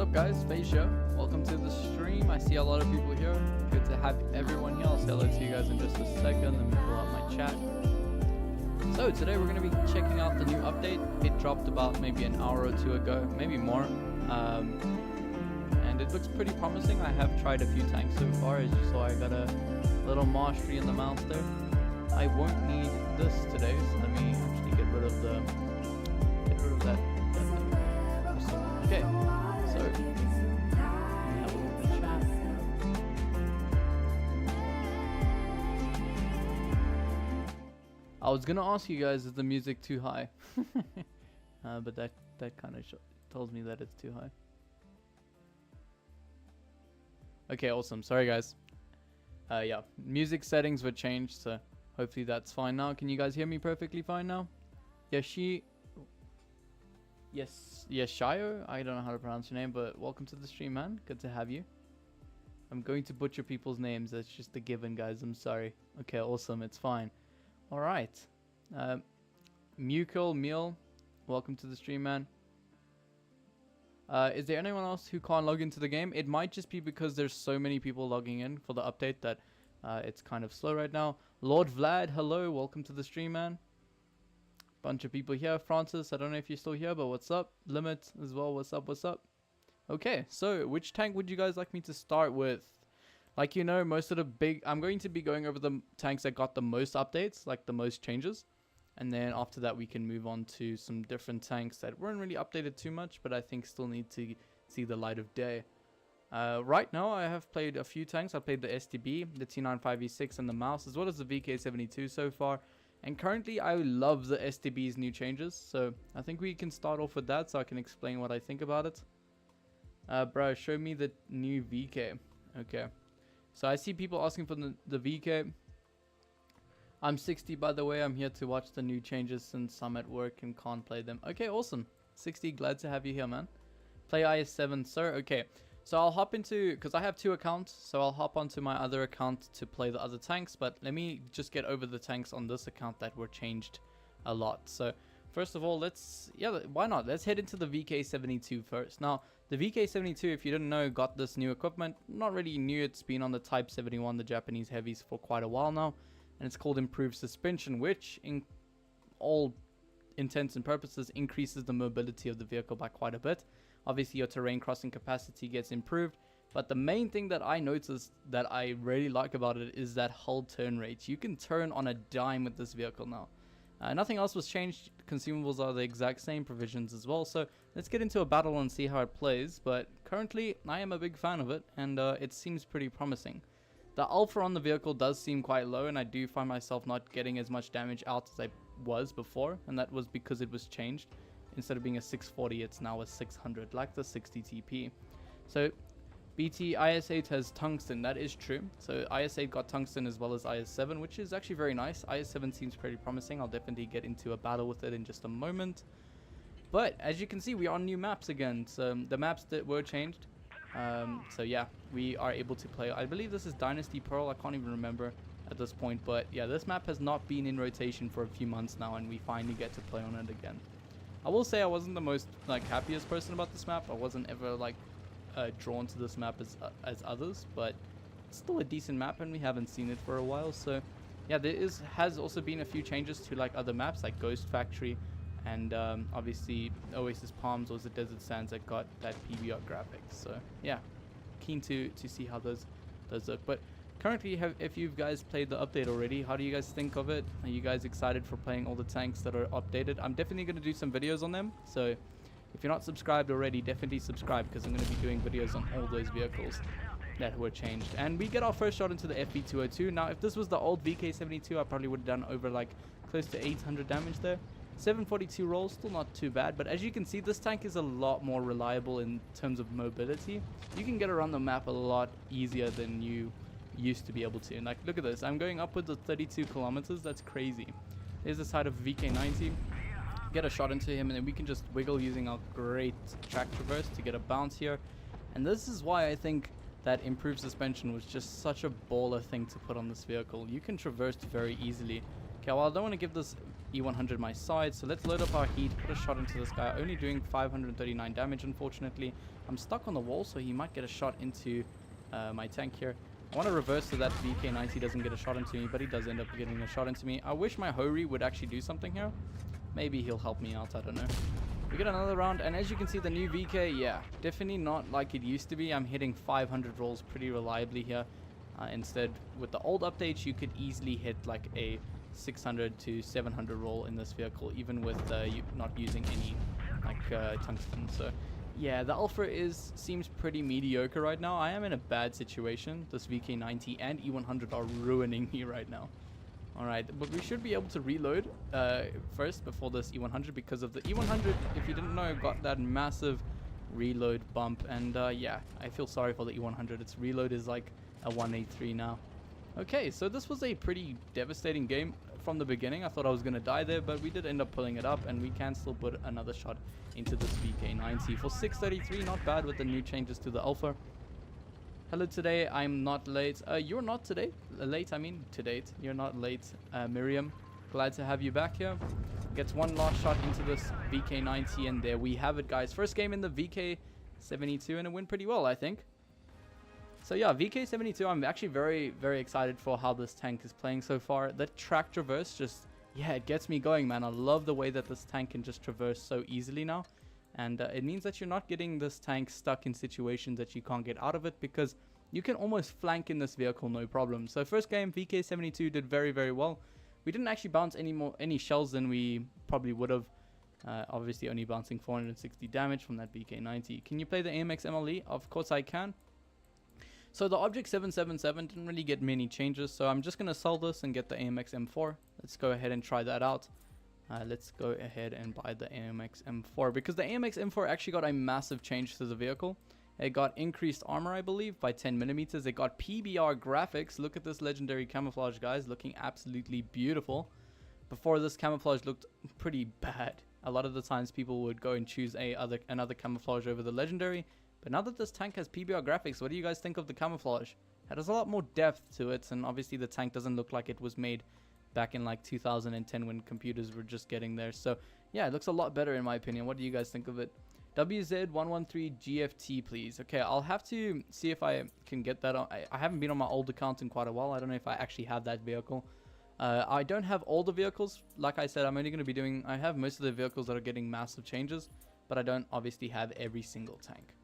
up guys, Face here. Welcome to the stream. I see a lot of people here. Good to have everyone here. I'll say hello to you guys in just a second. Let me pull out my chat. So today we're going to be checking out the new update. It dropped about maybe an hour or two ago, maybe more. And it looks pretty promising. I have tried a few tanks so far. As you saw, I got a little mastery in the mount there. I won't need this today, so let me actually get rid of that. Okay, so let me have a look at the chat. I was gonna ask you guys, is the music too high? But that kind of tells me that it's too high. Okay, awesome. Sorry guys. Yeah, music settings were changed, so hopefully that's fine now. Can you guys hear me perfectly fine now? Yes, Shio? I don't know how to pronounce your name, but welcome to the stream, man. Good to have you. I'm going to butcher people's names. That's just a given, guys. I'm sorry. Okay, awesome. It's fine. All right. Mukul, Meal, welcome to the stream, man. Is there anyone else who can't log into the game? It might just be because there's so many people logging in for the update that it's kind of slow right now. Lord Vlad, hello. Welcome to the stream, man. Bunch of people here. Francis, I don't know if you're still here, but what's up? Limit as well. What's up? What's up? Okay, so which tank would you guys like me to start with? Like, you know, most of the big... I'm going to be going over the tanks that got the most updates, like the most changes. And then after that, we can move on to some different tanks that weren't really updated too much, but I think still need to see the light of day. Right now, I have played a few tanks. I played the STB, the T95 E6, and the Mouse, as well as the VK72 so far. And currently, I love the STB's new changes. So I think we can start off with that so I can explain what I think about it. Bro, show me the new VK. Okay. So I see people asking for the VK. I'm 60, by the way. I'm here to watch the new changes since I'm at work and can't play them. Okay, awesome. 60, glad to have you here, man. Play IS7, sir. Okay. So I'll hop into, because I have two accounts, so I'll hop onto my other account to play the other tanks, but let me just get over the tanks on this account that were changed a lot. So first of all, why not? Let's head into the VK72 first. Now, the VK72, if you didn't know, got this new equipment. Not really new, it's been on the Type 71, the Japanese heavies, for quite a while now, and it's called improved suspension, which in all intents and purposes increases the mobility of the vehicle by quite a bit. Obviously, your terrain crossing capacity gets improved, but the main thing that I noticed that I really like about it is that hull turn rate. You can turn on a dime with this vehicle now. Nothing else was changed. Consumables are the exact same, provisions as well. So let's get into a battle and see how it plays. But currently, I am a big fan of it, and it seems pretty promising. The alpha on the vehicle does seem quite low, and I do find myself not getting as much damage out as I was before, and that was because it was changed. Instead of being a 640, it's now a 600, like the 60 TP. So BT IS8 has tungsten, that is true. So IS8 got tungsten as well as IS7, which is actually very nice. IS7 seems pretty promising. I'll definitely get into a battle with it in just a moment. But as you can see, we are on new maps again. So the maps that were changed. So yeah, we are able to play. I believe this is Dynasty Pearl. I can't even remember at this point. But yeah, this map has not been in rotation for a few months now, and we finally get to play on it again. I will say I wasn't the most happiest person about this map. I wasn't ever drawn to this map as others, but it's still a decent map, and we haven't seen it for a while. So yeah, has also been a few changes to other maps like Ghost Factory, and obviously Oasis Palms was the Desert Sands that got that PBR graphics. So yeah, keen to see how those look. But currently, if you guys played the update already, how do you guys think of it? Are you guys excited for playing all the tanks that are updated? I'm definitely going to do some videos on them. So if you're not subscribed already, definitely subscribe, because I'm going to be doing videos on all those vehicles that were changed. And we get our first shot into the FV202. Now, if this was the old VK72, I probably would have done over close to 800 damage there. 742 rolls, still not too bad, but as you can see, this tank is a lot more reliable in terms of mobility. You can get around the map a lot easier than you used to be able to. And look at this, I'm going upwards of 32 kilometers. That's crazy. There's the side of VK90. Get a shot into him, and then we can just wiggle using our great track traverse to get a bounce here. And this is why I think that improved suspension was just such a baller thing to put on this vehicle. You can traverse very easily. Okay, well, I don't want to give this E100 my side. So let's load up our heat, put a shot into this guy. Only doing 539 damage, unfortunately. I'm stuck on the wall, so he might get a shot into my tank here. I want to reverse so that VK90 doesn't get a shot into me, but he does end up getting a shot into me. I wish my Hori would actually do something here. Maybe he'll help me out, I don't know. We get another round, and as you can see, the new VK, yeah, definitely not like it used to be. I'm hitting 500 rolls pretty reliably here. Instead, with the old updates, you could easily hit like a 600 to 700 roll in this vehicle, even with you not using any like tungsten. So yeah, the alpha seems pretty mediocre right now. I am in a bad situation. This VK90 and E100 are ruining me right now. Alright, but we should be able to reload first before this E100, because of the E100, if you didn't know, got that massive reload bump. And yeah, I feel sorry for the E100. Its reload is like a 183 now. Okay, so this was a pretty devastating game from the beginning. I thought I was going to die there, but we did end up pulling it up, and we can still put another shot into this VK90 for 633. Not bad with the new changes to the alpha. Hello today, I'm not late. You're not today? Late, I mean, to date. You're not late, Miriam. Glad to have you back here. Gets one last shot into this VK90, and there we have it, guys. First game in the VK72, and it went pretty well, I think. So yeah, VK72, I'm actually very, very excited for how this tank is playing so far. The track traverse just, yeah, it gets me going, man. I love the way that this tank can just traverse so easily now. And it means that you're not getting this tank stuck in situations that you can't get out of it, because you can almost flank in this vehicle no problem. So first game, VK72 did very, very well. We didn't actually bounce any shells than we probably would have. Obviously only bouncing 460 damage from that VK90. Can you play the AMX MLE? Of course I can. So the Object 777 didn't really get many changes, so I'm just going to sell this and get the AMX M4. Let's go ahead and try that out. Let's go ahead and buy the AMX M4, because the AMX M4 actually got a massive change to the vehicle. It got increased armor, I believe, by 10 millimeters. It got PBR graphics. Look at this legendary camouflage, guys, looking absolutely beautiful. Before, this camouflage looked pretty bad. A lot of the times people would go and choose another camouflage over the legendary. But now that this tank has PBR graphics, what do you guys think of the camouflage? It has a lot more depth to it, and obviously the tank doesn't look like it was made back in like 2010 when computers were just getting there. So yeah, it looks a lot better in my opinion. What do you guys think of it? WZ113 GFT, please. Okay, I'll have to see if I can get that on. I haven't been on my old account in quite a while. I don't know if I actually have that vehicle. I don't have all the vehicles. Like I said, I'm only going to be doing, I have most of the vehicles that are getting massive changes, but I don't obviously have every single tank.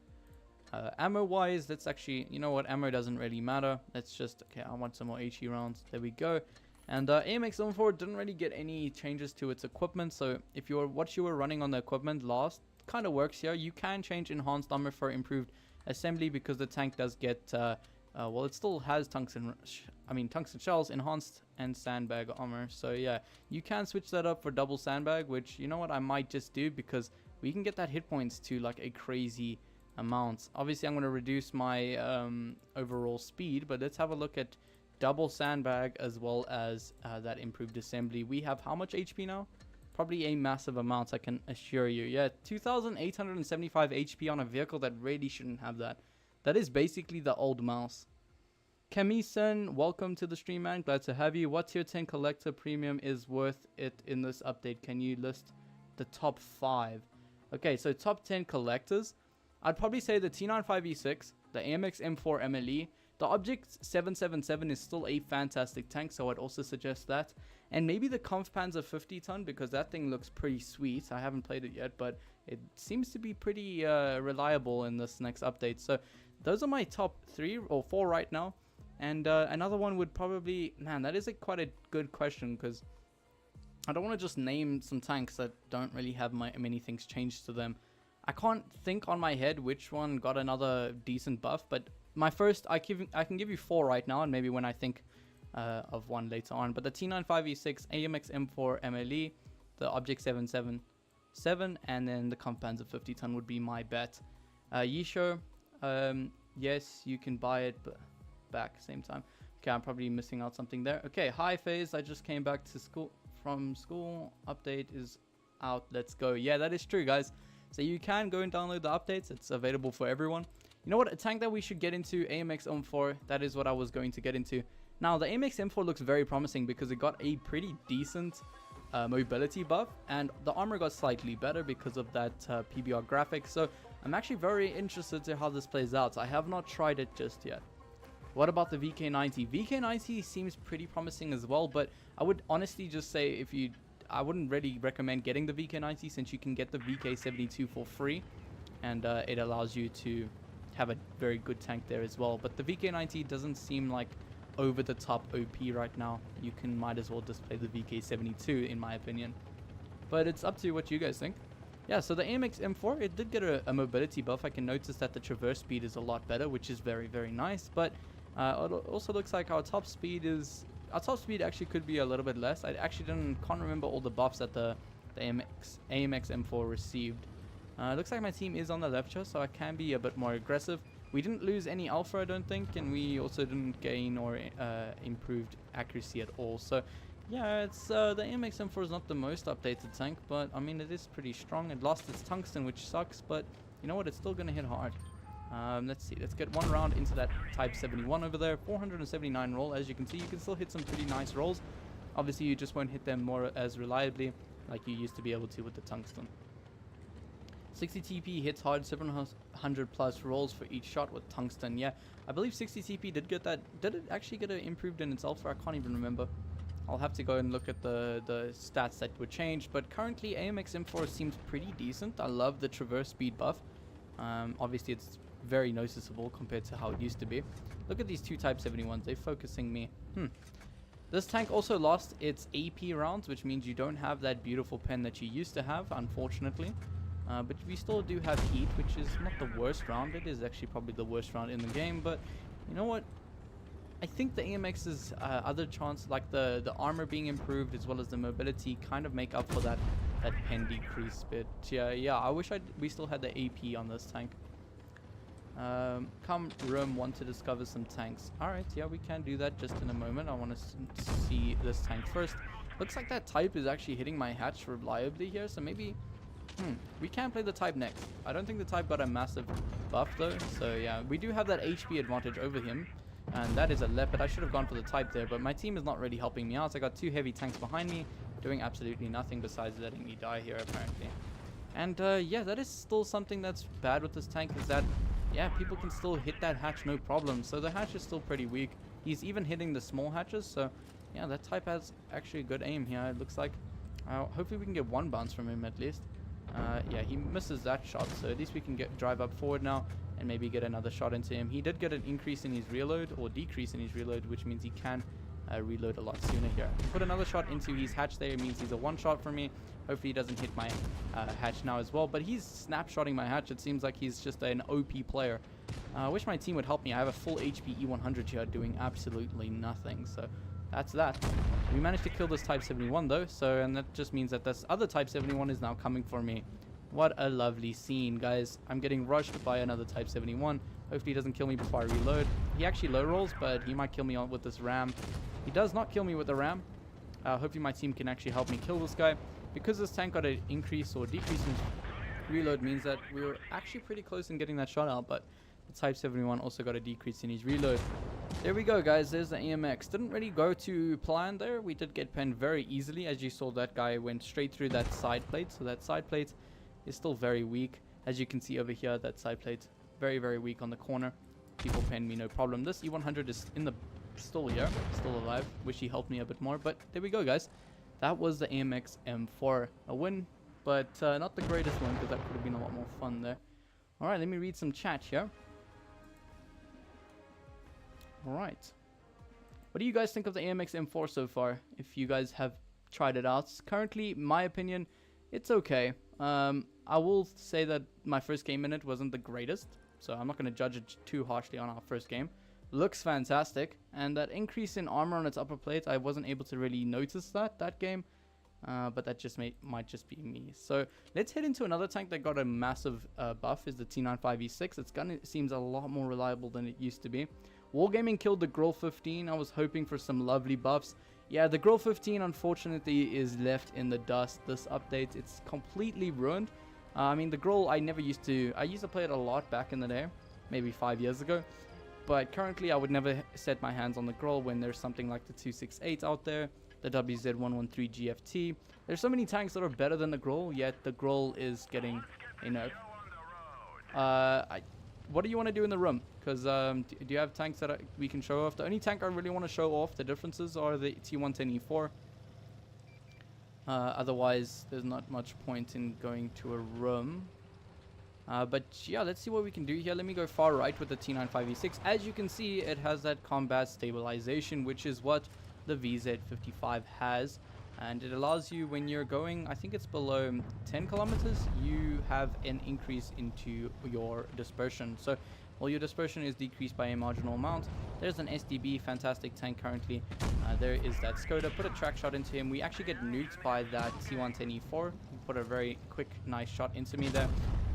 Ammo wise, let's actually, you know what, ammo doesn't really matter. Let's just, okay, I want some more HE rounds. There we go. And AMX M4 didn't really get any changes to its equipment. So if what you were running on the equipment last kind of works here. You can change enhanced armor for improved assembly, because the tank does get well, it still has tungsten shells, enhanced, and sandbag armor. So yeah, you can switch that up for double sandbag, which, you know what, I might just do, because we can get that hit points to like a crazy amount. Obviously I'm going to reduce my overall speed, but let's have a look at double sandbag as well as that improved assembly. We have how much HP now? Probably a massive amount, I can assure you. Yeah, 2,875 HP on a vehicle that really shouldn't have that. That is basically the old mouse. Kamisen, welcome to the stream, man. Glad to have you. What tier 10 collector premium is worth it in this update? Can you list the top 5? Okay, so top 10 collectors. I'd probably say the T95 E6, the AMX M4 MLE. The Object 777 is still a fantastic tank, so I'd also suggest that. And maybe the Kranvagn 50 ton, because that thing looks pretty sweet. I haven't played it yet, but it seems to be pretty reliable in this next update. So those are my top 3 or 4 right now. And another one would probably, man, that is quite a good question, because I don't want to just name some tanks that don't really have many things changed to them. I can't think on my head which one got another decent buff, but my first, I can give you 4 right now, and maybe when I think of one later on. But the T95 E6, AMX M4 MLE, the Object 777, and then the Kranvagn 50 ton would be my bet. Yisho, yes, you can buy it, but back same time. Okay, I'm probably missing out something there. Okay, hi FaZe, I just came back to from school. Update is out. Let's go. Yeah, that is true, guys. So you can go and download the updates. It's available for everyone. You know what? A tank that we should get into, AMX M4. That is what I was going to get into. Now, the AMX M4 looks very promising because it got a pretty decent mobility buff, and the armor got slightly better because of that PBR graphic. So I'm actually very interested to how this plays out. I have not tried it just yet. What about the VK90? VK90 seems pretty promising as well, but I would honestly just say I wouldn't really recommend getting the VK90 since you can get the VK72 for free, and it allows you to have a very good tank there as well. But the VK90 doesn't seem like over the top OP right now. You might as well just play the VK72 in my opinion. But it's up to what you guys think. Yeah, so the AMX M4, it did get a mobility buff. I can notice that the traverse speed is a lot better, which is very, very nice. But it also looks like our top speed actually could be a little bit less. I actually can't remember all the buffs that the AMX M4 received. It looks like my team is on the left here, so I can be a bit more aggressive. We didn't lose any alpha, I don't think, and we also didn't gain or improved accuracy at all. So yeah, it's the AMX M4 is not the most updated tank, but I mean it is pretty strong. It lost its tungsten, which sucks, but you know what, it's still gonna hit hard. Let's see, let's get one round into that Type 71 over there. 479 roll. As you can see, you can still hit some pretty nice rolls. Obviously you just won't hit them more as reliably like you used to be able to with the tungsten. 60 TP hits hard, 700 plus rolls for each shot with tungsten. Yeah, I believe 60 TP did get that. Did it actually get improved in its alpha? I can't even remember. I'll have to go and look at the stats that were changed. But currently AMX M4 seems pretty decent. I love the traverse speed buff. Obviously it's very noticeable compared to how it used to be. Look at these two Type 71s. They're focusing me. This tank also lost its AP rounds, which means you don't have that beautiful pen that you used to have, unfortunately. But we still do have heat, which is not the worst round. It is actually probably the worst round in the game. But you know what? I think the AMX's other chance, like the armor being improved as well as the mobility, kind of make up for that pen decrease bit. Yeah. I wish we still had the AP on this tank. Come room, want to discover some tanks. Alright, yeah, we can do that just in a moment. I want to see this tank first. Looks like that Type is actually hitting my hatch reliably here, so maybe we can play the Type next. I don't think the Type got a massive buff though, so yeah, we do have that HP advantage over him, and that is a leopard. I should have gone for the Type there, but my team is not really helping me out. I got two heavy tanks behind me doing absolutely nothing besides letting me die here apparently. And yeah, that is still something that's bad with this tank, is that yeah, people can still hit that hatch no problem. So the hatch is still pretty weak. He's even hitting the small hatches, so yeah, that Type has actually good aim here, it looks like. Hopefully we can get one bounce from him at least. Yeah, he misses that shot, so at least we can drive up forward now and maybe get another shot into him. He did get an increase in his reload, or decrease in his reload, which means he can reload a lot sooner here. Put another shot into his hatch there. It means he's a one shot for me. Hopefully he doesn't hit my hatch now as well, but he's snapshotting my hatch. It seems like he's just an OP player. I wish my team would help me. I have a full HP E100 here doing absolutely nothing, so that's that. We managed to kill this Type 71 though, so, and that just means that this other Type 71 is now coming for me. What a lovely scene, guys. I'm getting rushed by another Type 71. Hopefully he doesn't kill me before I reload. He actually low rolls, but he might kill me with this ram. He does not kill me with the ram. Hopefully my team can actually help me kill this guy. Because this tank got an increase or decrease in reload means that we were actually pretty close in getting that shot out, but the Type 71 also got a decrease in his reload. There we go, guys. There's the AMX. Didn't really go to plan there. We did get penned very easily. As you saw, that guy went straight through that side plate, so that side plate is still very weak. As you can see over here, that side plate very, very weak on the corner. People penned me no problem. This E100 is still here, still alive. Wish he helped me a bit more, but there we go, guys. That was the AMX M4. A win, but not the greatest one, because that could have been a lot more fun there. Alright, let me read some chat here. Alright. What do you guys think of the AMX M4 so far, if you guys have tried it out? Currently, my opinion, it's okay. I will say that my first game in it wasn't the greatest, so I'm not going to judge it too harshly on our first game. Looks fantastic, and that increase in armor on its upper plate, I wasn't able to really notice that game, but that just might just be me. So let's head into another tank that got a massive buff, is the T95 E6. Its gun seems a lot more reliable than it used to be. Wargaming killed the Grille 15. I was hoping for some lovely buffs. Yeah, the Grille 15 unfortunately is left in the dust. This update, it's completely ruined. I mean, the Grille I used to play it a lot back in the day, maybe 5 years ago. But currently, I would never set my hands on the Grille when there's something like the 268 out there. the WZ113 GFT. There's so many tanks that are better than the Grille, yet the Grille is getting a nerf. What do you want to do in the room? Because do you have tanks that we can show off? The only tank I really want to show off the differences are the T110 E4. Otherwise, there's not much point in going to a room. But yeah, let's see what we can do here. Let me go far right with the T95 E6. As you can see, it has that combat stabilization, which is what the VZ55 has. And it allows you, when you're going, I think it's below 10 kilometers, you have an increase into your dispersion. So while your dispersion is decreased by a marginal amount, there's an SDB, fantastic tank currently. There is that Skoda. Put a track shot into him. We actually get nuked by that T110 E4. Put a very quick, nice shot into me there.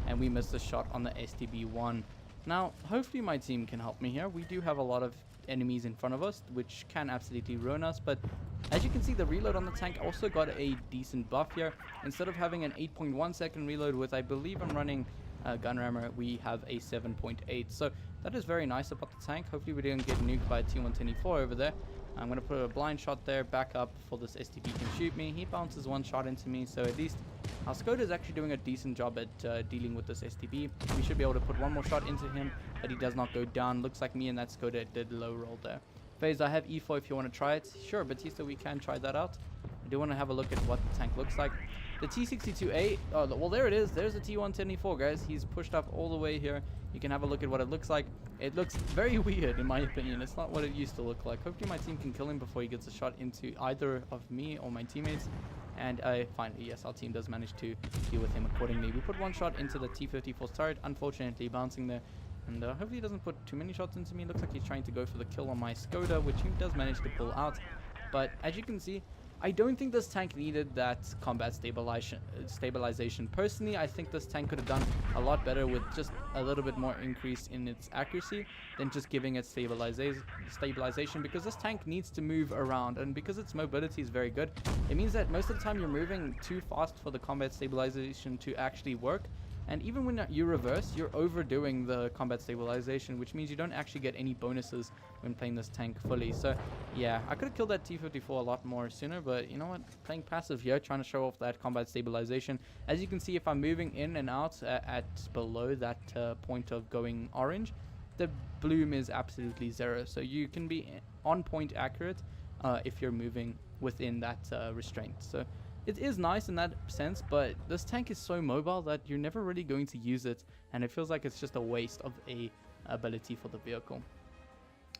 And we missed the shot on the SDB1. Now, hopefully my team can help me here. We do have a lot of enemies in front of us, which can absolutely ruin us. But as you can see, the reload on the tank also got a decent buff here. Instead of having an 8.1 second reload with, I believe I'm running gun rammer, we have a 7.8. So that is very nice about the tank. Hopefully we didn't get nuked by a T124 over there. I'm going to put a blind shot there, back up for this STB can shoot me. He bounces one shot into me, so at least our Skoda is actually doing a decent job at dealing with this STB. We should be able to put one more shot into him, but he does not go down. Looks like me and that Skoda did low roll there. FaZe, I have E4 if you want to try it. Sure, Batista, we can try that out. I do want to have a look at what the tank looks like. The T62A, oh, well, there it is. There's the T110E4, guys. He's pushed up all the way here. You can have a look at what it looks like. It looks very weird, in my opinion. It's not what it used to look like. Hopefully my team can kill him before he gets a shot into either of me or my teammates. And finally, yes, our team does manage to deal with him accordingly. We put one shot into the T54's turret, unfortunately bouncing there. And hopefully he doesn't put too many shots into me. Looks like he's trying to go for the kill on my Skoda, which he does manage to pull out. But as you can see, I don't think this tank needed that combat stabilization. Personally, I think this tank could have done a lot better with just a little bit more increase in its accuracy than just giving it stabilization, because this tank needs to move around, and because its mobility is very good, it means that most of the time you're moving too fast for the combat stabilization to actually work. And even when you reverse, you're overdoing the combat stabilization, which means you don't actually get any bonuses when playing this tank fully. So yeah, I could have killed that T54 a lot more sooner, but you know what? Playing passive here, trying to show off that combat stabilization. As you can see, if I'm moving in and out at below that point of going orange, the bloom is absolutely 0. So you can be on point accurate if you're moving within that restraint. So it is nice in that sense, but this tank is so mobile that you're never really going to use it, and it feels like it's just a waste of a ability for the vehicle.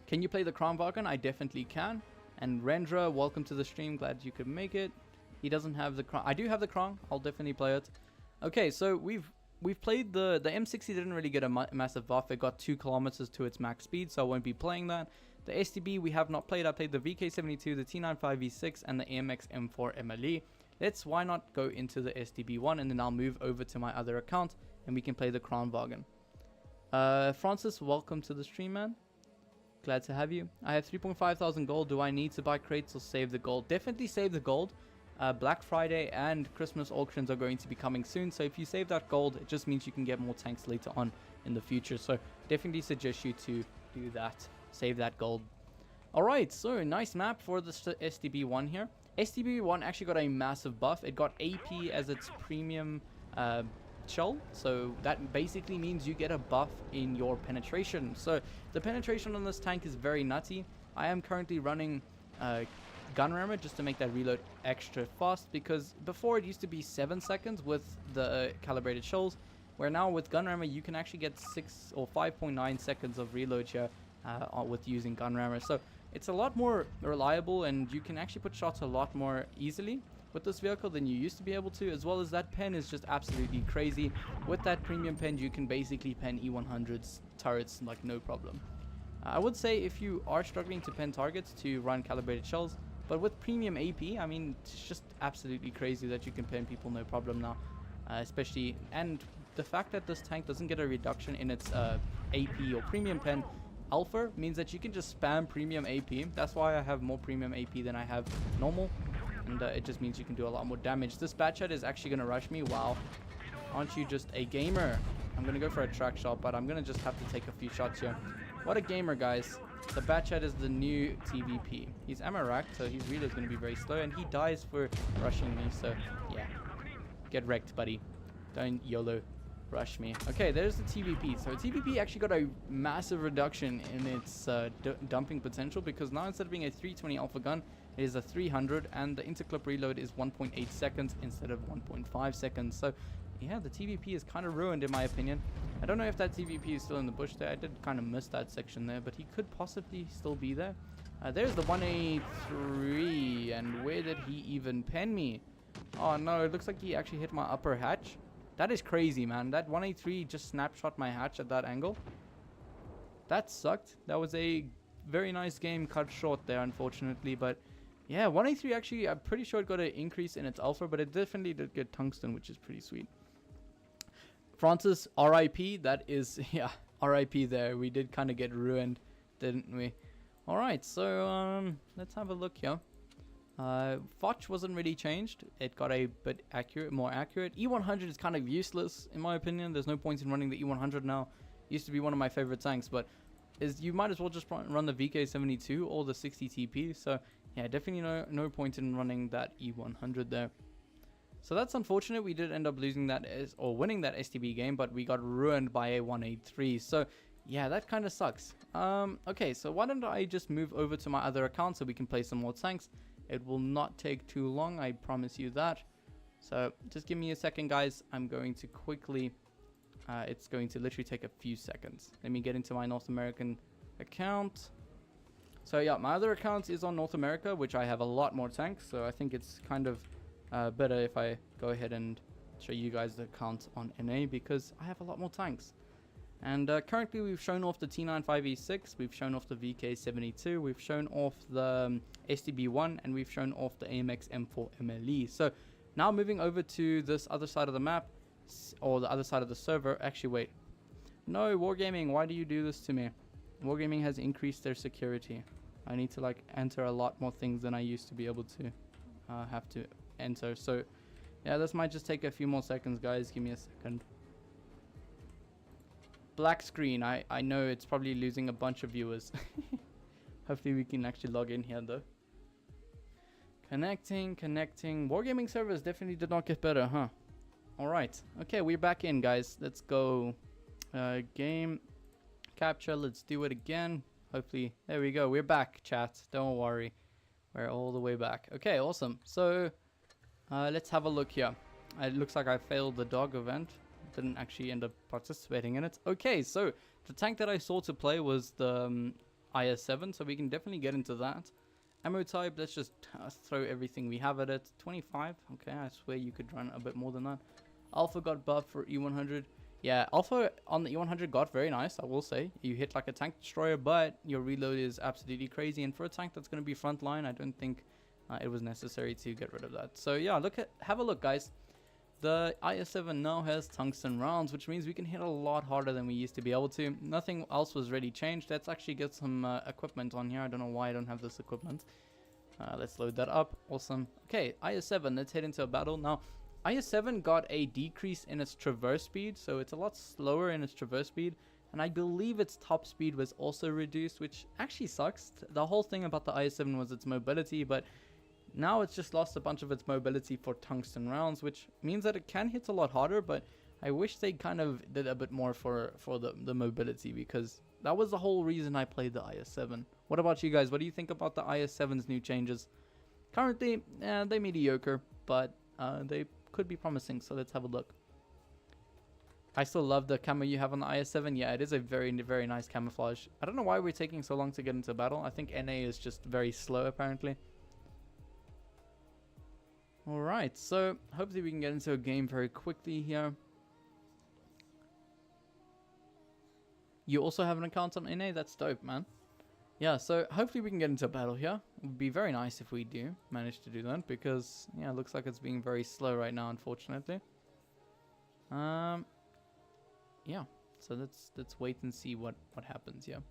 Can you play the Kranvagn? I definitely can. And Rendra, welcome to the stream. Glad you could make it. He doesn't have the Kran. I do have the Kran. I'll definitely play it. Okay, so we've played the M60 didn't really get a massive buff. It got 2 kilometers to its max speed, so I won't be playing that. The STB we have not played. I played the VK72, the T95 E6, and the AMX M4 MLE. Why not go into the SDB1, and then I'll move over to my other account and we can play the Kranvagn. Francis, welcome to the stream, man. Glad to have you. I have 3.5 thousand gold. Do I need to buy crates or save the gold? Definitely save the gold. Black Friday and Christmas auctions are going to be coming soon, so if you save that gold, it just means you can get more tanks later on in the future. So definitely suggest you to do that. Save that gold. Alright, so nice map for the SDB1 here. SDB1 actually got a massive buff. It got AP as its premium shell, so that basically means you get a buff in your penetration. So the penetration on this tank is very nutty. I am currently running gun rammer just to make that reload extra fast, because before it used to be 7 seconds with the calibrated shells, where now with gun rammer you can actually get 6 or 5.9 seconds of reload here with using gun rammer. So it's a lot more reliable, and you can actually put shots a lot more easily with this vehicle than you used to be able to, as well as that pen is just absolutely crazy. With that premium pen, you can basically pen E100's turrets like no problem. I would say if you are struggling to pen targets, to run calibrated shells, but with premium AP, I mean, it's just absolutely crazy that you can pen people no problem now, especially, and the fact that this tank doesn't get a reduction in its AP or premium pen alpha means that you can just spam premium AP. That's why I have more premium AP than I have normal, and it just means you can do a lot more damage. This Batchat is actually going to rush me. Wow, aren't you just a gamer? I'm going to go for a track shot, but I'm going to just have to take a few shots here. What a gamer, guys. the Batchat is the new TVP. He's ammo racked, so his reload is going to be very slow, and he dies for rushing me, so yeah. Get wrecked, buddy. Don't YOLO rush me. Okay, there's the TVP. So TVP actually got a massive reduction in its dumping potential, because now instead of being a 320 alpha gun, it is a 300, and the interclip reload is 1.8 seconds instead of 1.5 seconds. So yeah, the TVP is kind of ruined in my opinion. I don't know if that TVP is still in the bush there. I did kind of miss that section there, but he could possibly still be there. There's the 183, and where did he even pen me? Oh no, it looks like he actually hit my upper hatch. That is crazy, man. That 183 just snapshot my hatch at that angle. That sucked. That was a very nice game cut short there, unfortunately. But yeah, 183 actually, I'm pretty sure it got an increase in its alpha, but it definitely did get tungsten, which is pretty sweet. Francis, RIP. That is, yeah, RIP there. We did kind of get ruined, didn't we? Alright, so let's have a look here. Fotch wasn't really changed. It got a bit more accurate. E100 is kind of useless in my opinion. There's no point in running the E100 now. It used to be one of my favorite tanks, but you might as well just run the VK72 or the 60 TP. So yeah, definitely no point in running that E100 there. So that's unfortunate. We did end up losing that or winning that STB game, but we got ruined by a 183. So yeah, that kind of sucks. Okay, so why don't I just move over to my other account so we can play some more tanks. It will not take too long, I promise you that. So just give me a second, guys. I'm going to quickly, it's going to literally take a few seconds. Let me get into my North American account. So yeah, my other account is on North America, which I have a lot more tanks. So I think it's kind of better if I go ahead and show you guys the account on NA, because I have a lot more tanks. And currently we've shown off the T95 E6, we've shown off the VK72, we've shown off the STB1, and we've shown off the AMX M4 MLE. So now moving over to this other side of the map, or the other side of the server. Actually, wait. No, Wargaming, why do you do this to me? Wargaming has increased their security. I need to like enter a lot more things than I used to be able to have to enter. So yeah, this might just take a few more seconds, guys. Give me a second. Black screen. I know it's probably losing a bunch of viewers. Hopefully we can actually log in here though. Connecting. Wargaming servers definitely did not get better, huh? Alright. Okay, we're back in, guys. Let's go. Game capture. Let's do it again. Hopefully. There we go. We're back, chat. Don't worry. We're all the way back. Okay, awesome. So let's have a look here. It looks like I failed the dog event. Didn't actually end up participating in it. Okay, so the tank that I saw to play was the IS-7, so we can definitely get into that. Ammo type, let's just throw everything we have at it. 25, okay, I swear you could run a bit more than that. Alpha got buffed for E100. Yeah, Alpha on the E100 got very nice, I will say. You hit like a tank destroyer, but your reload is absolutely crazy. And for a tank that's going to be frontline, I don't think it was necessary to get rid of that. So yeah, have a look, guys. The IS-7 now has tungsten rounds, which means we can hit a lot harder than we used to be able to. Nothing else was really changed. Let's actually get some equipment on here. I don't know why I don't have this equipment. Let's load that up. Awesome. Okay, IS-7, let's head into a battle. Now, IS-7 got a decrease in its traverse speed, so it's a lot slower in its traverse speed. And I believe its top speed was also reduced, which actually sucks. The whole thing about the IS-7 was its mobility, but now it's just lost a bunch of its mobility for tungsten rounds, which means that it can hit a lot harder, but I wish they kind of did a bit more for the mobility, because that was the whole reason I played the IS-7. What about you guys? What do you think about the IS-7's new changes? Currently, they're mediocre, but they could be promising, so let's have a look. I still love the camo you have on the IS-7. Yeah, it is a very, very nice camouflage. I don't know why we're taking so long to get into battle. I think NA is just very slow, apparently. Alright, so hopefully we can get into a game very quickly here. You also have an account on NA? That's dope, man. Yeah, so hopefully we can get into a battle here. It would be very nice if we do manage to do that, because yeah, it looks like it's being very slow right now, unfortunately. Yeah, so let's wait and see what happens here.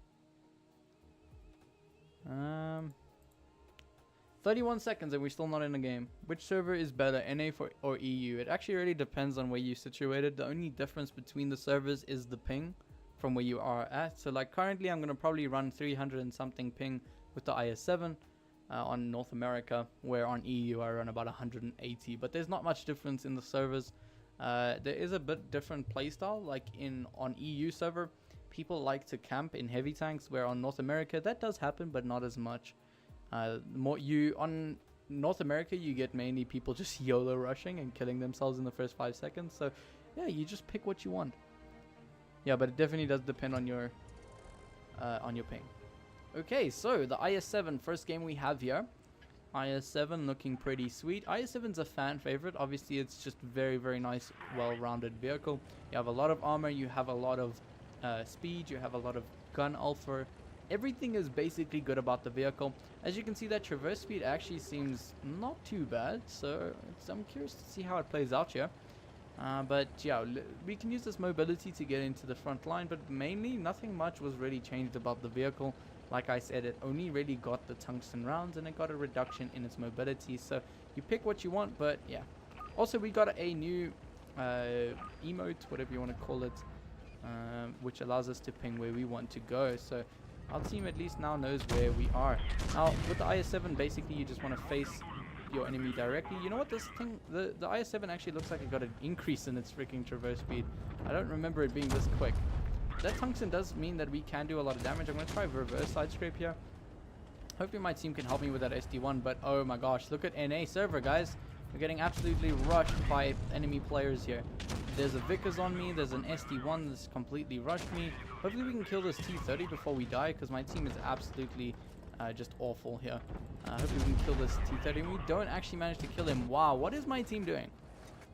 31 seconds and we're still not in the game. Which server is better, NA or EU? It actually really depends on where you're situated. The only difference between the servers is the ping. from where you are at. So like currently I'm going to probably run 300 and something ping with the IS-7 on North America, where on EU I run about 180, but there's not much difference in the servers. There is a bit different playstyle, like on EU server people like to camp in heavy tanks, where on North America that does happen but not as much. On North America you get mainly people just YOLO rushing and killing themselves in the first 5 seconds, so yeah, you just pick what you want. Yeah, but it definitely does depend on your ping. Okay, so the IS-7, first game we have here. IS-7 looking pretty sweet. IS-7's a fan favorite. Obviously, it's just very, very nice, well-rounded vehicle. You have a lot of armor, you have a lot of speed, you have a lot of gun alpha. Everything is basically good about the vehicle. As you can see, that traverse speed actually seems not too bad, so I'm curious to see how it plays out here. But yeah, we can use this mobility to get into the front line, but mainly nothing much was really changed about the vehicle. Like I said, it only really got the tungsten rounds and it got a reduction in its mobility, so you pick what you want. But yeah, also we got a new emote, whatever you want to call it, which allows us to ping where we want to go. So our team at least now knows where we are. Now with the IS-7, basically you just want to face your enemy directly. You know what, this thing, the IS-7 actually looks like it got an increase in its freaking traverse speed. I don't remember it being this quick. That tungsten does mean that we can do a lot of damage. I'm going to try reverse side scrape here. Hopefully my team can help me with that SD1, but oh my gosh, look at NA server, guys. We're getting absolutely rushed by enemy players here. There's a Vickers on me, there's an SD1 that's completely rushed me. Hopefully we can kill this T30 before we die, because my team is absolutely just awful here. Hopefully we can kill this T30, and we don't actually manage to kill him. Wow, what is my team doing?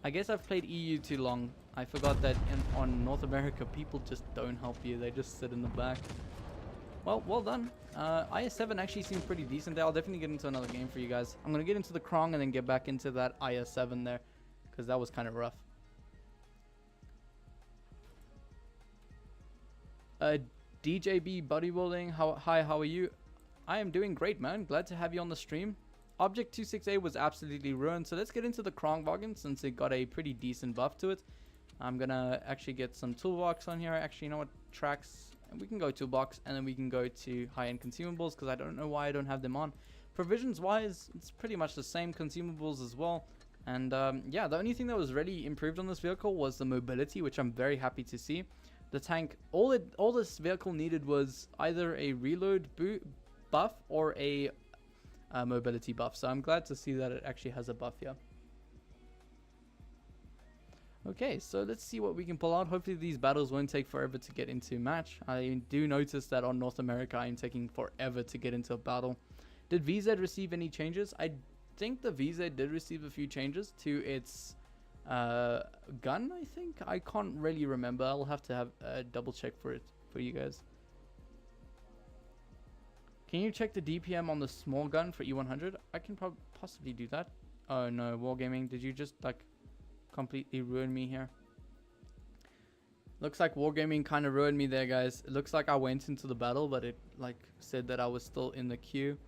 I guess I've played EU too long. I forgot that on North America, people just don't help you. They just sit in the back. Well done. IS-7 actually seems pretty decent there. I'll definitely get into another game for you guys. I'm going to get into the Kranvagn and then get back into that IS-7 there, because that was kind of rough. DJB Bodybuilding, hi, how are you? I am doing great, man. Glad to have you on the stream. Object 26A was absolutely ruined, so let's get into the Kranvagn since it got a pretty decent buff to it. I'm gonna actually get some toolbox on here. Actually, you know what? Tracks. And we can go toolbox, and then we can go to high-end consumables, because I don't know why I don't have them on. Provisions-wise, it's pretty much the same. Consumables as well. And yeah, the only thing that was really improved on this vehicle was the mobility, which I'm very happy to see. The tank, all this vehicle needed was either a reload buff or a mobility buff. So I'm glad to see that it actually has a buff here. Okay, so let's see what we can pull out. Hopefully these battles won't take forever to get into match. I do notice that on North America I'm taking forever to get into a battle. Did VZ receive any changes? I think the VZ did receive a few changes to its gun, I think. I can't really remember. I'll have to have a double check for it for you guys. Can you check the DPM on the small gun for E100? I can possibly do that. Oh no, Wargaming, did you just like completely ruin me here? Looks like Wargaming kind of ruined me there, guys. It looks like I went into the battle, but it like said that I was still in the queue.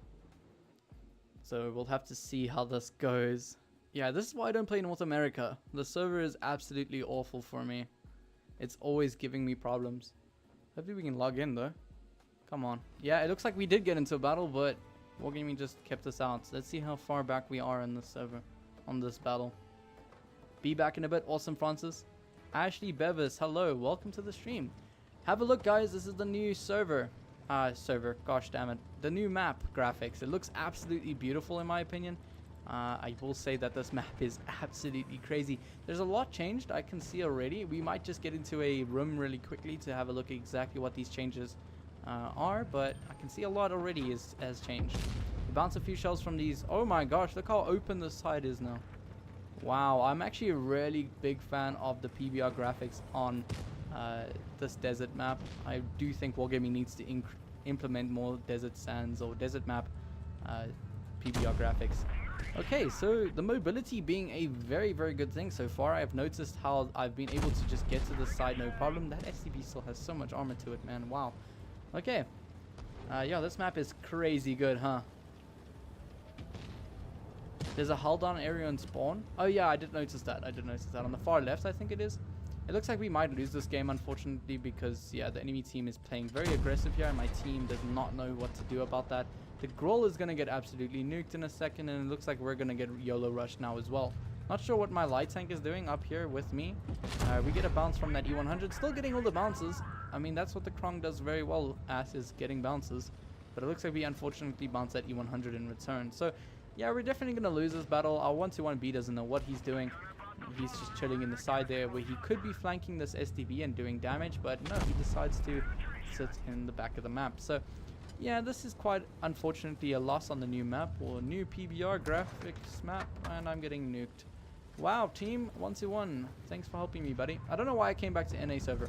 So we'll have to see how this goes. Yeah, this is why I don't play North America. The server is absolutely awful for me. It's always giving me problems. Hopefully we can log in though. Come on. Yeah, it looks like we did get into a battle, but Wargaming just kept us out. So let's see how far back we are in this server, on this battle. Be back in a bit. Awesome, Francis. Ashley Bevis, hello. Welcome to the stream. Have a look, guys. This is the new server. Gosh damn it. The new map graphics. It looks absolutely beautiful in my opinion. I will say that this map is absolutely crazy. There's a lot changed, I can see already. We might just get into a room really quickly to have a look at exactly what these changes are, but I can see a lot already has changed. We bounce a few shells from these. Oh my gosh, look how open this side is now. Wow, I'm actually a really big fan of the PBR graphics on this desert map. I do think Wargaming needs to implement more desert sands or desert map PBR graphics. Okay, so the mobility being a very, very good thing so far. I've noticed how I've been able to just get to this side no problem. That SCV still has so much armor to it, man. Wow. Okay. Yeah, this map is crazy good, huh? There's a hull down area on spawn. Oh yeah, I did notice that. On the far left, I think it is. It looks like we might lose this game, unfortunately, because, yeah, the enemy team is playing very aggressive here, and my team does not know what to do about that. The Grille is going to get absolutely nuked in a second, and it looks like we're going to get YOLO rushed now as well. Not sure what my light tank is doing up here with me. We get a bounce from that E100. Still getting all the bounces. I mean, that's what the Kranvagn does very well at, is getting bounces. But it looks like we unfortunately bounce that E100 in return. So, yeah, we're definitely going to lose this battle. Our 1-2-1B doesn't know what he's doing. He's just chilling in the side there where he could be flanking this SDB and doing damage. But no, he decides to sit in the back of the map. So, yeah, this is quite unfortunately a loss on the new map, or new PBR graphics map. And I'm getting nuked. Wow, team 1-2-1. Thanks for helping me, buddy. I don't know why I came back to NA server.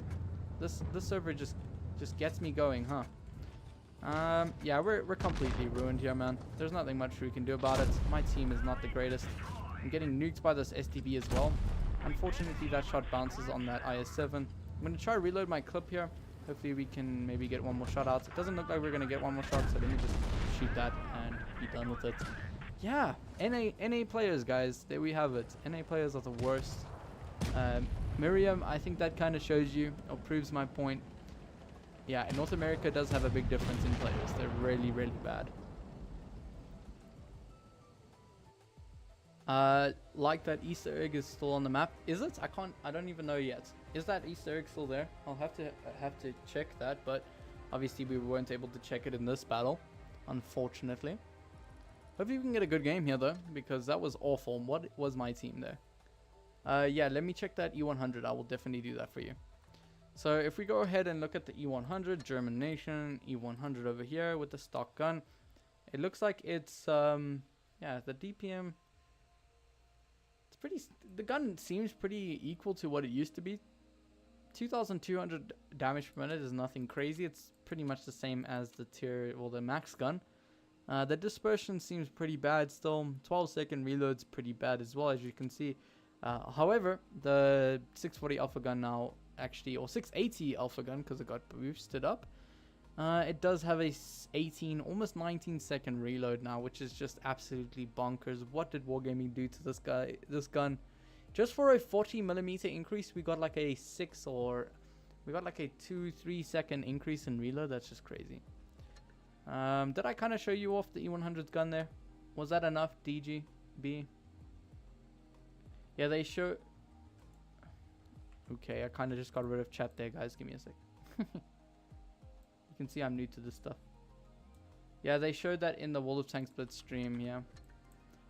This server just gets me going, huh? Yeah, we're completely ruined here, man. There's nothing much we can do about it. My team is not the greatest. I'm getting nuked by this SDB as well. Unfortunately, that shot bounces on that IS-7. I'm going to try to reload my clip here. Hopefully we can maybe get one more shot out. It doesn't look like we're going to get one more shot, so let me just shoot that and be done with it. Yeah, NA players, guys. There we have it. NA players are the worst. Miriam, I think that kind of shows you, or proves my point. Yeah, North America does have a big difference in players. They're really, really bad. Like that Easter egg is still on the map. Is it? I don't even know yet. Is that Easter egg still there? I'll have to check that, but obviously we weren't able to check it in this battle, unfortunately. Hopefully we can get a good game here though, because that was awful. What was my team there? Yeah, let me check that E100. I will definitely do that for you. So if we go ahead and look at the E100, German nation, E100 over here with the stock gun. It looks like it's, yeah, the DPM. It's pretty, the gun seems pretty equal to what it used to be. 2,200 damage per minute is nothing crazy. It's pretty much the same as the the max gun. The dispersion seems pretty bad still. 12-second reload's pretty bad as well, as you can see. However, the 640 alpha gun now actually, or 680 alpha gun, because it got boosted up, it does have a 18, almost 19-second reload now, which is just absolutely bonkers. What did Wargaming do to this gun? Just for a 40mm increase, we got like a 2-3 second increase in reload. That's just crazy. Did I kind of show you off the E100's gun there? Was that enough, DGB? Yeah, they show... Okay, I kind of just got rid of chat there, guys. Give me a sec. You can see I'm new to this stuff. Yeah, they showed that in the World of Tanks Blitz stream, yeah.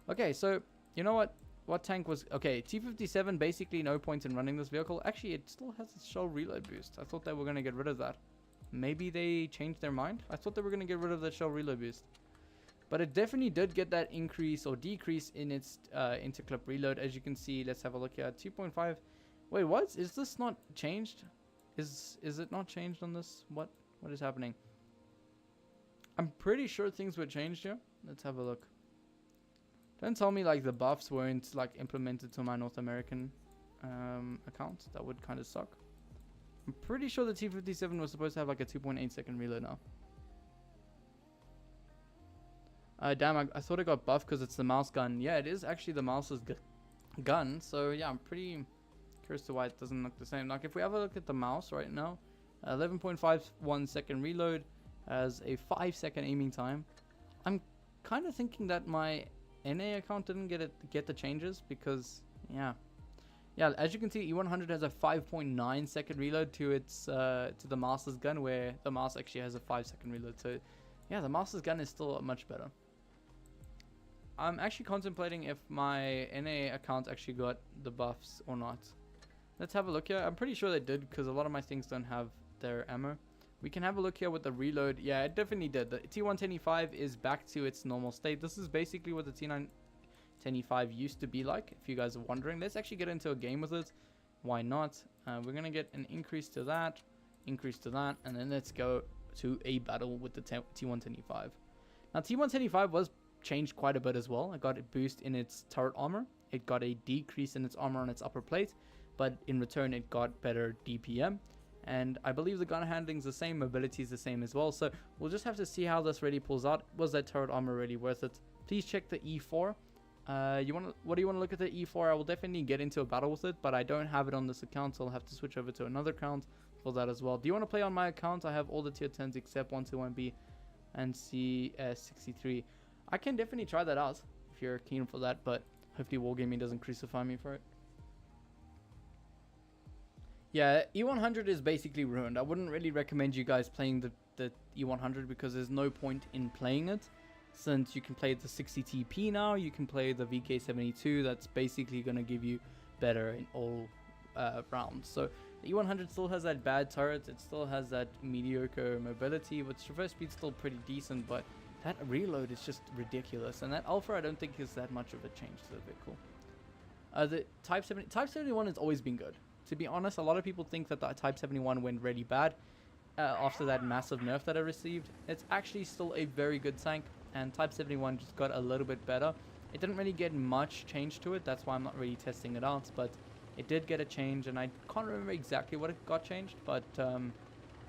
Okay, so, you know what? What tank was... Okay, T57, basically no point in running this vehicle. Actually, it still has a shell reload boost. I thought they were going to get rid of that. Maybe they changed their mind? I thought they were going to get rid of the shell reload boost. But it definitely did get that increase or decrease in its interclip reload. As you can see, let's have a look here. 2.5. Wait, what? Is this not changed? Is it not changed on this? What is happening? I'm pretty sure things were changed here. Let's have a look. Don't tell me like the buffs weren't like implemented to my North American account. That would kind of suck. I'm pretty sure the T57 was supposed to have like a 2.8 second reload now. Damn, I thought it got buffed because it's the mouse gun. Yeah, it is actually the mouse's gun. So yeah, I'm pretty curious to why it doesn't look the same. Like if we have a look at the mouse right now, 11.51 second reload has a 5-second aiming time. I'm kind of thinking that my NA account didn't get the changes because yeah, as you can see, E100 has a 5.9 second reload to its to the master's gun, where the mouse actually has a 5-second reload. So yeah, the master's gun is still much better. I'm actually contemplating if my NA account actually got the buffs or not. Let's have a look here. I'm pretty sure they did because a lot of my things don't have their ammo. We can have a look here with the reload. Yeah, it definitely did. The T195 is back to its normal state. This is basically what the T95 used to be like, if you guys are wondering. Let's actually get into a game with it. Why not? We're going to get an increase to that, and then let's go to a battle with the T125. Now, T125 was changed quite a bit as well. It got a boost in its turret armor. It got a decrease in its armor on its upper plate, but in return, it got better DPM. And I believe the gun handling is the same, mobility is the same as well. So we'll just have to see how this really pulls out. Was that turret armor really worth it? Please check the E4 What do you want to look at the E4? I will definitely get into a battle with it, but I don't have it on this account, so I'll have to switch over to another account for that as well. Do you want to play on my account? I have all the tier 10s except 121B and CS-63. I can definitely try that out if you're keen for that, but hopefully Wargaming doesn't crucify me for it. Yeah, E100 is basically ruined. I wouldn't really recommend you guys playing the E100 because there's no point in playing it, since you can play the 60TP now, you can play the VK72, that's basically going to give you better in all rounds. So the E100 still has that bad turret, it still has that mediocre mobility, but traverse speed's still pretty decent, but that reload is just ridiculous, and that alpha I don't think is that much of a change to the vehicle. The Type 71 has always been good. To be honest, a lot of people think that the Type 71 went really bad after that massive nerf that I received. It's actually still a very good tank, and Type 71 just got a little bit better. It didn't really get much change to it, that's why I'm not really testing it out, but it did get a change, and I can't remember exactly what it got changed, but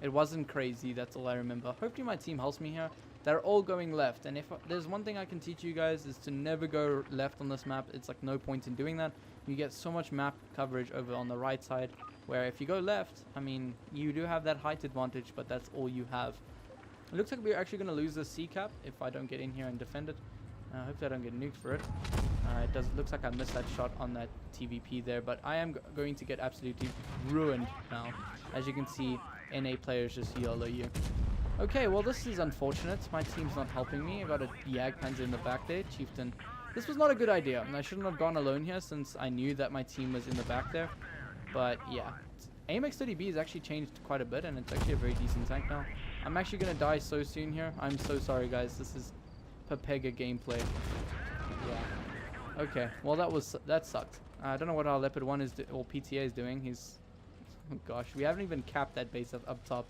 it wasn't crazy, that's all I remember. Hopefully my team helps me here. They're all going left, and if there's one thing I can teach you guys is to never go left on this map. It's like no point in doing that. You get so much map coverage over on the right side, where if you go left, I mean, you do have that height advantage, but that's all you have. It looks like we're actually going to lose the C cap if I don't get in here and defend it. Hopefully I don't get nuked for it. Looks like I missed that shot on that TVP there, but I am going to get absolutely ruined now. As you can see, NA players just YOLO you. Okay, well this is unfortunate. My team's not helping me. I got a Jagdpanzer in the back there, Chieftain. This was not a good idea. I shouldn't have gone alone here since I knew that my team was in the back there. But yeah, AMX 30B has actually changed quite a bit, and it's actually a very decent tank now. I'm actually going to die so soon here. I'm so sorry guys. This is Papega gameplay. Yeah. Okay, well that sucked. I don't know what our Leopard 1 is or PTA is doing. Oh gosh, we haven't even capped that base up top.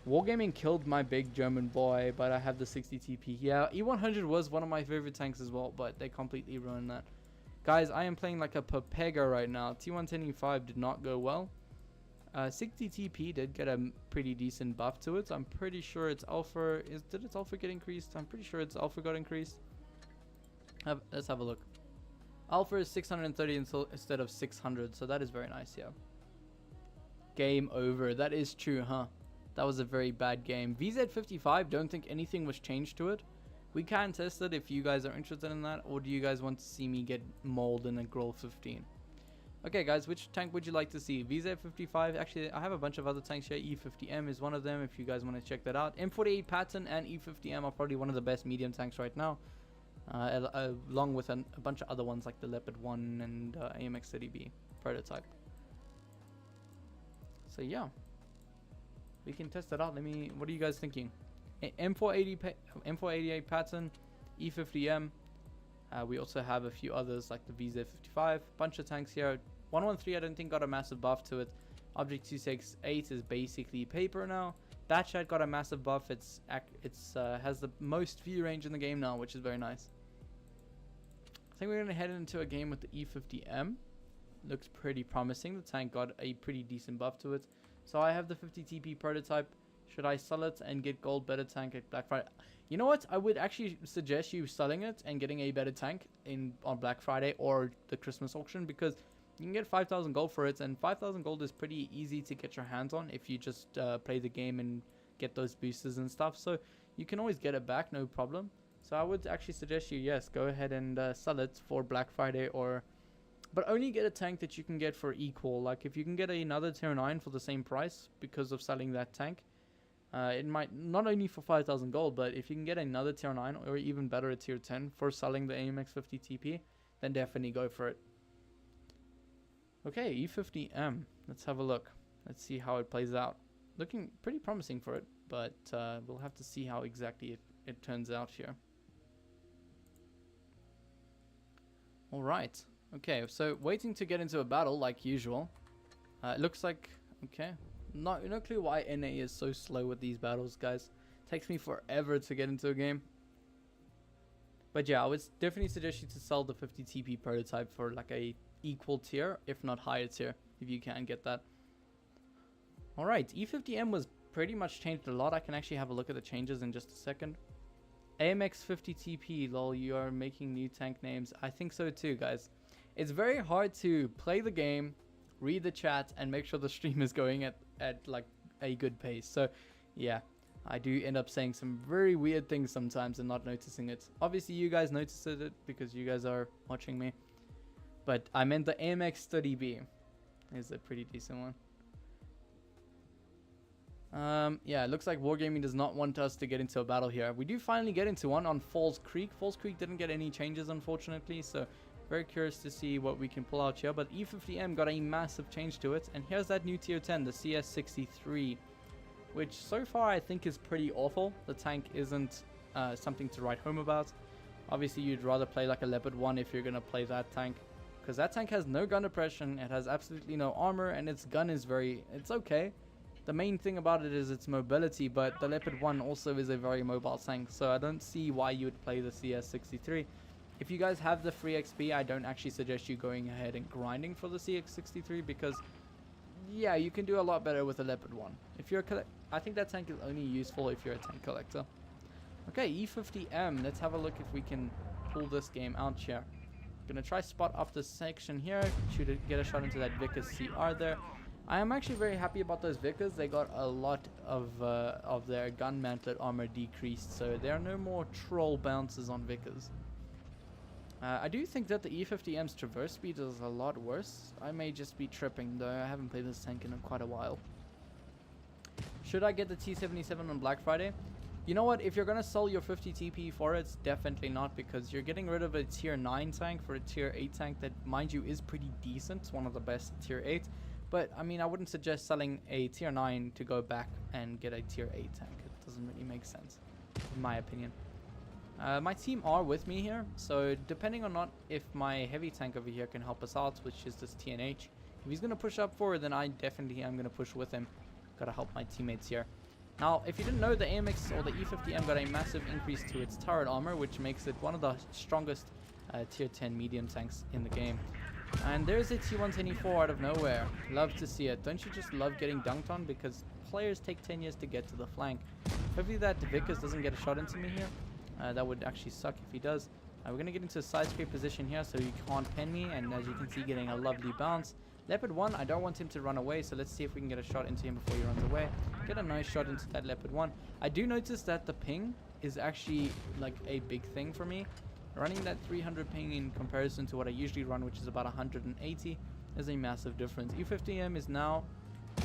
Wargaming killed my big German boy, but I have the 60 TP. Yeah, E100 was one of my favorite tanks as well, but they completely ruined that. Guys, I am playing like a Papega right now. T125 did not go well. 60 TP did get a pretty decent buff to it. So I'm pretty sure its alpha did its alpha get increased? I'm pretty sure its alpha got increased. Let's have a look. Alpha is 630 instead of 600, so that is very nice. Yeah. Game over. That is true, huh? That was a very bad game. VZ55, don't think anything was changed to it. We can test it if you guys are interested in that, or do you guys want to see me get mauled in a Grille 15? Okay guys, which tank would you like to see? VZ55, actually I have a bunch of other tanks here. E50M is one of them if you guys want to check that out. M48 Patton and E50M are probably one of the best medium tanks right now. Along with a bunch of other ones like the Leopard 1 and AMX 30B prototype. So yeah. We can test it out. What are you guys thinking? M488 Patton, E50M. We also have a few others like the VZ55. Bunch of tanks here. 113 I don't think got a massive buff to it. Object 268 is basically paper now. Batchat got a massive buff. It's has the most view range in the game now, which is very nice. I think we're going to head into a game with the E50M. Looks pretty promising. The tank got a pretty decent buff to it. So I have the 50 TP prototype. Should I sell it and get gold better tank at Black Friday? You know what? I would actually suggest you selling it and getting a better tank on Black Friday or the Christmas auction, because you can get 5,000 gold for it, and 5,000 gold is pretty easy to get your hands on if you just play the game and get those boosters and stuff. So you can always get it back, no problem. So I would actually suggest you, yes, go ahead and sell it for Black Friday, but only get a tank that you can get for equal. Like if you can get another tier 9 for the same price because of selling that tank, it might not only for 5,000 gold, but if you can get another tier 9 or even better a tier 10 for selling the AMX 50 TP, then definitely go for it. Okay, E50M. Let's have a look. Let's see how it plays out. Looking pretty promising for it, but we'll have to see how exactly it turns out here. Alright. Okay, so waiting to get into a battle like usual. It looks like, okay, no clue why NA is so slow with these battles, guys. Takes me forever to get into a game. But yeah, I would definitely suggest you to sell the 50 TP prototype for like a equal tier, if not higher tier, if you can get that. Alright, E50M was pretty much changed a lot. I can actually have a look at the changes in just a second. AMX 50 TP, lol, you are making new tank names. I think so too, guys. It's very hard to play the game, read the chat, and make sure the stream is going at like a good pace. So, yeah, I do end up saying some very weird things sometimes and not noticing it. Obviously, you guys noticed it because you guys are watching me. But I meant the AMX 30B is a pretty decent one. Yeah, it looks like Wargaming does not want us to get into a battle here. We do finally get into one on Falls Creek. Falls Creek didn't get any changes, unfortunately, so very curious to see what we can pull out here. But E50M got a massive change to it, and here's that new tier 10, the CS-63, which so far I think is pretty awful. The tank isn't something to write home about. Obviously, you'd rather play like a Leopard 1 if you're going to play that tank, because that tank has no gun depression, it has absolutely no armor, and its gun is it's okay. The main thing about it is its mobility, but the Leopard 1 also is a very mobile tank, so I don't see why you would play the CS-63. If you guys have the free XP, I don't actually suggest you going ahead and grinding for the CS-63, because, yeah, you can do a lot better with the Leopard 1. If you're I think that tank is only useful if you're a tank collector. Okay, E50M, let's have a look if we can pull this game out here. Gonna try spot off this section here, get a shot into that Vickers CR there. I am actually very happy about those Vickers. They got a lot of their gun mantlet armor decreased, so there are no more troll bounces on Vickers. I do think that the E50M's traverse speed is a lot worse. I may just be tripping though, I haven't played this tank in quite a while. Should I get the T77 on Black Friday? You know what, if you're gonna sell your 50 TP for it, definitely not, because you're getting rid of a tier 9 tank for a tier 8 tank that, mind you, is pretty decent. It's one of the best tier 8. But, I mean, I wouldn't suggest selling a tier 9 to go back and get a tier 8 tank. It doesn't really make sense, in my opinion. My team are with me here, so depending on not if my heavy tank over here can help us out, which is this TNH, if he's going to push up forward, then I definitely am going to push with him. Gotta help my teammates here. Now, if you didn't know, the AMX or the E50M got a massive increase to its turret armor, which makes it one of the strongest tier 10 medium tanks in the game. And there's a T124 out of nowhere. Love to see it. Don't you just love getting dunked on? Because players take 10 years to get to the flank. Hopefully that Vickers doesn't get a shot into me here. That would actually suck if he does. We're going to get into a side scrape position here so he can't pen me. And as you can see, getting a lovely bounce. Leopard 1, I don't want him to run away, so let's see if we can get a shot into him before he runs away. Get a nice shot into that Leopard 1. I do notice that the ping is actually like a big thing for me. Running that 300 ping in comparison to what I usually run, which is about 180, is a massive difference. E50M is now,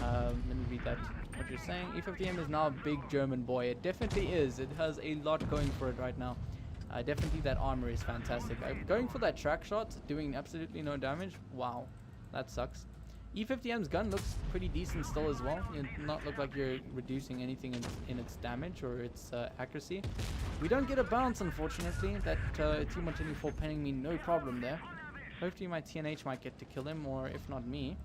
let me read that, what you're saying. E50M is now a big German boy. It definitely is. It has a lot going for it right now. Definitely that armor is fantastic. Going for that track shot, doing absolutely no damage. Wow, that sucks. E50M's gun looks pretty decent still as well. It does not look like you're reducing anything in its damage or its accuracy. We don't get a bounce, unfortunately. That T124 penning me no problem there. Hopefully my TNH might get to kill him, or if not me.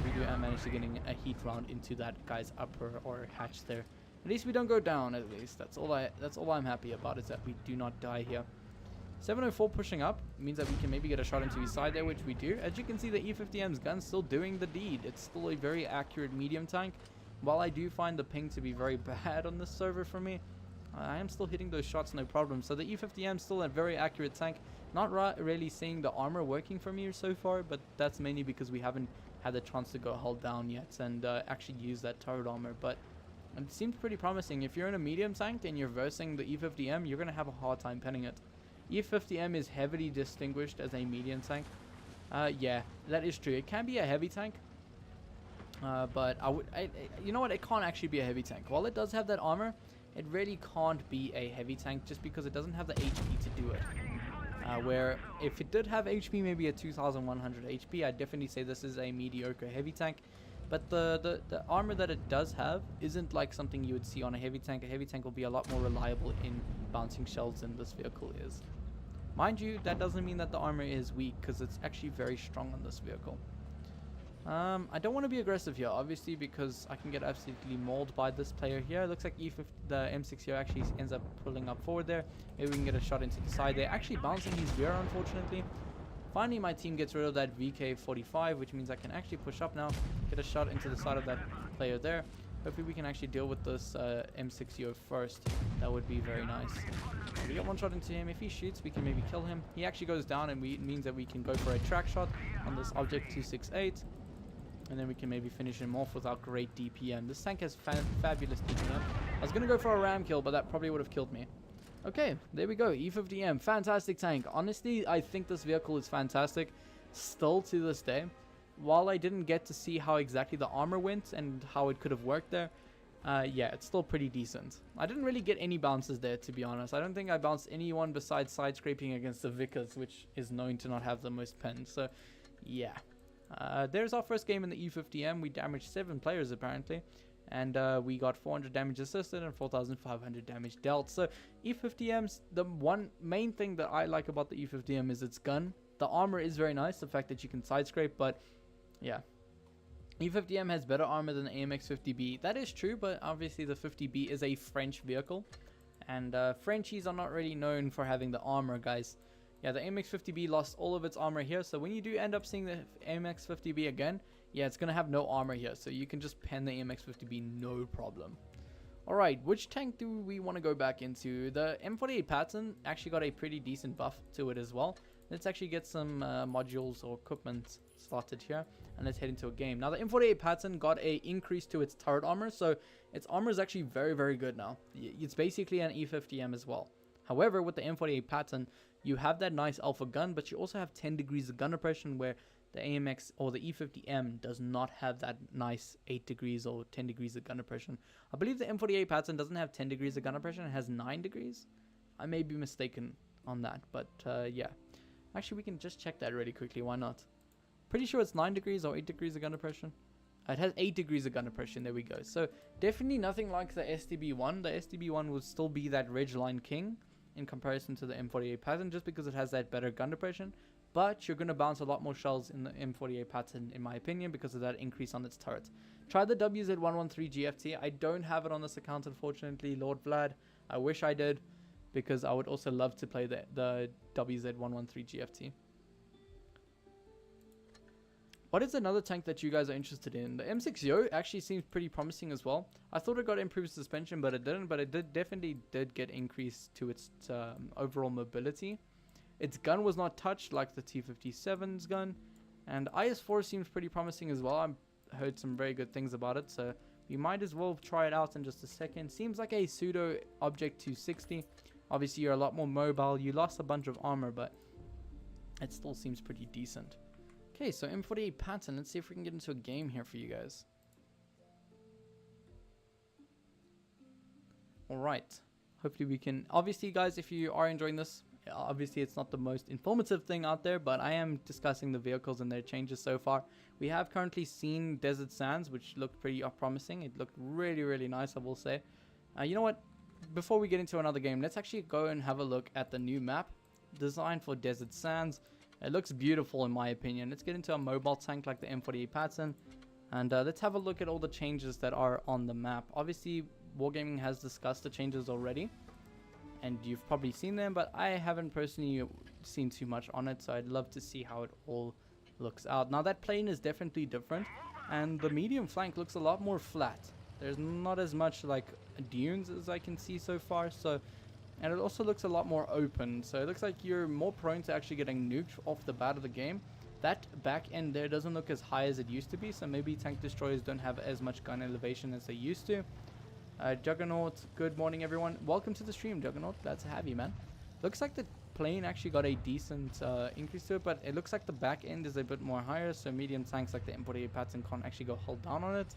We do manage to getting a heat round into that guy's upper or hatch there. At least we don't go down, at least. That's all I'm happy about, is that we do not die here. 704 pushing up means that we can maybe get a shot into his side there, which we do. As you can see, the E50M's gun's still doing the deed. It's still a very accurate medium tank. While I do find the ping to be very bad on this server for me, I am still hitting those shots no problem. So the E50M's still a very accurate tank. Not really seeing the armor working for me so far, but that's mainly because we haven't had the chance to go hull down yet and actually use that turret armor. But it seems pretty promising. If you're in a medium tank and you're versing the E50M, you're going to have a hard time penning it. E50M is heavily distinguished as a medium tank. Yeah, that is true. It can be a heavy tank, but you know what? It can't actually be a heavy tank. While it does have that armor, it really can't be a heavy tank just because it doesn't have the HP to do it. Where if it did have HP, maybe a 2100 HP, I'd definitely say this is a mediocre heavy tank. But the armor that it does have isn't like something you would see on a heavy tank. A heavy tank will be a lot more reliable in bouncing shells than this vehicle is. Mind you, that doesn't mean that the armor is weak, because it's actually very strong on this vehicle. I don't want to be aggressive here, obviously, because I can get absolutely mauled by this player here. It looks like the M6 here actually ends up pulling up forward there. Maybe we can get a shot into the side there. Actually bouncing his rear, unfortunately. Finally, my team gets rid of that VK45, which means I can actually push up now, get a shot into the side of that player there. Hopefully we can actually deal with this M60 first. That would be very nice. We get one shot into him. If he shoots, we can maybe kill him. He actually goes down, and it means that we can go for a track shot on this object 268. And then we can maybe finish him off with our great DPM. This tank has fabulous DPM. I was going to go for a ram kill, but that probably would have killed me. Okay, there we go. E50M. Fantastic tank. Honestly, I think this vehicle is fantastic. Still to this day. While I didn't get to see how exactly the armor went and how it could have worked there, yeah, it's still pretty decent. I didn't really get any bounces there, to be honest. I don't think I bounced anyone besides side scraping against the Vickers, which is known to not have the most pens. So, yeah. There's our first game in the E50M. We damaged 7 players, apparently. And we got 400 damage assisted and 4,500 damage dealt. So, E50M's, the one main thing that I like about the E50M is its gun. The armor is very nice, the fact that you can side scrape, but yeah. E50M has better armor than the AMX 50B. That is true, but obviously the 50B is a French vehicle. And Frenchies are not really known for having the armor, guys. Yeah, the AMX 50B lost all of its armor here. So when you do end up seeing the AMX 50B again, yeah, it's going to have no armor here. So you can just pen the AMX 50B, no problem. Alright, which tank do we want to go back into? The M48 Patton actually got a pretty decent buff to it as well. Let's actually get some modules or equipment slotted here, and let's head into a game. Now the M48 Patton got a increase to its turret armor, so its armor is actually very, very good now. It's basically an E50M as well. However, with the M48 Patton, you have that nice alpha gun, but you also have 10 degrees of gun oppression, where the AMX or the E50M does not have that nice 8 degrees or 10 degrees of gun oppression. I believe the M48 Patton doesn't have 10 degrees of gun oppression, it has 9 degrees. I may be mistaken on that, but yeah. Actually, we can just check that really quickly, why not? Pretty sure it's 9 degrees or 8 degrees of gun oppression. It has 8 degrees of gun oppression, there we go. So, definitely nothing like the STB1. The STB1 would still be that ridgeline king in comparison to the M48 Patton, just because it has that better gun oppression. But you're going to bounce a lot more shells in the M48 Patton, in my opinion, because of that increase on its turret. Try the WZ113 GFT. I don't have it on this account, unfortunately, Lord Vlad. I wish I did, because I would also love to play the WZ113 GFT. What is another tank that you guys are interested in? The M60 actually seems pretty promising as well. I thought it got improved suspension, but it didn't. But it definitely did get increased to its overall mobility. Its gun was not touched like the T57's gun. And IS-4 seems pretty promising as well. I've heard some very good things about it. So we might as well try it out in just a second. Seems like a pseudo Object 260. Obviously, you're a lot more mobile. You lost a bunch of armor, but it still seems pretty decent. Okay, so M48 Patton. Let's see if we can get into a game here for you guys. Alright. Hopefully we can... Obviously, guys, if you are enjoying this, obviously it's not the most informative thing out there, but I am discussing the vehicles and their changes so far. We have currently seen Desert Sands, which looked pretty promising. It looked really, really nice, I will say. You know what? Before we get into another game, let's actually go and have a look at the new map designed for Desert Sands. It looks beautiful in my opinion. Let's get into a mobile tank like the M48 Patton, and let's have a look at all the changes that are on the map. Obviously, Wargaming has discussed the changes already, and you've probably seen them, but I haven't personally seen too much on it, so I'd love to see how it all looks out. Now that plane is definitely different, and the medium flank looks a lot more flat. There's not as much like dunes as I can see so far, so, and it also looks a lot more open, so it looks like you're more prone to actually getting nuked off the bat of the game. That back end there doesn't look as high as it used to be, so maybe tank destroyers don't have as much gun elevation as they used to. Juggernaut, good morning everyone. Welcome to the stream, Juggernaut. Glad to have you, man. Looks like the plane actually got a decent increase to it, but it looks like the back end is a bit more higher, so medium tanks like the M48 Patton can't actually go hold down on it.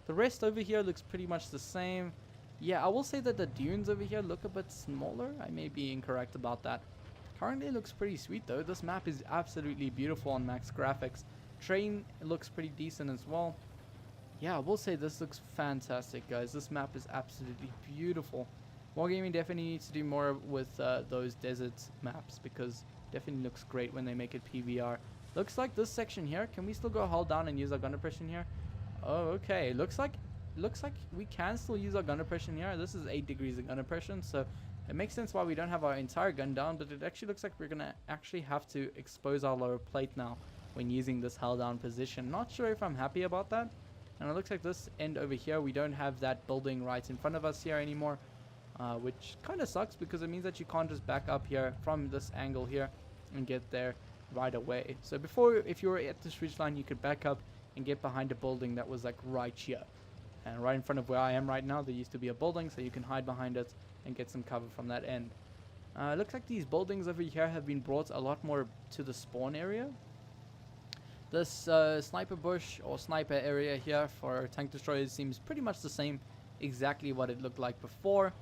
The rest over here looks pretty much the same. Yeah, I will say that the dunes over here look a bit smaller. I may be incorrect about that. Currently it looks pretty sweet though. This map is absolutely beautiful on max graphics. Train looks pretty decent as well. Yeah, I will say this looks fantastic, guys. This map is absolutely beautiful. Wargaming definitely needs to do more with those desert maps, because definitely looks great when they make it PBR. Looks like this section here. Can we still go hold down and use our gun oppression here? Oh, okay. Looks like we can still use our gun oppression here. This is 8 degrees of gun oppression, so it makes sense why we don't have our entire gun down, but it actually looks like we're gonna actually have to expose our lower plate now when using this held down position. Not sure if I'm happy about that. And it looks like this end over here, we don't have that building right in front of us here anymore, which kind of sucks because it means that you can't just back up here from this angle here and get there right away. So before, if you were at this ridge line, you could back up and get behind a building that was like right here. And right in front of where I am right now, there used to be a building, so you can hide behind it and get some cover from that end. It looks like these buildings over here have been brought a lot more to the spawn area. This sniper bush or sniper area here for tank destroyers seems pretty much the same, exactly what it looked like before.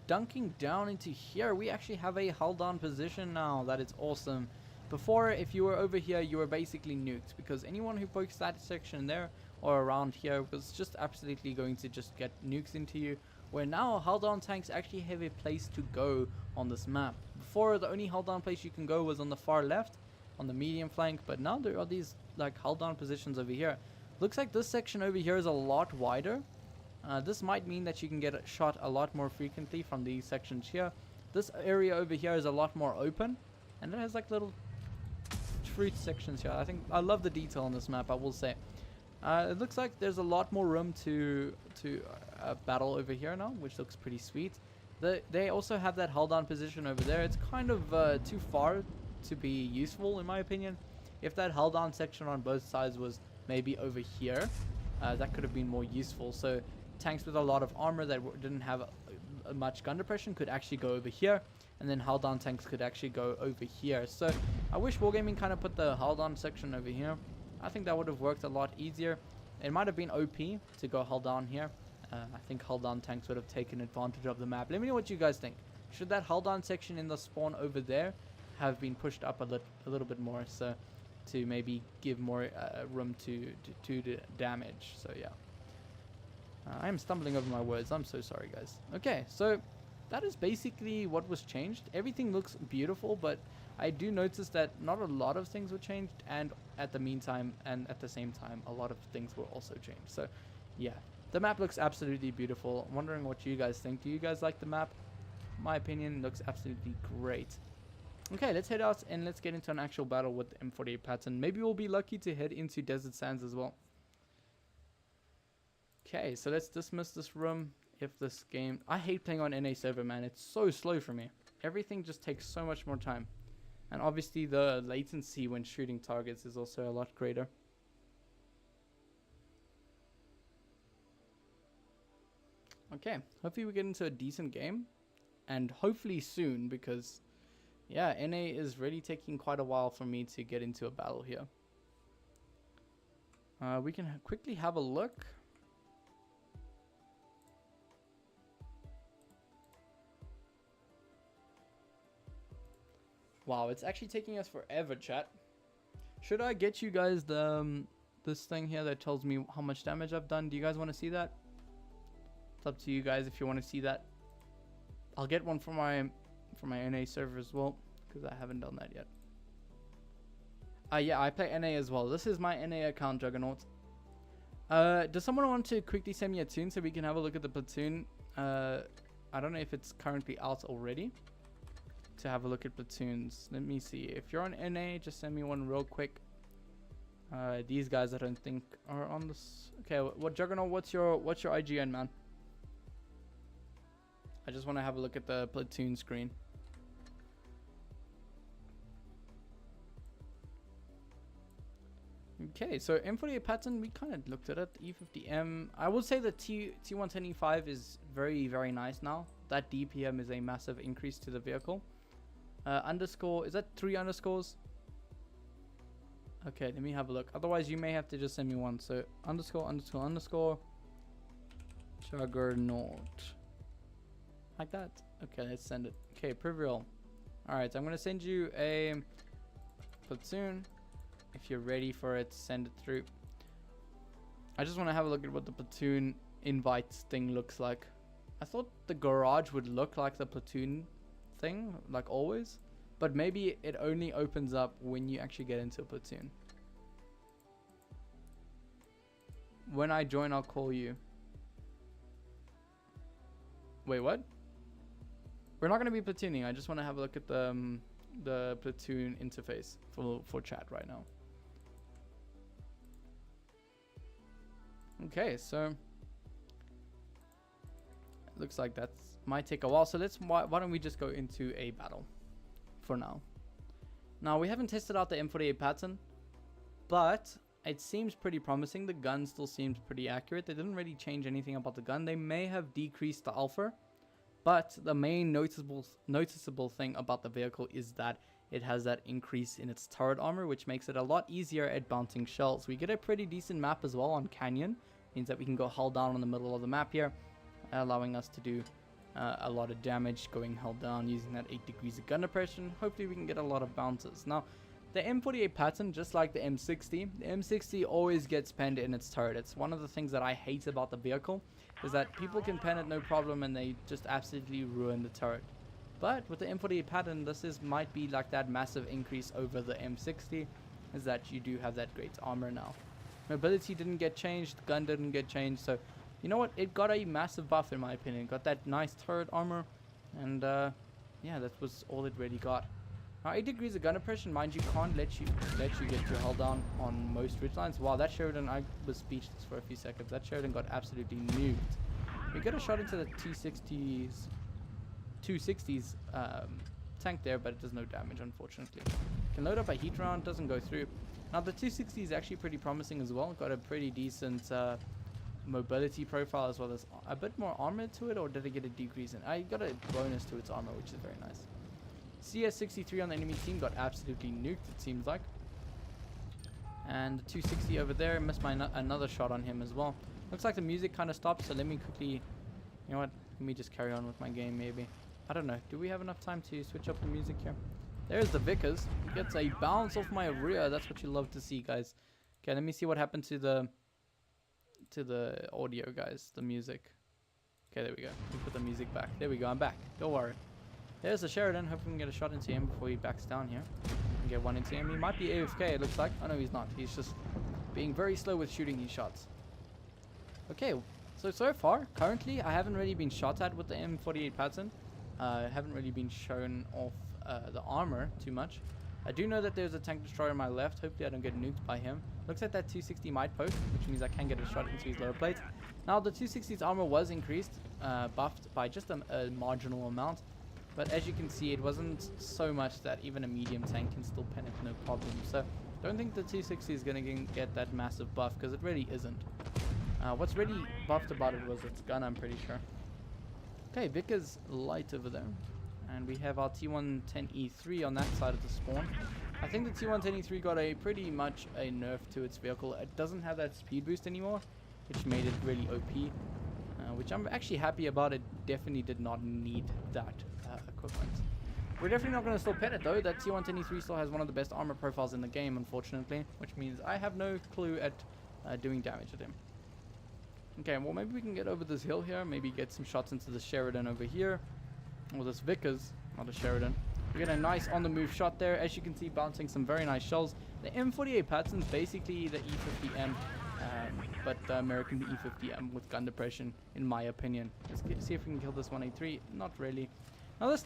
Dunking down into here, we actually have a hull down position now. That is awesome. Before, if you were over here, you were basically nuked, because anyone who pokes that section there or around here was just absolutely going to just get nukes into you. Where now hull down tanks actually have a place to go on this map. Before, the only hull down place you can go was on the far left, on the medium flank, but now there are these like hull down positions over here. Looks like this section over here is a lot wider. This might mean that you can get shot a lot more frequently from these sections here. This area over here is a lot more open, and it has like little fruit sections here. I love the detail on this map, I will say. It looks like there's a lot more room to battle over here now, which looks pretty sweet. They also have that hull down position over there. It's kind of too far to be useful, in my opinion. If that hull down section on both sides was maybe over here, that could have been more useful. So tanks with a lot of armor that didn't have much gun depression could actually go over here, and then hull down tanks could actually go over here. So I wish Wargaming kind of put the hull down section over here. I think that would have worked a lot easier. It might have been OP to go hull down here. I think hull down tanks would have taken advantage of the map. Let me know what you guys think. Should that hull down section in the spawn over there have been pushed up a little bit more, so to maybe give more room to the damage? So yeah, I am stumbling over my words. I'm so sorry, guys. Okay, so that is basically what was changed. Everything looks beautiful, but I do notice that not a lot of things were changed, and at the meantime and at the same time, a lot of things were also changed. So yeah, the map looks absolutely beautiful. I'm wondering what you guys think. Do you guys like the map? My opinion, looks absolutely great. Okay, let's head out and let's get into an actual battle with the M48 Patton. Maybe we'll be lucky to head into Desert Sands as well. Okay, so let's dismiss this room. If this game... I hate playing on NA server, man. It's so slow for me. Everything just takes so much more time. And obviously the latency when shooting targets is also a lot greater. Okay, hopefully we get into a decent game. And hopefully soon, because... yeah, NA is really taking quite a while for me to get into a battle here. We can quickly have a look. Wow, it's actually taking us forever, chat. Should I get you guys the this thing here that tells me how much damage I've done? Do you guys want to see that? It's up to you guys if you want to see that. I'll get one for my NA server as well, because I haven't done that yet. Yeah, I play NA as well. This is my NA account, Juggernaut. Does someone want to quickly send me a tune so we can have a look at the Platoon? I don't know if it's currently out already to have a look at platoons. Let me see. If you're on NA, just send me one real quick. These guys I don't think are on this. Okay, what Juggernaut? What's your IGN, man? I just want to have a look at the Platoon screen. Okay, so M48 Patton, we kind of looked at it. E50M. I would say the T110 E5 is very, very nice now. That DPM is a massive increase to the vehicle. Underscore, is that 3 underscores? Okay, let me have a look. Otherwise, you may have to just send me one. So, underscore, underscore, underscore. Juggernaut. Like that. Okay, let's send it. Okay, Privril. Alright, I'm going to send you a platoon. If you're ready for it, send it through. I just want to have a look at what the platoon invites thing looks like. I thought the garage would look like the platoon thing, like always. But maybe it only opens up when you actually get into a platoon. When I join, I'll call you. Wait, what? We're not going to be platooning. I just want to have a look at the platoon interface for chat right now. Okay, so it looks like that might take a while. So why don't we just go into a battle for now. Now, we haven't tested out the M48 Patton, but it seems pretty promising. The gun still seems pretty accurate. They didn't really change anything about the gun. They may have decreased the alpha, but the main noticeable thing about the vehicle is that it has that increase in its turret armor, which makes it a lot easier at bouncing shells. We get a pretty decent map as well on Canyon. Means that we can go hull down in the middle of the map here, allowing us to do a lot of damage going hull down using that 8 degrees of gun depression. Hopefully we can get a lot of bounces. Now, the M48 Patton, just like the M60 always gets penned in its turret. It's one of the things that I hate about the vehicle, is that people can pen it no problem and they just absolutely ruin the turret. But with the M48 Patton, might be like that massive increase over the M60, is that you do have that great armor now. Mobility didn't get changed, gun didn't get changed, so you know what, it got a massive buff in my opinion. It got that nice turret armor, and yeah, that was all it really got. Now 8 degrees of gun depression, mind you, can't let you get your hull down on most ridgelines. Wow, that Sheridan, I was speechless for a few seconds. That Sheridan got absolutely nuked. We got a shot into the T260's tank there, but it does no damage, unfortunately. Can load up a heat round, doesn't go through. Now the 260 is actually pretty promising as well. Got a pretty decent mobility profile, as well as a bit more armor to it, or did it get a decrease in? I got a bonus to its armor, which is very nice. CS-63 on the enemy team got absolutely nuked, it seems like. And the 260 over there, missed my another shot on him as well. Looks like the music kind of stopped, so let me quickly, you know what, let me just carry on with my game maybe. I don't know, do we have enough time to switch up the music here? There's the Vickers. He gets a bounce off my rear. That's what you love to see, guys. Okay, let me see what happened to the audio, guys, the music. Okay, there we go. We put the music back. There we go, I'm back. Don't worry. There's the Sheridan. Hope we can get a shot into him before he backs down here. And get one into him. He might be AFK, it looks like. Oh no, he's not. He's just being very slow with shooting these shots. Okay, so far, currently, I haven't really been shot at with the M48 Patton. Haven't really been shown off the armor too much. I do know that there's a tank destroyer on my left. Hopefully I don't get nuked by him. Looks like that 260 might poke, which means I can get a shot into his lower plate. Now the 260's armor was increased, buffed by just a marginal amount. But as you can see, it wasn't so much that even a medium tank can still pen it no problem. So don't think the 260 is going to get that massive buff, because it really isn't. What's really buffed about it was its gun, I'm pretty sure. Okay, Vic is light over there. And we have our T110E3 on that side of the spawn. I think the T110E3 got pretty much a nerf to its vehicle. It doesn't have that speed boost anymore, which made it really OP. Which I'm actually happy about. It definitely did not need that equipment. We're definitely not going to still pen it though. That T110E3 still has one of the best armor profiles in the game, unfortunately. Which means I have no clue at doing damage at him. Okay, well maybe we can get over this hill here. Maybe get some shots into the Sheridan over here. Or this Vickers, not a Sheridan. We get a nice on-the-move shot there. As you can see, bouncing some very nice shells. The M48 Patton's basically the E50M, but the American E50M with gun depression, in my opinion. Let's see if we can kill this 183. Not really. Now this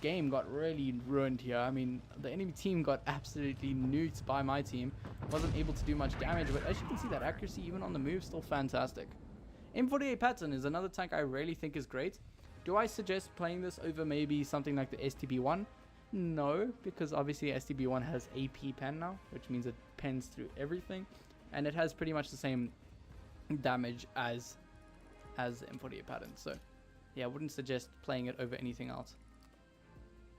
game got really ruined here. I mean, the enemy team got absolutely nuked by my team. Wasn't able to do much damage, but as you can see, that accuracy even on the move still fantastic. M48 Patton is another tank I really think is great. Do I suggest playing this over maybe something like the STB1? No, because obviously STB1 has AP pen now, which means it pens through everything, and it has pretty much the same damage as M48 Patton. So yeah, I wouldn't suggest playing it over anything else.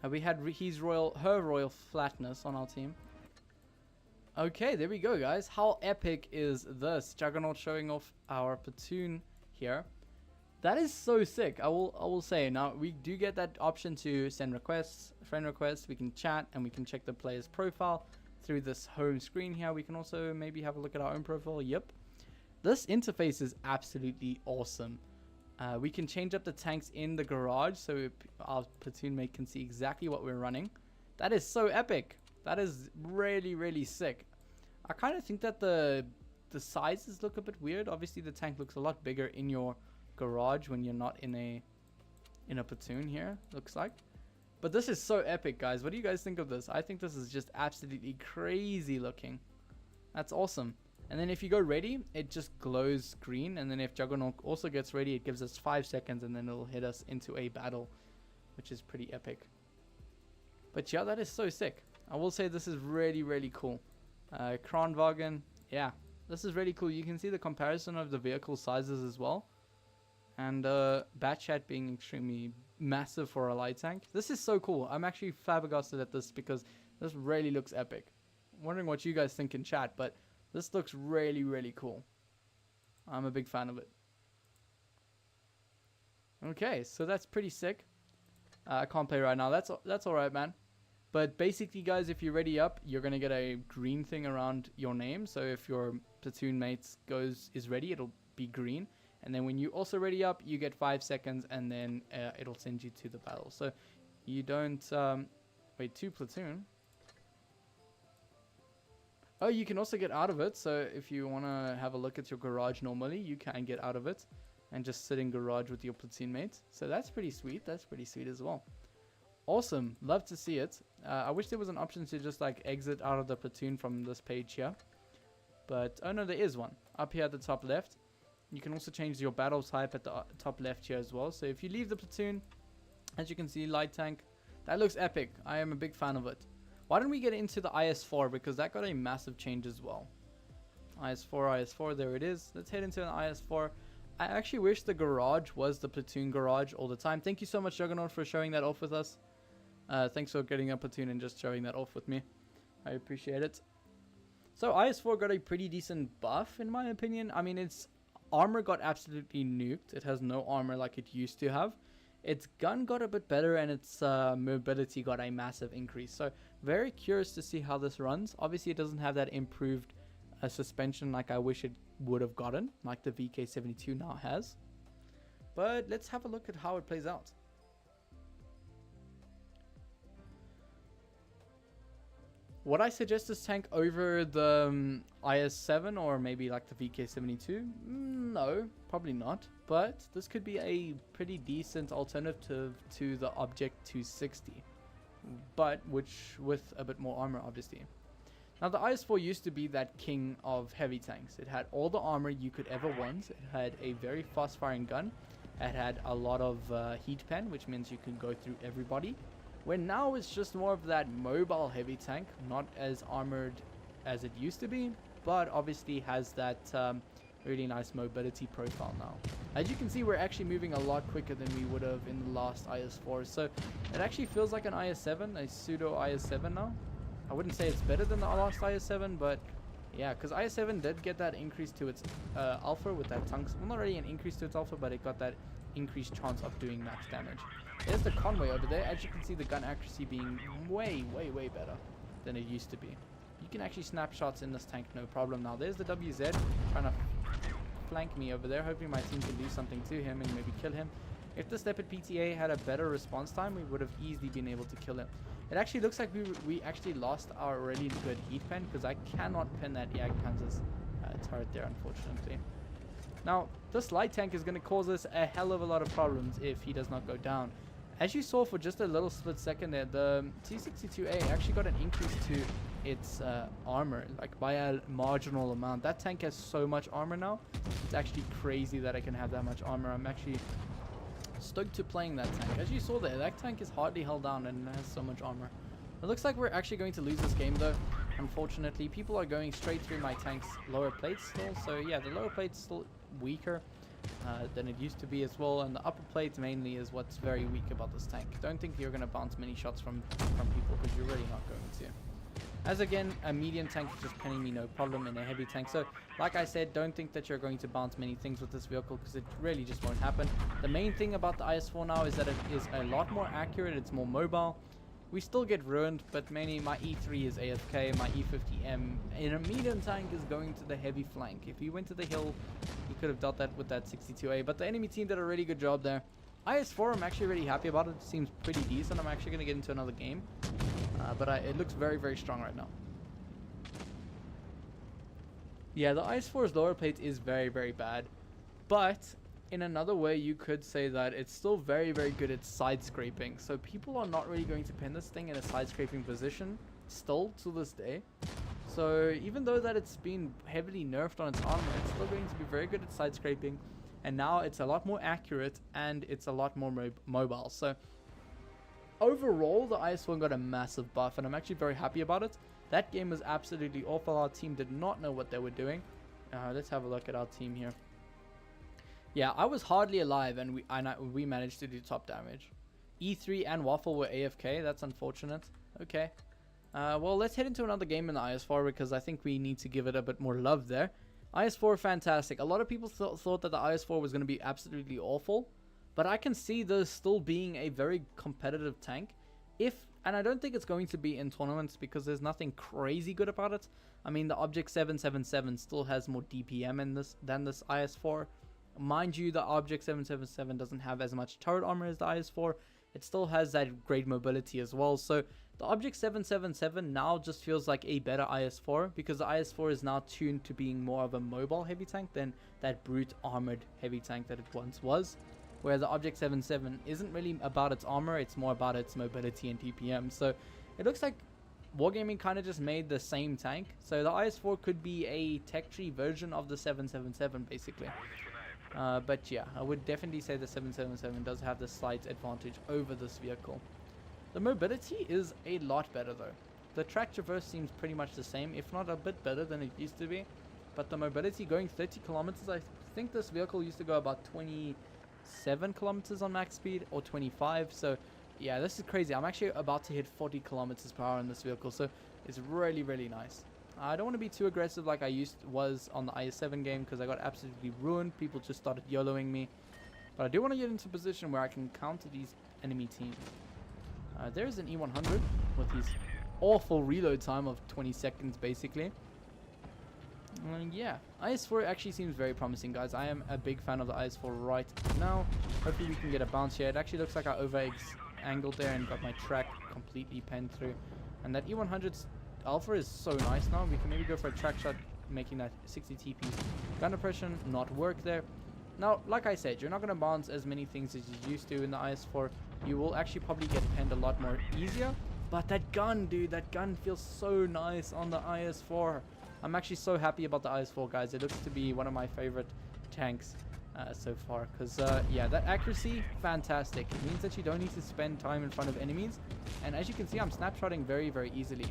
We had her royal flatness on our team. Okay, there we go, guys. How epic is this? Juggernaut showing off our platoon here. That is so sick. I will say. Now we do get that option to send requests, friend requests. We can chat and we can check the player's profile through this home screen here. We can also maybe have a look at our own profile. Yep. This interface is absolutely awesome. We can change up the tanks in the garage so our platoon mate can see exactly what we're running. That is so epic. That is really, really sick. I kind of think that the sizes look a bit weird. Obviously the tank looks a lot bigger in your garage when you're not in a platoon here, looks like. But this is so epic, guys. What do you guys think of this? I think this is just absolutely crazy looking. That's awesome. And then if you go ready, it just glows green. And then if Juggernaut also gets ready, it gives us 5 seconds, and then it'll hit us into a battle, which is pretty epic. But yeah, that is so sick. I will say this is really, really cool. Kranvagn, yeah, this is really cool. You can see the comparison of the vehicle sizes as well. And Batchat being extremely massive for a light tank. This is so cool. I'm actually flabbergasted at this because this really looks epic. I'm wondering what you guys think in chat, but this looks really, really cool. I'm a big fan of it. Okay, so that's pretty sick. I can't play right now. That's alright, man. But basically, guys, if you ready up, you're gonna get a green thing around your name. So if your platoon mates is ready, it'll be green. And then when you also ready up, you get 5 seconds, and then it'll send you to the battle. So you don't wait, 2 platoon. Oh, you can also get out of it. So if you want to have a look at your garage normally, you can get out of it and just sit in garage with your platoon mates. So that's pretty sweet. That's pretty sweet as well. Awesome. Love to see it. I wish there was an option to just like exit out of the platoon from this page here. But, oh no, there is one. Up here at the top left. You can also change your battle type at the top left here as well. So if you leave the platoon, as you can see, light tank, that looks epic. I am a big fan of it. Why don't we get into the IS-4, because that got a massive change as well. IS-4, there it is. Let's head into an IS-4. I actually wish the garage was the platoon garage all the time. Thank you so much, Juggernaut, for showing that off with us. Thanks for getting a platoon and just showing that off with me. I appreciate it. So IS-4 got a pretty decent buff, in my opinion. I mean, its armor got absolutely nuked. It has no armor like it used to have. Its gun got a bit better, and its mobility got a massive increase. So very curious to see how this runs. Obviously, it doesn't have that improved suspension like I wish it would have gotten, like the VK72 now has. But let's have a look at how it plays out. Would I suggest this tank over the IS-7 or maybe like the VK72? No, probably not. But this could be a pretty decent alternative to the Object 260, but with a bit more armor, obviously. Now, the IS-4 used to be that king of heavy tanks. It had all the armor you could ever want. It had a very fast-firing gun. It had a lot of heat pen, which means you could go through everybody. Where now it's just more of that mobile heavy tank, not as armored as it used to be, but obviously has that really nice mobility profile now. As you can see, we're actually moving a lot quicker than we would have in the last IS-4, so it actually feels like an IS-7, a pseudo IS-7 now. I wouldn't say it's better than the last IS-7, but yeah, because IS-7 did get that increase to its alpha with that tungsten. Well, not really an increase to its alpha, but it got that increased chance of doing max damage. There's the convoy over there. As you can see, the gun accuracy being way better than it used to be. You can actually snap shots in this tank, no problem. Now, there's the WZ trying to flank me over there, hoping my team can do something to him and maybe kill him. If the Leopard PTA had a better response time, we would have easily been able to kill him. It actually looks like we actually lost our really good heat pen, because I cannot pin that Jagdpanzer's turret there, unfortunately. Now, this light tank is going to cause us a hell of a lot of problems if he does not go down. As you saw for just a little split second there, the T62A actually got an increase to its armor, like by a marginal amount. That tank has so much armor now. It's actually crazy that I can have that much armor. I'm actually stoked to playing that tank. As you saw there, that tank is hardly held down and has so much armor. It looks like we're actually going to lose this game though. Unfortunately, people are going straight through my tank's lower plates still. So yeah, the lower plate's still weaker than it used to be as well, and the upper plate mainly is what's very weak about this tank. Don't think you're going to bounce many shots from people, because you're really not going to. As again, a medium tank is just pinning me no problem in a heavy tank. So like I said, don't think that you're going to bounce many things with this vehicle, because it really just won't happen. The main thing about the IS-4 now is that it is a lot more accurate. It's more mobile. We still get ruined, but mainly my E3 is AFK, my E50M in a medium tank is going to the heavy flank. If he went to the hill, he could have dealt that with that 62A, but the enemy team did a really good job there. IS-4, I'm actually really happy about it. It seems pretty decent. I'm actually going to get into another game, but it looks very strong right now. Yeah, the IS-4's lower plate is very bad, but in another way, you could say that it's still very good at side scraping. So people are not really going to pin this thing in a side scraping position still to this day. So even though that it's been heavily nerfed on its armor, it's still going to be very good at side scraping, and now it's a lot more accurate and it's a lot more mobile. So overall, the IS-4 got a massive buff, and I'm actually very happy about it. That game was absolutely awful. Our team did not know what they were doing. Let's have a look at our team here. Yeah, I was hardly alive, and we managed to do top damage. E3 and Waffle were AFK. That's unfortunate. Okay. Well, let's head into another game in the IS-4 because I think we need to give it a bit more love there. IS-4, fantastic. A lot of people thought that the IS-4 was going to be absolutely awful, but I can see this still being a very competitive tank. And I don't think it's going to be in tournaments because there's nothing crazy good about it. I mean, the Object 777 still has more DPM in this than this IS-4. Mind you, the Object 777 doesn't have as much turret armor as the IS-4. It still has that great mobility as well. So the Object 777 now just feels like a better IS-4 because the IS-4 is now tuned to being more of a mobile heavy tank than that brute armored heavy tank that it once was. Where the Object 77 isn't really about its armor, it's more about its mobility and DPM. So it looks like Wargaming kind of just made the same tank. So the IS-4 could be a tech tree version of the 777 basically. But yeah, I would definitely say the 777 does have the slight advantage over this vehicle. The mobility is a lot better though. The track traverse seems pretty much the same, if not a bit better than it used to be. But the mobility going 30 kilometers, I think this vehicle used to go about 27 kilometers on max speed or 25. So yeah, this is crazy. I'm actually about to hit 40 kilometers per hour in this vehicle. So it's really, really nice. I don't want to be too aggressive like I was on the IS-7 game because I got absolutely ruined. People just started YOLOing me. But I do want to get into a position where I can counter these enemy teams. There's an E100 with his awful reload time of 20 seconds basically. Yeah, IS-4 actually seems very promising, guys. I am a big fan of the IS-4 right now. Hopefully we can get a bounce here. It actually looks like I over-angled there and got my track completely penned through. And that E100's alpha is so nice now. We can maybe go for a track shot, making that 60 TP gun depression not work there. Now, like I said, you're not going to bounce as many things as you used to in the IS-4. You will actually probably get penned a lot more easier. But that gun, dude, that gun feels so nice on the IS-4. I'm actually so happy about the IS-4, guys. It looks to be one of my favorite tanks so far. Because, yeah, that accuracy, fantastic. It means that you don't need to spend time in front of enemies. And as you can see, I'm snapshotting very, very easily.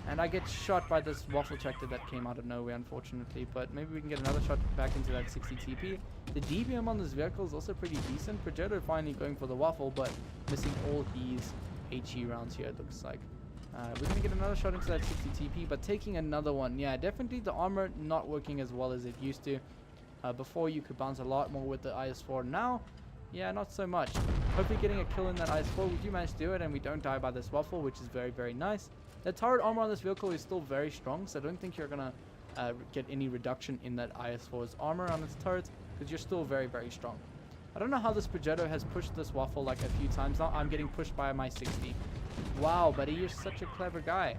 And I get shot by this waffle tractor that came out of nowhere, unfortunately. But maybe we can get another shot back into that 60 TP. The DPM on this vehicle is also pretty decent. Progetto finally going for the waffle, but missing all his HE rounds here, it looks like. We're going to get another shot into that 60 TP, but taking another one. Yeah, definitely the armor not working as well as it used to. Before you could bounce a lot more with the IS-4. Now, yeah, not so much. Hopefully getting a kill in that IS-4. We do manage to do it, and we don't die by this waffle, which is very, very nice. The turret armor on this vehicle is still very strong, so I don't think you're going to get any reduction in that IS-4's armor on its turrets, because you're still very, very strong. I don't know how this Progetto has pushed this waffle like a few times now. I'm getting pushed by my 60. Wow, buddy, you're such a clever guy.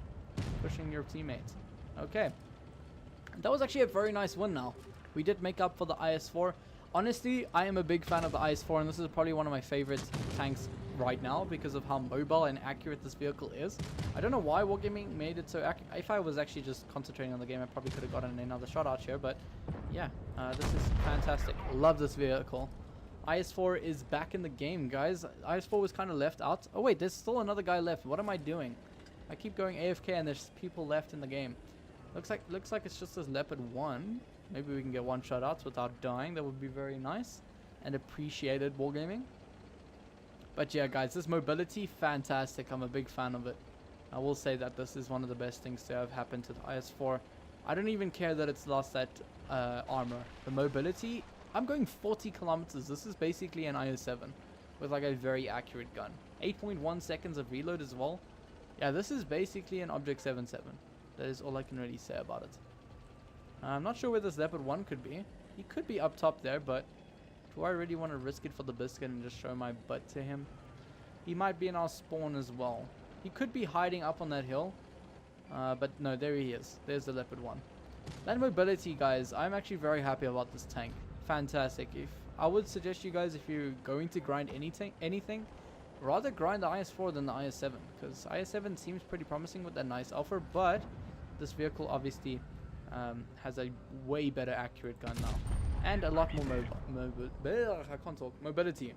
Pushing your teammates. Okay. That was actually a very nice win now. We did make up for the IS-4. Honestly, I am a big fan of the IS-4, and this is probably one of my favorite tanks right now because of how mobile and accurate this vehicle is. I don't know why Wargaming made it so accurate. If I was actually just concentrating on the game, I probably could have gotten another shot out here, but yeah, this is fantastic. Love this vehicle. IS-4 is back in the game, guys. IS-4 was kind of left out. Oh wait, there's still another guy left. What am I doing? I keep going AFK and there's people left in the game. Looks like it's just this Leopard 1. Maybe we can get one shot out without dying. That would be very nice and appreciated, Wargaming. But yeah, guys, this mobility, fantastic. I'm a big fan of it. I will say that this is one of the best things to have happened to the IS-4. I don't even care that it's lost that armor. The mobility, I'm going 40 kilometers. This is basically an IS-7 with like a very accurate gun. 8.1 seconds of reload as well. Yeah, this is basically an Object 7.7. That is all I can really say about it. I'm not sure where this Leopard 1 could be. He could be up top there, but do I really want to risk it for the biscuit and just show my butt to him? He might be in our spawn as well. He could be hiding up on that hill. But no, there he is. There's the Leopard 1. That mobility, guys, I'm actually very happy about this tank. Fantastic. If I would suggest you guys, if you're going to grind anything, rather grind the IS-4 than the IS-7, because IS-7 seems pretty promising with that nice alpha, but this vehicle obviously has a way better accurate gun now, and a lot more mobility.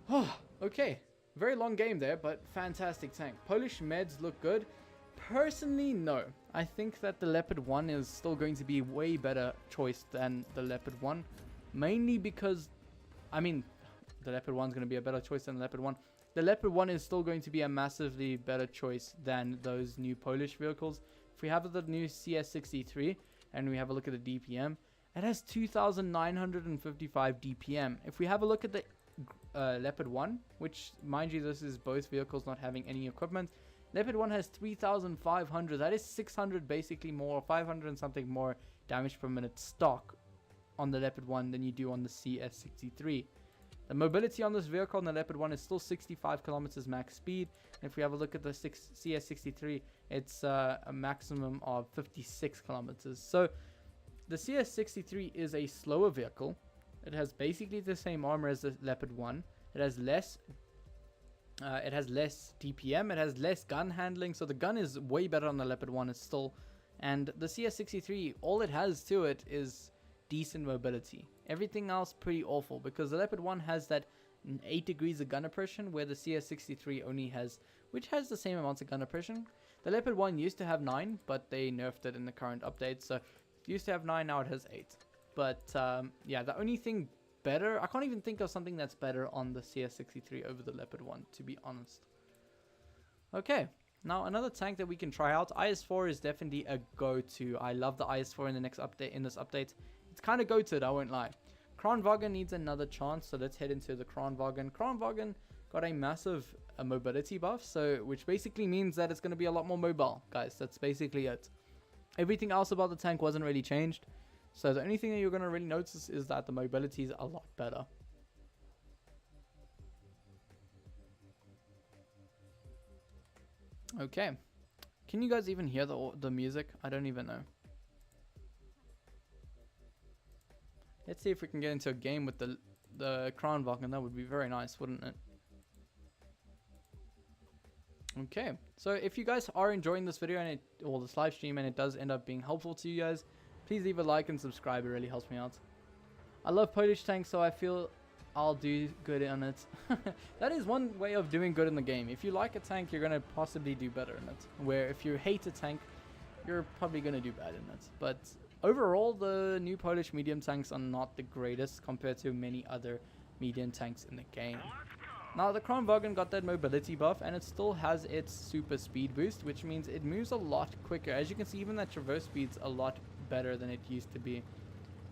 Oh, okay. Very long game there, but fantastic tank. Polish meds look good. Personally, no. I think that the Leopard 1 is still going to be a way better choice than the Leopard 1. Mainly because, I mean, the Leopard 1 is going to be a better choice than the Leopard 1. The Leopard 1 is still going to be a massively better choice than those new Polish vehicles. If we have the new CS-63 and we have a look at the DPM, it has 2,955 DPM. If we have a look at the Leopard 1, which, mind you, this is both vehicles not having any equipment, Leopard 1 has 3,500. That is 600 basically more, 500 and something more damage per minute stock on the Leopard 1 than you do on the CS-63. The mobility on this vehicle on the Leopard 1 is still 65 kilometers max speed. And if we have a look at the CS-63, it's a maximum of 56 kilometers. So the CS-63 is a slower vehicle. It has basically the same armor as the Leopard 1. It has less DPM. It has less gun handling. So the gun is way better on the Leopard 1 still. And the CS-63, all it has to it is decent mobility. Everything else pretty awful, because the Leopard 1 has that 8 degrees of gun oppression, where the CS-63 only has, which has the same amounts of gun oppression. The Leopard 1 used to have 9, but they nerfed it in the current update. So it used to have 9, now it has 8. But yeah, the only thing better, I can't even think of something that's better on the CS-63 over the Leopard 1, to be honest. Okay, now another tank that we can try out. IS-4 is definitely a go-to. I love the IS-4 in the next update. In this update, it's kind of go-to, I won't lie. Kranvagn needs another chance, so let's head into the Kranvagn. Kranvagn got a massive mobility buff, so which basically means that it's going to be a lot more mobile, guys. That's basically it. Everything else about the tank wasn't really changed, so the only thing that you're going to really notice is that the mobility is a lot better. Okay, can you guys even hear the music? I don't even know. Let's see if we can get into a game with the Kranvagn. That would be very nice, wouldn't it? Okay, so if you guys are enjoying this video and or this live stream, and it does end up being helpful to you guys, please leave a like and subscribe. It really helps me out. I love Polish tanks, so I feel I'll do good on it. That is one way of doing good in the game. If you like a tank, you're going to possibly do better in it. Where if you hate a tank, you're probably going to do bad in it. But overall, the new Polish medium tanks are not the greatest compared to many other medium tanks in the game. Now, the Kranvagn got that mobility buff, and it still has its super speed boost, which means it moves a lot quicker. As you can see, even that traverse speed's a lot better than it used to be.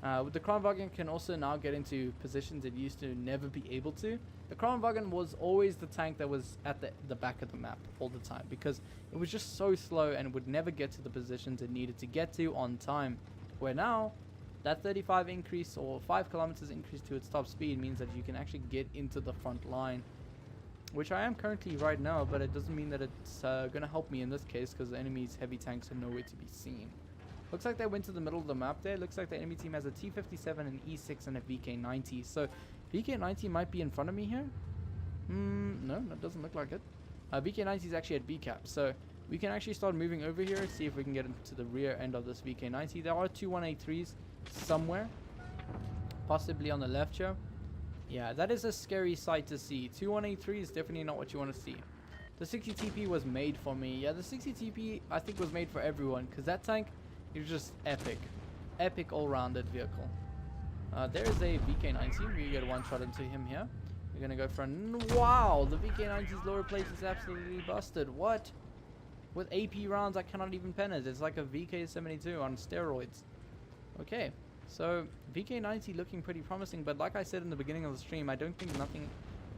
The Kranvagn can also now get into positions it used to never be able to. The Kranvagn was always the tank that was at the back of the map all the time, because it was just so slow and would never get to the positions it needed to get to on time. Where now, that 35 increase or 5 kilometers increase to its top speed means that you can actually get into the front line, which I am currently right now, but it doesn't mean that it's going to help me in this case, because the enemy's heavy tanks are nowhere to be seen. Looks like they went to the middle of the map there. Looks like the enemy team has a T57, an E6, and a VK90. So VK90 might be in front of me here. No, that doesn't look like it. VK90 is actually at B cap, so we can actually start moving over here, see if we can get into the rear end of this VK90. There are two 183s somewhere, possibly on the left here. Yeah, that is a scary sight to see. Two 183 is definitely not what you want to see. The 60 TP was made for me. Yeah, the 60 TP I think was made for everyone, because that tank is just epic. Epic all-rounded vehicle. There is a VK90. We get one shot into him here. We're going to go for a... Wow, the VK90's lower plate is absolutely busted. What? With AP rounds, I cannot even pen it. It's like a VK72 on steroids. Okay, so VK90 looking pretty promising, but like I said in the beginning of the stream, I don't think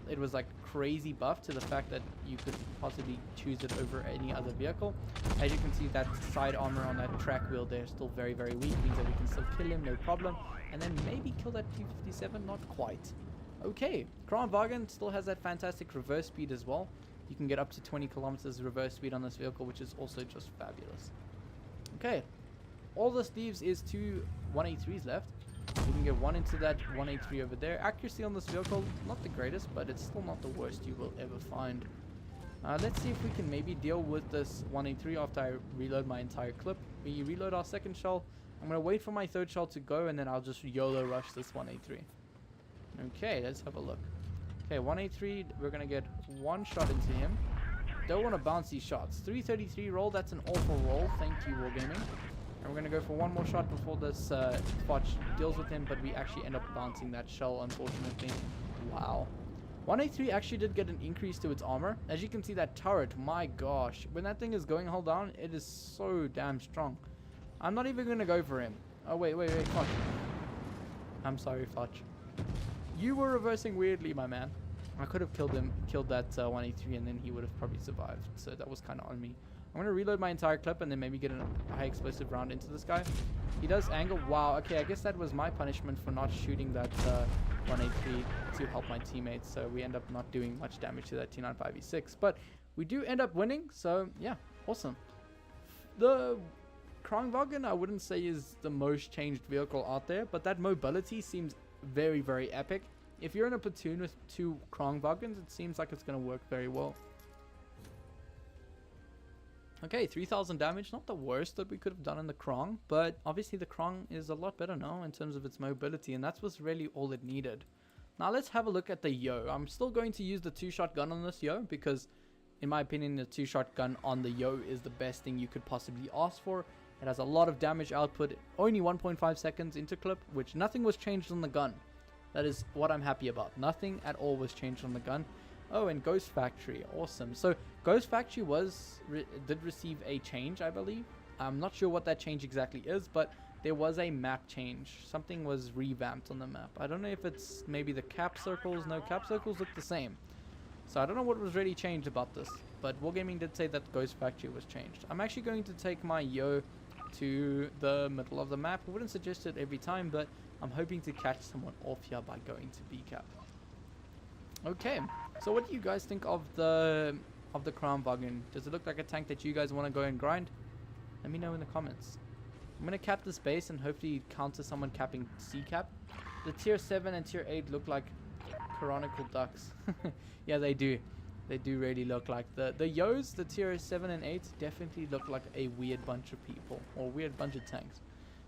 it was like crazy buff to the fact that you could possibly choose it over any other vehicle. As you can see, that side armor on that track wheel there is still very, very weak. Means that we can still kill him, no problem. And then maybe kill that T57, not quite. Okay, Kranvagn still has that fantastic reverse speed as well. You can get up to 20 kilometers reverse speed on this vehicle, which is also just fabulous. Okay, all this leaves is two 183s left. We can get one into that 183 over there. Accuracy on this vehicle, not the greatest, but it's still not the worst you will ever find. Let's see if we can maybe deal with this 183 after I reload my entire clip. We reload our second shell. I'm going to wait for my third shell to go, and then I'll just YOLO rush this 183. Okay, let's have a look. Okay, 183, we're going to get one shot into him. Don't want to bounce these shots. 333 roll, that's an awful roll. Thank you, Wargaming. And we're going to go for one more shot before this Fotch deals with him, but we actually end up bouncing that shell, unfortunately. Wow. 183 actually did get an increase to its armor. As you can see, that turret, my gosh. When that thing is going hull down, it is so damn strong. I'm not even going to go for him. Oh, wait, Fotch. I'm sorry, Fotch. You were reversing weirdly, my man. I could have killed that 183, and then he would have probably survived. So that was kind of on me. I'm going to reload my entire clip and then maybe get a high explosive round into this guy. He does angle. Wow, okay, I guess that was my punishment for not shooting that 183 to help my teammates. So we end up not doing much damage to that T95 E6. But we do end up winning, so yeah, awesome. The Kranvagn, I wouldn't say is the most changed vehicle out there, but that mobility seems very, very epic. If you're in a platoon with two Kranvagns, it seems like it's going to work very well. Okay, 3000 damage, not the worst that we could have done in the Krang, but obviously the Krang is a lot better now in terms of its mobility, and that's what's really all it needed. Now let's have a look at the Yo. I'm still going to use the 2-shot gun on this Yo, because in my opinion the 2-shot gun on the Yo is the best thing you could possibly ask for. It has a lot of damage output, only 1.5 seconds into clip, which nothing was changed on the gun. That is what I'm happy about. Nothing at all was changed on the gun. Oh, and Ghost Factory, awesome. So Ghost Factory did receive a change, I believe. I'm not sure what that change exactly is, but there was a map change. Something was revamped on the map. I don't know if it's maybe the cap circles. No, cap circles look the same. So I don't know what was really changed about this, but Wargaming did say that Ghost Factory was changed. I'm actually going to take my Yo to the middle of the map. I wouldn't suggest it every time, but I'm hoping to catch someone off here by going to B-cap. Okay, so what do you guys think of the Kranvagn? Does it look like a tank that you guys want to go and grind? Let me know in the comments. I'm going to cap this base and hopefully counter someone capping C-cap. The tier 7 and tier 8 look like chronicle ducks. Yeah, they do. They do really look like the Yos, the tier 7 and 8 definitely look like a weird bunch of people, or weird bunch of tanks.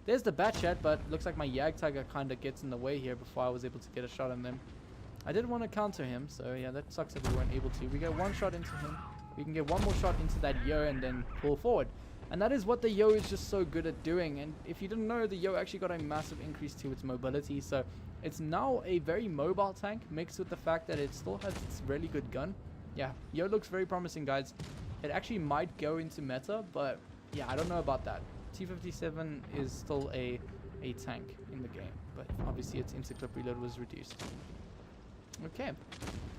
There's the bat chat, but looks like my Yag Tiger kind of gets in the way here before I was able to get a shot on them. I did want to counter him, so yeah, that sucks that we weren't able to. We get one shot into him. We can get one more shot into that Yo and then pull forward. And that is what the Yo is just so good at doing. And if you didn't know, the Yo actually got a massive increase to its mobility. So it's now a very mobile tank mixed with the fact that it still has its really good gun. Yeah, Yo looks very promising, guys. It actually might go into meta, but yeah, I don't know about that. T57 is still a tank in the game, but obviously its interclip reload was reduced. Okay,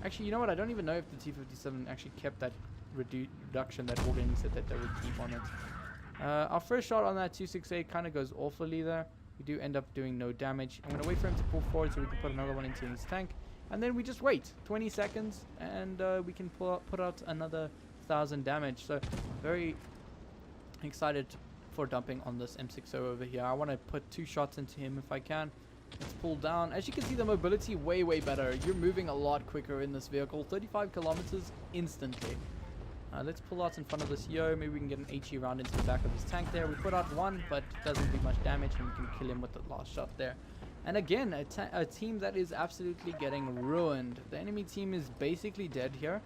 actually, you know what? I don't even know if the T57 actually kept that reduction that Wargaming said that they would keep on it. Our first shot on that 268 kind of goes awfully there. We do end up doing no damage. I'm going to wait for him to pull forward so we can put another one into his tank. And then we just wait 20 seconds and we can put out another 1000 damage. So very excited for dumping on this M60 over here. I want to put 2 shots into him if I can. Let's pull down. As you can see, the mobility way better. You're moving a lot quicker in this vehicle. 35 kilometers instantly. Let's pull out in front of this Yo. Maybe we can get an HE round into the back of his tank there. We put out one, but it doesn't do much damage, and we can kill him with the last shot there. And again, a team that is absolutely getting ruined. The enemy team is basically dead here,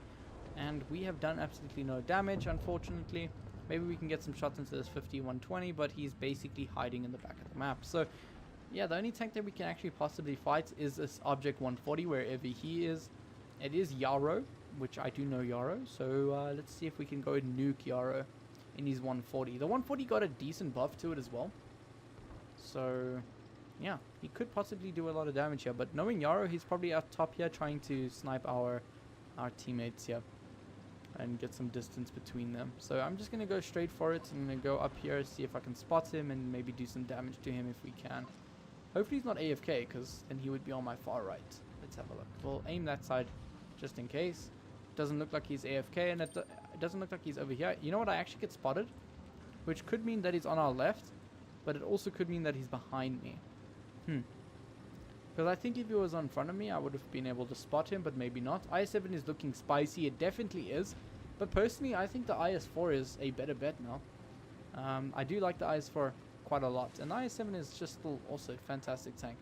and we have done absolutely no damage, unfortunately. Maybe we can get some shots into this 50-120, but he's basically hiding in the back of the map. So yeah, the only tank that we can actually possibly fight is this Object 140, wherever he is. It is Yarrow, which I do know Yarrow, so let's see if we can go and nuke Yarrow in his 140. The 140 got a decent buff to it as well, so yeah, he could possibly do a lot of damage here, but knowing Yarrow, he's probably up top here trying to snipe our teammates here and get some distance between them. So I'm just going to go straight for it. I'm going to go up here, see if I can spot him and maybe do some damage to him if we can. Hopefully he's not AFK, because then he would be on my far right. Let's have a look. We'll aim that side just in case. Doesn't look like he's AFK, and it doesn't look like he's over here. You know what? I actually get spotted, which could mean that he's on our left, but it also could mean that he's behind me. Because I think if he was in front of me, I would have been able to spot him, but maybe not. I7 is looking spicy. It definitely is. But personally, I think the IS-4 is a better bet now. I do like the IS-4 quite a lot. And the IS-7 is just still also a fantastic tank.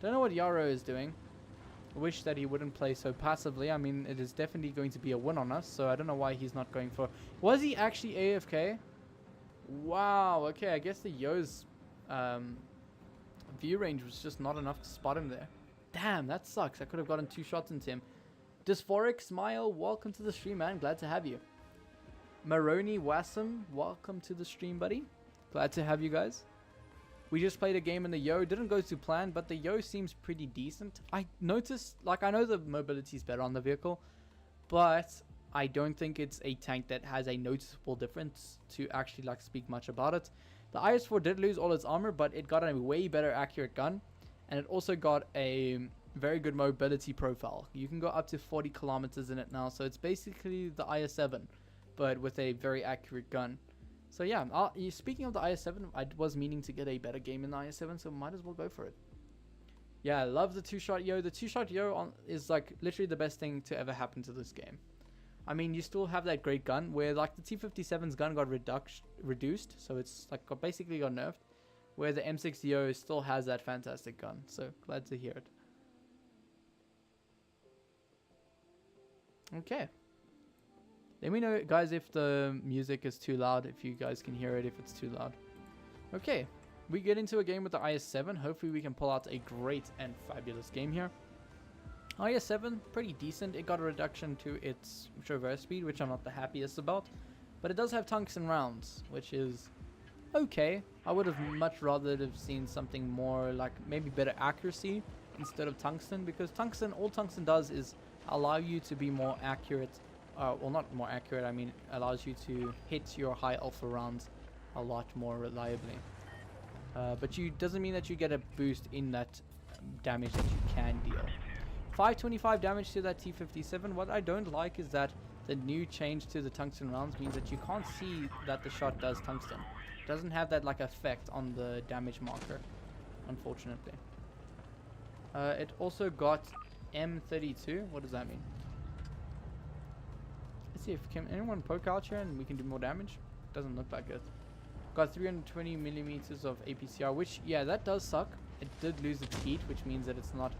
Don't know what Yaro is doing. Wish that he wouldn't play so passively. I mean, it is definitely going to be a win on us. So I don't know why he's not going for... Was he actually AFK? Wow. Okay, I guess the Yo's view range was just not enough to spot him there. Damn, that sucks. I could have gotten 2 shots into him. Dysphoric Smile, welcome to the stream, man. Glad to have you. Maroni Wassam, welcome to the stream, buddy. Glad to have you guys. We just played a game in the Yo. Didn't go to plan, but the Yo seems pretty decent. I noticed, like, I know the mobility is better on the vehicle, but I don't think it's a tank that has a noticeable difference to actually, like, speak much about it. The IS-4 did lose all its armor, but it got a way better accurate gun, and it also got a very good mobility profile. You can go up to 40 kilometers in it now, so it's basically the IS-7, but with a very accurate gun. So yeah, speaking of the IS-7, I was meaning to get a better game in the IS-7, so might as well go for it. Yeah, I love the 2-shot Yo. The 2-shot Yo is like literally the best thing to ever happen to this game. I mean, you still have that great gun where like the T57's gun got reduced, so it's like basically got nerfed, where the M6 Yo still has that fantastic gun. So glad to hear it. Okay. Let me know, guys, if the music is too loud, if you guys can hear it, if it's too loud. Okay, we get into a game with the IS-7. Hopefully we can pull out a great and fabulous game here. IS-7, pretty decent. It got a reduction to its traverse speed, which I'm not the happiest about. But it does have tungsten rounds, which is okay. I would have much rather have seen something more like maybe better accuracy instead of tungsten, because tungsten, all tungsten does is allow you to be more accurate. Well, not more accurate, I mean allows you to hit your high alpha rounds a lot more reliably. But you doesn't mean that you get a boost in that damage that you can deal. 525 damage to that T57. What I don't like is that the new change to the tungsten rounds means that you can't see that the shot does tungsten. It doesn't have that like effect on the damage marker, unfortunately. It also got M32. What does that mean? Let's see if can anyone poke out here and we can do more damage. Doesn't look like it. Got 320 millimeters of APCR, which yeah, that does suck. It did lose its heat, which means that it's not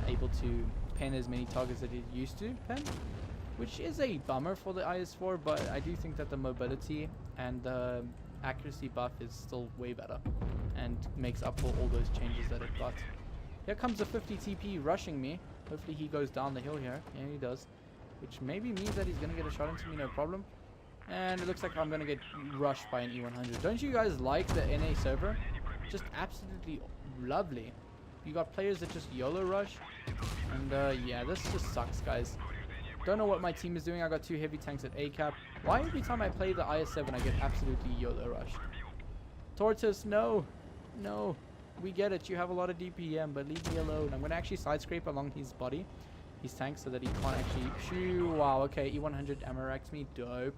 able to pen as many targets that it used to pen, which is a bummer for the IS-4. But I do think that the mobility and the accuracy buff is still way better and makes up for all those changes that it got. Here comes the 50 TP rushing me. Hopefully he goes down the hill here. Yeah, he does. Which maybe means that he's going to get a shot into me, no problem. And it looks like I'm going to get rushed by an E100. Don't you guys like the NA server? Just absolutely lovely. You got players that just YOLO rush. And yeah, this just sucks, guys. Don't know what my team is doing. I got 2 heavy tanks at A cap. Why every time I play the IS-7 I get absolutely YOLO rushed? Tortoise, no. No. We get it. You have a lot of DPM, but leave me alone. I'm going to actually side scrape along his body. His tank, so that he can't actually shoot. Wow, okay, E100 Amarax me, dope.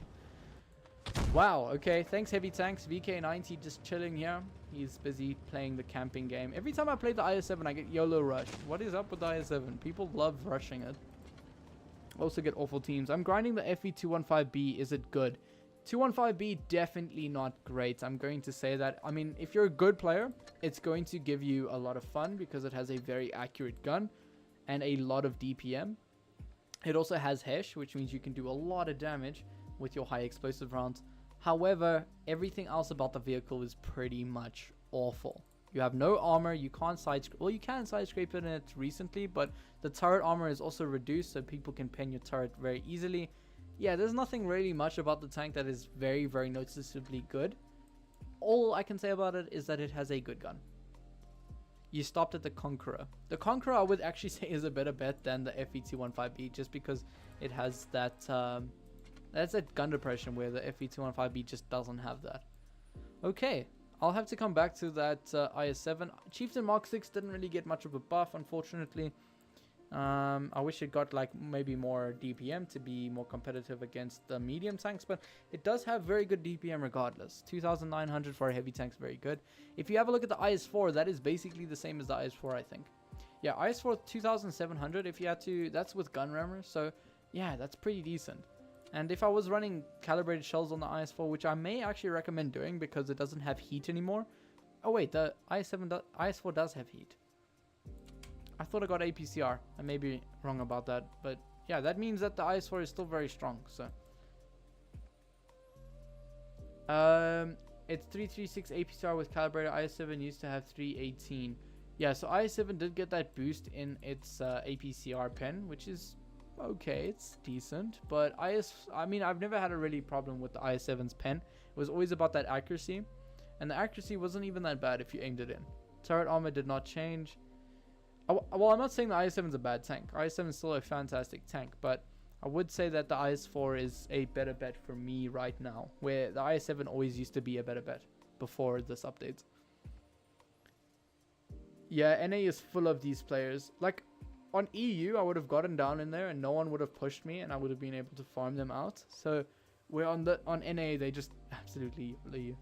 Wow, okay, thanks heavy tanks. VK90 just chilling here. He's busy playing the camping game. Every time I play the IS-7 I get YOLO rush. What is up with the IS-7? People love rushing it. Also get awful teams. I'm grinding the FE215B. Is it good? 215B definitely not great. I'm going to say that. I mean, if you're a good player, it's going to give you a lot of fun because it has a very accurate gun and a lot of DPM. It also has HESH, which means you can do a lot of damage with your high explosive rounds. However, everything else about the vehicle is pretty much awful. You have no armor, you can't side scrape. Well, you can side scrape it in it recently, but the turret armor is also reduced, so people can pen your turret very easily. Yeah, there's nothing really much about the tank that is very, very noticeably good. All I can say about it is that it has a good gun. You stopped at the Conqueror. The Conqueror I would actually say is a better bet than the FE215B, just because it has that that's that gun depression where the FE215B just doesn't have that. Okay, I'll have to come back to that IS-7. Chieftain Mark 6 didn't really get much of a buff, unfortunately. I wish it got like maybe more DPM to be more competitive against the medium tanks, but it does have very good DPM regardless. 2,900 for a heavy tank's very good. If you have a look at the IS-4, that is basically the same as the IS-4, I think. Yeah, IS-4 2,700 if you had to, that's with gun rammer, so yeah, that's pretty decent. And if I was running calibrated shells on the IS-4, which I may actually recommend doing because it doesn't have heat anymore. Oh wait, the IS-4 does have heat. I thought I got APCR. I may be wrong about that, but yeah, that means that the IS-4 is still very strong. So it's 336 APCR with calibrated. IS-7 used to have 318. Yeah, so IS-7 did get that boost in its APCR pen, which is okay, it's decent. But I mean, I've never had a really problem with the IS-7's pen. It was always about that accuracy, and the accuracy wasn't even that bad if you aimed it in. Turret armor did not change. Well, I'm not saying the IS-7 is a bad tank. IS-7 is still a fantastic tank, but I would say that the IS-4 is a better bet for me right now, where the IS-7 always used to be a better bet before this update. Yeah, NA is full of these players. Like, on EU, I would have gotten down in there and no one would have pushed me and I would have been able to farm them out. So, where on NA, they just absolutely leave.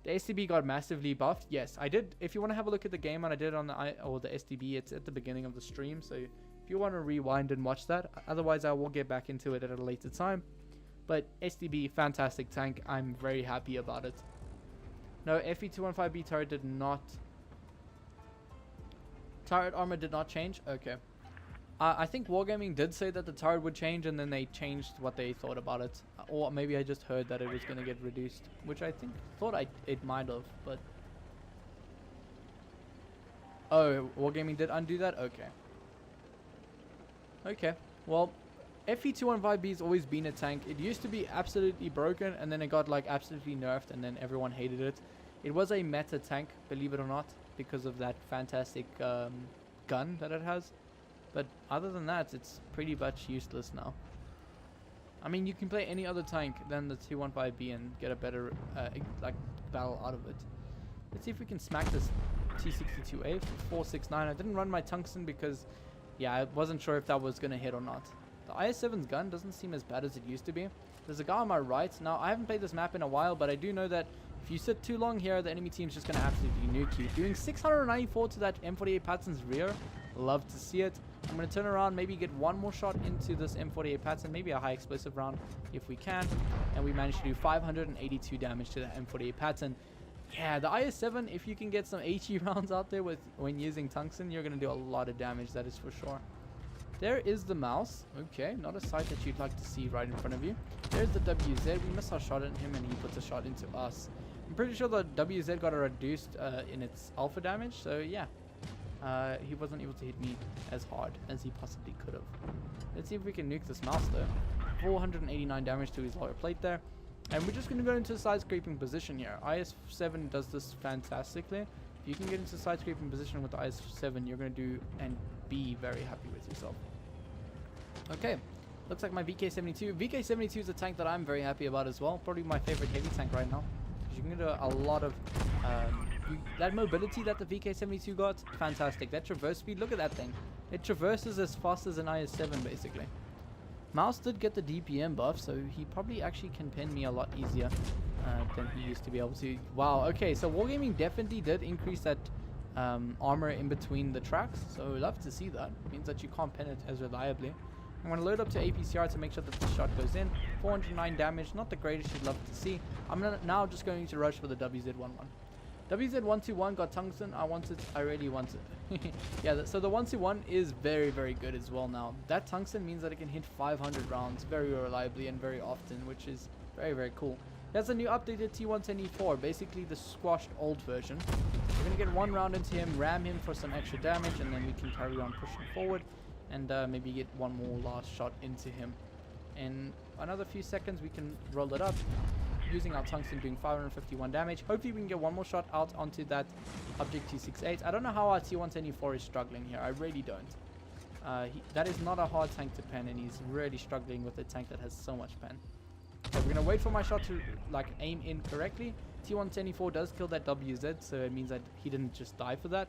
The STB got massively buffed. Yes, I did. If you want to have a look at the game, and I did on the STB, it's at the beginning of the stream. So if you want to rewind and watch that, otherwise I will get back into it at a later time. But STB, fantastic tank. I'm very happy about it. No, FE215B turret did not. Turret armor did not change. Okay. I think Wargaming did say that the turret would change, and then they changed what they thought about it. Or maybe I just heard that it was going to get reduced, which I thought it might have, but... Oh, Wargaming did undo that? Okay. Okay, well, FE215B has always been a tank. It used to be absolutely broken, and then it got like absolutely nerfed, and then everyone hated it. It was a meta tank, believe it or not, because of that fantastic gun that it has. But other than that, it's pretty much useless now. I mean, you can play any other tank than the 215B and get a better like battle out of it. Let's see if we can smack this T62A for 469. I didn't run my tungsten because, yeah, I wasn't sure if that was going to hit or not. The IS-7's gun doesn't seem as bad as it used to be. There's a guy on my right. Now, I haven't played this map in a while, but I do know that if you sit too long here, the enemy team's just going to absolutely nuke you. Doing 694 to that M48 Patton's rear. Love to see it. I'm going to turn around, maybe get one more shot into this M48 Patton, maybe a high explosive round if we can. And we managed to do 582 damage to the M48 Patton. Yeah, the IS-7, if you can get some HE rounds out there when using tungsten, you're going to do a lot of damage, that is for sure. There is the mouse. Okay, not a sight that you'd like to see right in front of you. There's the WZ. We missed our shot at him and he puts a shot into us. I'm pretty sure the WZ got a reduced in its alpha damage, so yeah. He wasn't able to hit me as hard as he possibly could have. Let's see if we can nuke this mouse though. 489 damage to his lower plate there. And we're just going to go into a side scraping position here. IS-7 does this fantastically. If you can get into side scraping position with the IS-7, you're going to do and be very happy with yourself. Okay, looks like my VK-72. VK-72 is a tank that I'm very happy about as well. Probably my favorite heavy tank right now. Because you can do a lot of... that mobility that the VK-72 got, fantastic. That traverse speed, look at that thing. It traverses as fast as an IS-7 basically. Mouse did get the DPM buff, so he probably actually can pen me a lot easier than he used to be able to. Wow, okay, so Wargaming definitely did increase that armor in between the tracks, so love to see that. It means that you can't pen it as reliably. I'm going to load up to APCR to make sure that the shot goes in. 409 damage, not the greatest you'd love to see. I'm now just going to rush for the WZ-11. WZ-121 got tungsten. I really want it. Yeah, so the 121 is very, very good as well now. That tungsten means that it can hit 500 rounds very reliably and very often, which is very, very cool. There's a new updated T110 E4, basically the squashed old version. We're going to get one round into him, ram him for some extra damage, and then we can carry on pushing forward and maybe get one more last shot into him. In another few seconds, we can roll it up. Using our tungsten, doing 551 damage. Hopefully we can get one more shot out onto that object T68. I don't know how our T110E4 is struggling here. I really don't. That is not a hard tank to pen, and he's really struggling with a tank that has so much pen. Okay, we're going to wait for my shot to like aim in correctly. T110E4 does kill that WZ, so it means that he didn't just die for that.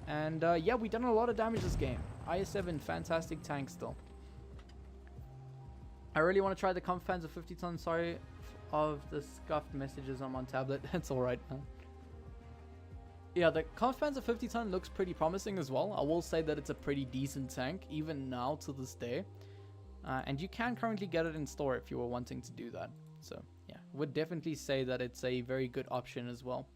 And yeah, we've done a lot of damage this game. IS-7, fantastic tank still. I really want to try the Kranvagn 50 ton. Sorry of the scuffed messages on my tablet. It's alright, man. Yeah, the Kranvagn 50 ton looks pretty promising as well. I will say that it's a pretty decent tank, even now to this day. And you can currently get it in store if you were wanting to do that. So yeah, would definitely say that it's a very good option as well.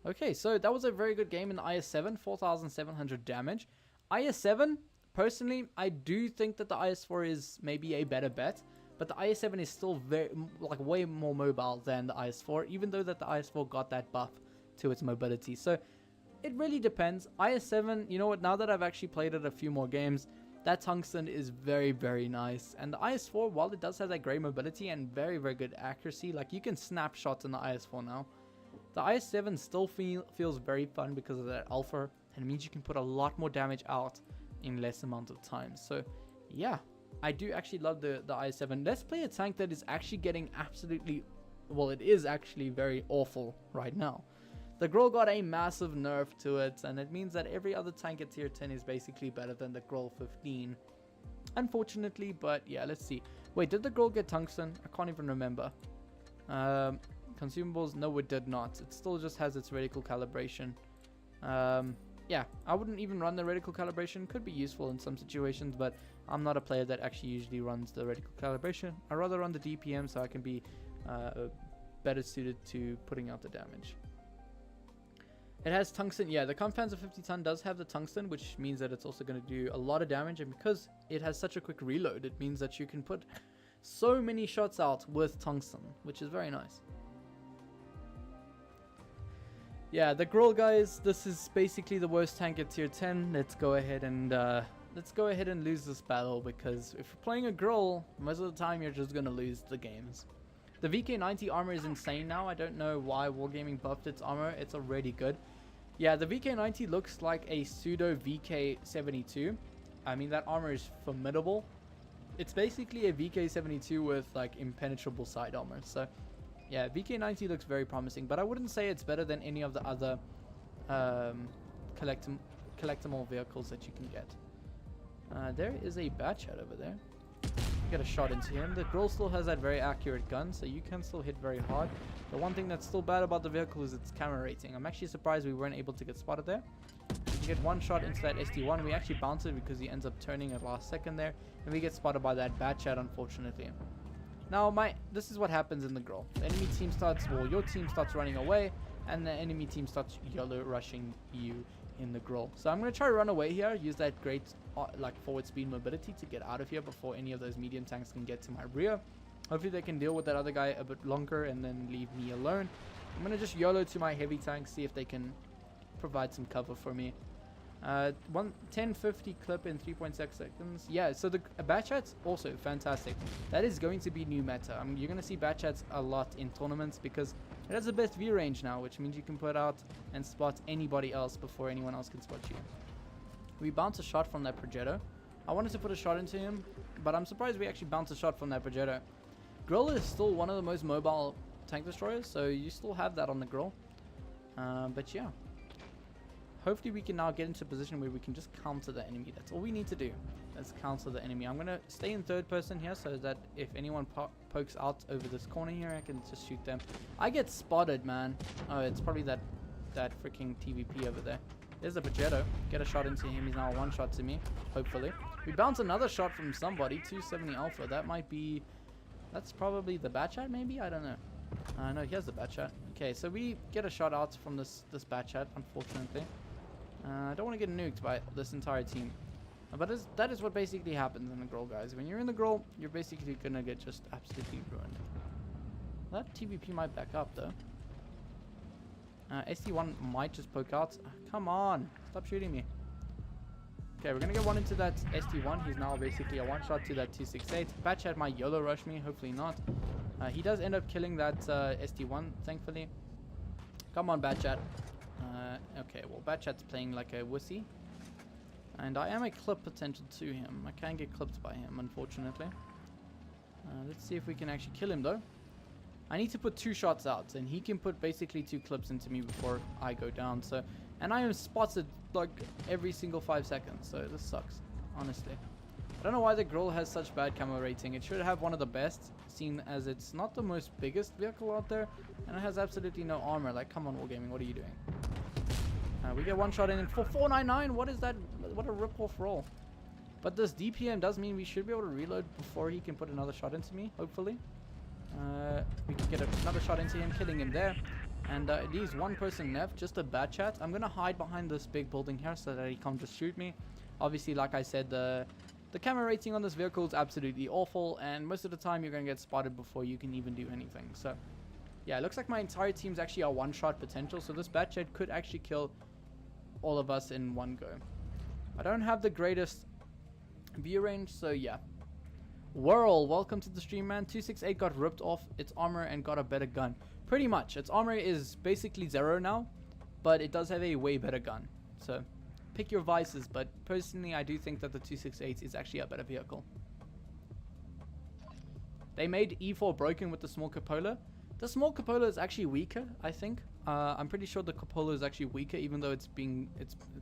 Okay, so that was a very good game in the IS-7, 4,700 damage. IS-7, personally, I do think that the IS-4 is maybe a better bet, but the IS-7 is still very, like, way more mobile than the IS-4, even though that the IS-4 got that buff to its mobility. So it really depends. IS-7, you know what, now that I've actually played it a few more games, that tungsten is very, very nice. And the IS-4, while it does have that great mobility and very, very good accuracy, like, you can snap shots in the IS-4 now. The IS-7 still feels very fun because of that alpha, and it means you can put a lot more damage out in less amount of time. So yeah, I do actually love the IS-7. Let's play a tank that is actually getting absolutely, well, it is actually very awful right now. The Grille got a massive nerf to it, and it means that every other tank at tier 10 is basically better than the Grille 15. Unfortunately, but yeah, let's see. Wait, did the Grille get tungsten? I can't even remember. Consumables, no, it did not. It still just has its reticle calibration. Yeah, I wouldn't even run the reticle calibration. Could be useful in some situations, but I'm not a player that actually usually runs the reticle calibration. I rather run the DPM so I can be better suited to putting out the damage. It has tungsten. Yeah, the Kranvagn 50 ton does have the tungsten, which means that it's also going to do a lot of damage, and because it has such a quick reload, it means that you can put so many shots out with tungsten, which is very nice. Yeah, the Grille, guys, this is basically the worst tank at tier 10. Let's go ahead and lose this battle, because if you're playing a Grille, most of the time you're just gonna lose the games. The VK90 armor is insane now. I don't know why Wargaming buffed its armor. It's already good. Yeah, the VK90 looks like a pseudo VK72. I mean, that armor is formidable. It's basically a VK72 with like impenetrable side armor. So yeah, VK90 looks very promising, but I wouldn't say it's better than any of the other collectible vehicles that you can get. There is a batch head over there. Get a shot into him. The Grille still has that very accurate gun, so you can still hit very hard. The one thing that's still bad about the vehicle is its camera rating. I'm actually surprised we weren't able to get spotted there. You get one shot into that SD1. We actually bounce it because he ends up turning at last second there, and we get spotted by that batch head, unfortunately. Now, this is what happens in the Grille. The enemy team starts, well, your team starts running away, and the enemy team starts yellow rushing you in the Grille. So I'm going to try to run away here, use that great like forward speed mobility to get out of here before any of those medium tanks can get to my rear. Hopefully they can deal with that other guy a bit longer and then leave me alone. I'm going to just YOLO to my heavy tanks, see if they can provide some cover for me. 1050 clip in 3.6 seconds. Yeah, so the batch hats also fantastic. That is going to be new meta. I mean, you're going to see batch hats a lot in tournaments because it has the best view range now, which means you can put out and spot anybody else before anyone else can spot you. We bounce a shot from that Progetto. I wanted to put a shot into him, but I'm surprised we actually bounced a shot from that Progetto. Grille is still one of the most mobile tank destroyers, so you still have that on the Grille. But yeah. Hopefully we can now get into a position where we can just counter the enemy. That's all we need to do. Let's counter the enemy. I'm going to stay in third person here so that if anyone pokes out over this corner here, I can just shoot them. I get spotted, man. Oh, it's probably that freaking TVP over there. There's the Progetto. Get a shot into him. He's now one shot to me, hopefully. We bounce another shot from somebody. 270 Alpha. That might be... That's probably the batch hat, maybe? I don't know. No, here's the batch hat. Okay, so we get a shot out from this batch hat, unfortunately. I don't want to get nuked by this entire team. But that is what basically happens in the Grille, guys. When you're in the Grille, you're basically going to get just absolutely ruined. That TVP might back up, though. SD1 might just poke out. Come on. Stop shooting me. Okay, we're going to get one into that SD1. He's now basically a one-shot to that 268. Batchat might YOLO rush me. Hopefully not. He does end up killing that SD1, thankfully. Come on, Batchat. Okay, well, Batchat's playing like a wussy. And I am a clip potential to him. I can get clipped by him, unfortunately. Let's see if we can actually kill him, though. I need to put 2 shots out, and he can put basically 2 clips into me before I go down. So, and I am spotted like every single 5 seconds, so this sucks, honestly. I don't know why the Grille has such bad camo rating. It should have one of the best, seen as it's not the most biggest vehicle out there, and it has absolutely no armor. Like, come on, Wargaming, what are you doing? We get one shot in for 499. What is that? What a rip-off roll. But this DPM does mean we should be able to reload before he can put another shot into me, hopefully. We can get another shot into him, killing him there. And it leaves one person left, just a bad chat. I'm going to hide behind this big building here so that he can't just shoot me. Obviously, like I said, the camera rating on this vehicle is absolutely awful. And most of the time, you're going to get spotted before you can even do anything. So, yeah, it looks like my entire team's actually a one-shot potential. So this bad chat could actually kill all of us in one go. I don't have the greatest view range, so yeah. Whirl, welcome to the stream, man. 268 got ripped off its armor and got a better gun. Pretty much. Its armor is basically 0 now, but it does have a way better gun. So, pick your vices, but personally, I do think that the 268 is actually a better vehicle. They made E4 broken with the small cupola. The small cupola is actually weaker, I think. I'm pretty sure the cupola is actually weaker, even though it's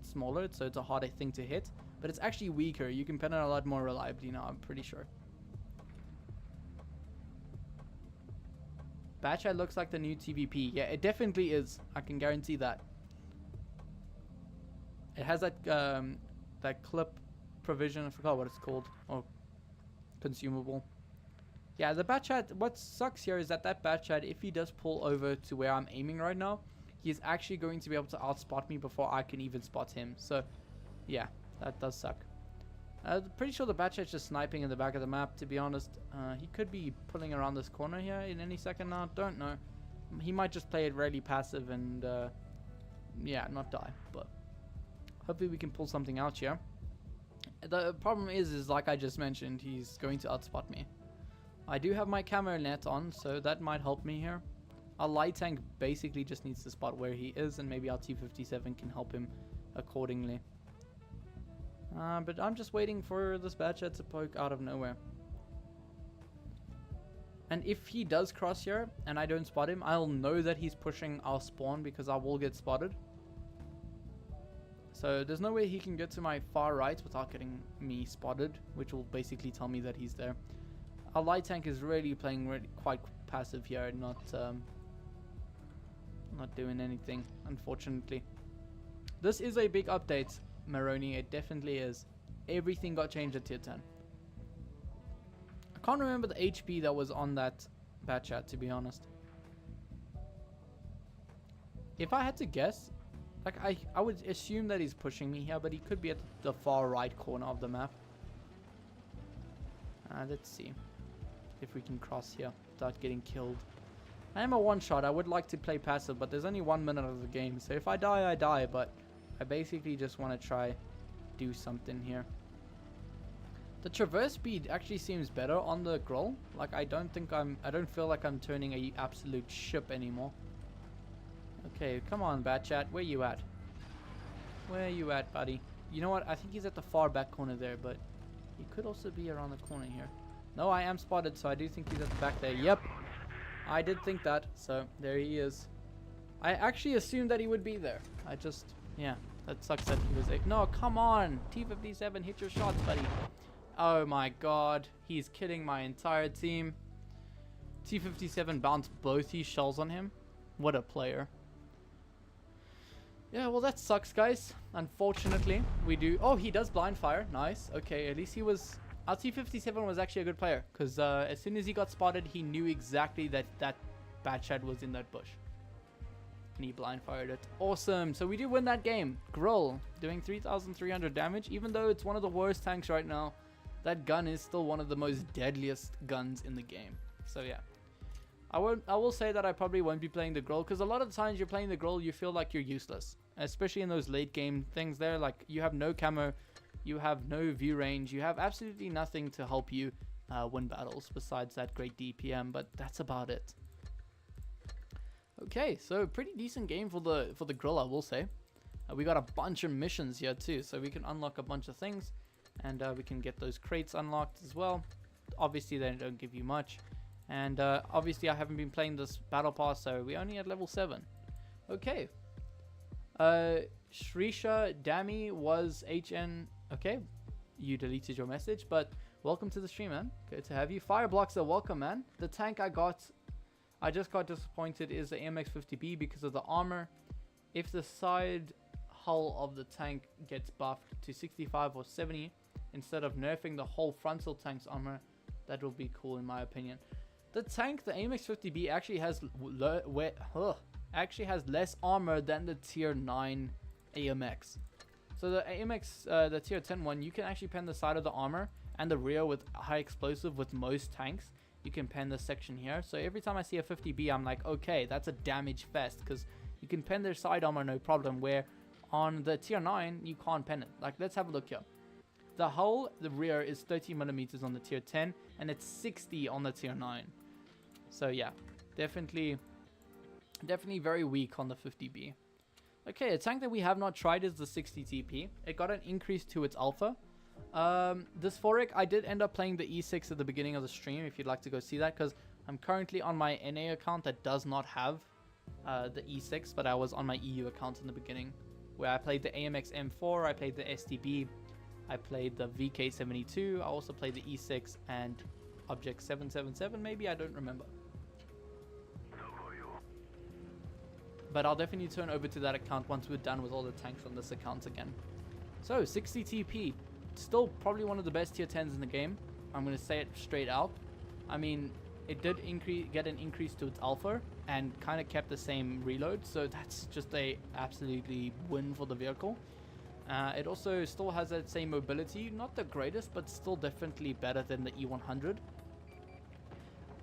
smaller, so it's a harder thing to hit. But it's actually weaker. You can pen it a lot more reliably now, I'm pretty sure. Batchat looks like the new TVP. Yeah, it definitely is. I can guarantee that. It has that clip provision. I forgot what it's called. Or consumable. Yeah, the Batchat, what sucks here is that Batchat, if he does pull over to where I'm aiming right now, he's actually going to be able to outspot me before I can even spot him. So, yeah, that does suck. I'm pretty sure the Batchat's just sniping in the back of the map, to be honest. He could be pulling around this corner here in any second now. Don't know. He might just play it really passive and, yeah, not die. But hopefully we can pull something out here. The problem is like I just mentioned, he's going to outspot me. I do have my camo net on, so that might help me here. Our light tank basically just needs to spot where he is, and maybe our T57 can help him accordingly. But I'm just waiting for this Batchat to poke out of nowhere. And if he does cross here, and I don't spot him, I'll know that he's pushing our spawn because I will get spotted. So there's no way he can get to my far right without getting me spotted, which will basically tell me that he's there. Our light tank is really playing quite passive here, not doing anything, unfortunately. This is a big update, Maroni. It definitely is. Everything got changed at tier 10. I can't remember the HP that was on that Batchat, to be honest. If I had to guess, like I would assume that he's pushing me here, but he could be at the far right corner of the map. Let's see if we can cross here without getting killed. I am a one-shot. I would like to play passive, but there's only 1 minute of the game, so if I die, I die, but I basically just want to try do something here. The traverse speed actually seems better on the Grille. Like I don't feel like I'm turning a absolute ship anymore. Okay, come on, Batchat, where you at? Where you at, buddy? You know what? I think he's at the far back corner there, but he could also be around the corner here. No, I am spotted, so I do think he's at the back there. Yep, I did think that, so there he is. I actually assumed that he would be there. Yeah, that sucks that he was there. No, come on, T57, hit your shots, buddy. Oh my god, he's killing my entire team. T57 bounced both his shells on him. What a player. Yeah, well that sucks, guys. Unfortunately, we do... Oh, he does blind fire. Nice. Okay, at least he was... Our T57 was actually a good player, because as soon as he got spotted, he knew exactly that Batchat was in that bush. And he blind fired it. Awesome. So we do win that game. Grille doing 3,300 damage. Even though it's one of the worst tanks right now, that gun is still one of the most deadliest guns in the game. So yeah. I will say that I probably won't be playing the Grille, because a lot of the times you're playing the Grille, you feel like you're useless. Especially in those late game things there. Like you have no camo. You have no view range. You have absolutely nothing to help you win battles besides that great DPM, but that's about it. Okay, so pretty decent game for the Grille, I will say. We got a bunch of missions here too, so we can unlock a bunch of things, and we can get those crates unlocked as well. Obviously, they don't give you much, and obviously I haven't been playing this battle pass, so we're only at level 7. Okay. Shrisha Dami was HN. Okay, you deleted your message, but welcome to the stream, man. Good to have you. Fireblocks, welcome, man. The tank I just got disappointed is the AMX 50B because of the armor. If the side hull of the tank gets buffed to 65 or 70, instead of nerfing the whole frontal tank's armor. That will be cool in my opinion. The tank, the AMX 50B, actually has less armor than the tier 9 AMX. So the AMX, the tier 10 one, you can actually pen the side of the armor and the rear with high explosive with most tanks. You can pen this section here. So every time I see a 50B, I'm like, okay, that's a damage fest, because you can pen their side armor no problem, where on the tier 9, you can't pen it. Like, let's have a look here. The rear is 30 millimeters on the tier 10, and it's 60 on the tier 9. So yeah, definitely very weak on the 50B. Okay, a tank that we have not tried is the 60 TP. It got an increase to its alpha. This Forik, I did end up playing the E6 at the beginning of the stream, if you'd like to go see that, because I'm currently on my NA account that does not have the E6, but I was on my EU account in the beginning, where I played the AMX M4, I played the STB, I played the VK72, I also played the E6 and Object 777 maybe, I don't remember. But I'll definitely turn over to that account once we're done with all the tanks on this account again. So 60 TP, still probably one of the best tier 10s in the game. I'm going to say it straight out. I mean, it did get an increase to its alpha and kind of kept the same reload, so that's just a absolutely win for the vehicle. It also still has that same mobility, not the greatest, but still definitely better than the E100.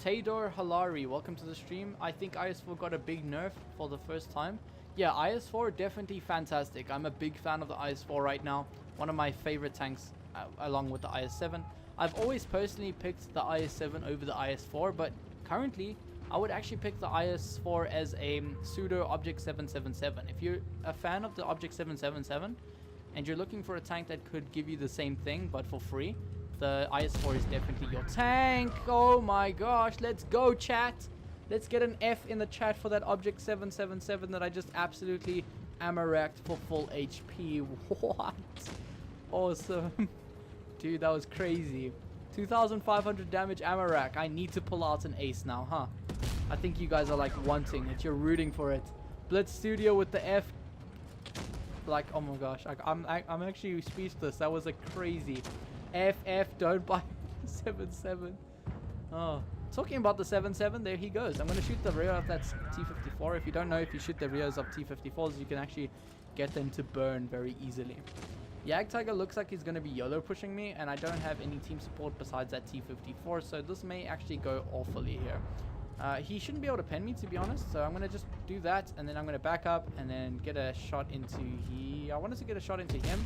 Tador Halari, welcome to the stream. I think IS-4 got a big nerf for the first time. Yeah, IS-4 definitely fantastic. I'm a big fan of the IS-4 right now. One of my favorite tanks along with the IS-7. I've always personally picked the IS-7 over the IS-4, but currently I would actually pick the IS-4 as a pseudo Object 777. If you're a fan of the Object 777 and you're looking for a tank that could give you the same thing but for free, the IS-4 is definitely your tank. Oh my gosh, let's go chat. Let's get an F in the chat for that Object 777 that I just absolutely ammo-racked for full HP. What? Awesome. Dude, that was crazy. 2,500 damage ammo rack. I need to pull out an ace now, huh? I think you guys are like wanting it. You're rooting for it. Blitz Studio with the F. Like, oh my gosh. I'm actually speechless. That was a crazy. FF, don't buy 77. Oh, talking about the 77, there he goes. I'm going to shoot the rear of that T54. If you don't know, if you shoot the rears of T54s, you can actually get them to burn very easily. Yag Tiger looks like he's going to be YOLO pushing me, and I don't have any team support besides that T54, so this may actually go awfully here. He shouldn't be able to pen me, to be honest, so I'm going to just do that, and then I'm going to back up and then get a shot into I wanted to get a shot into him,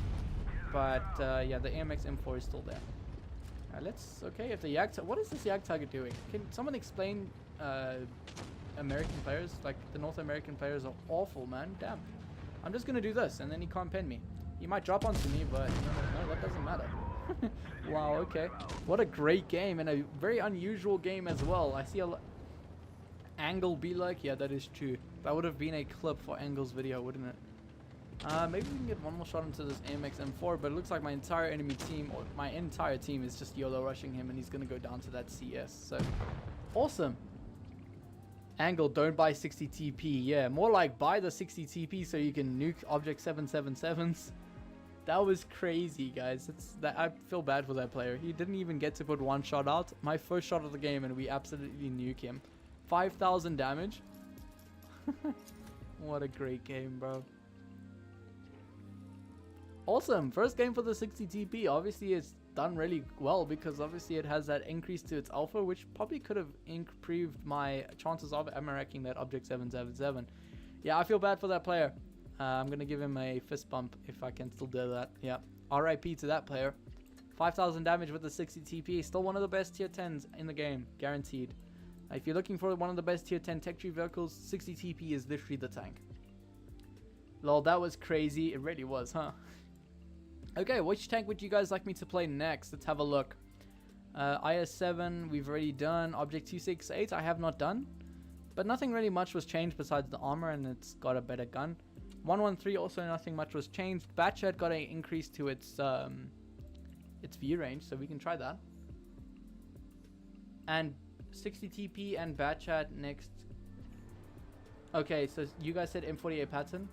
but yeah, the AMX M4 is still there. Okay, if the Yag Tiger, what is this Yag Tiger doing? Can someone explain American players? Like, the North American players are awful, man. Damn. I'm just going to do this, and then he can't pen me. He might drop onto me, but no, that doesn't matter. Wow, okay. What a great game, and a very unusual game as well. I see a Angle be like, yeah, that is true. That would have been a clip for Angle's video, wouldn't it? Maybe we can get one more shot into this AMX M4, but it looks like my entire enemy team, or my entire team, is just YOLO rushing him, and he's going to go down to that CS. So, awesome. Angle, don't buy 60 TP. Yeah, more like buy the 60 TP so you can nuke Object 777s. That was crazy, guys. I feel bad for that player. He didn't even get to put one shot out. My first shot of the game, and we absolutely nuke him. 5,000 damage. What a great game, bro. Awesome. First game for the 60 TP. Obviously, it's done really well because obviously it has that increase to its alpha, which probably could have improved my chances of ammo-racking that Object 777. Yeah, I feel bad for that player. I'm going to give him a fist bump if I can still do that. Yeah. RIP to that player. 5,000 damage with the 60 TP. Still one of the best tier 10s in the game. Guaranteed. If you're looking for one of the best tier 10 tech tree vehicles, 60 TP is literally the tank. Lol, that was crazy. It really was, huh? Okay, which tank would you guys like me to play next? Let's have a look. IS-7, we've already done. Object 268, I have not done. But nothing really much was changed besides the armor, and it's got a better gun. 113, also nothing much was changed. Batchat got an increase to its view range, so we can try that. And 60 TP and Batchat next. Okay, so you guys said M48 Patton.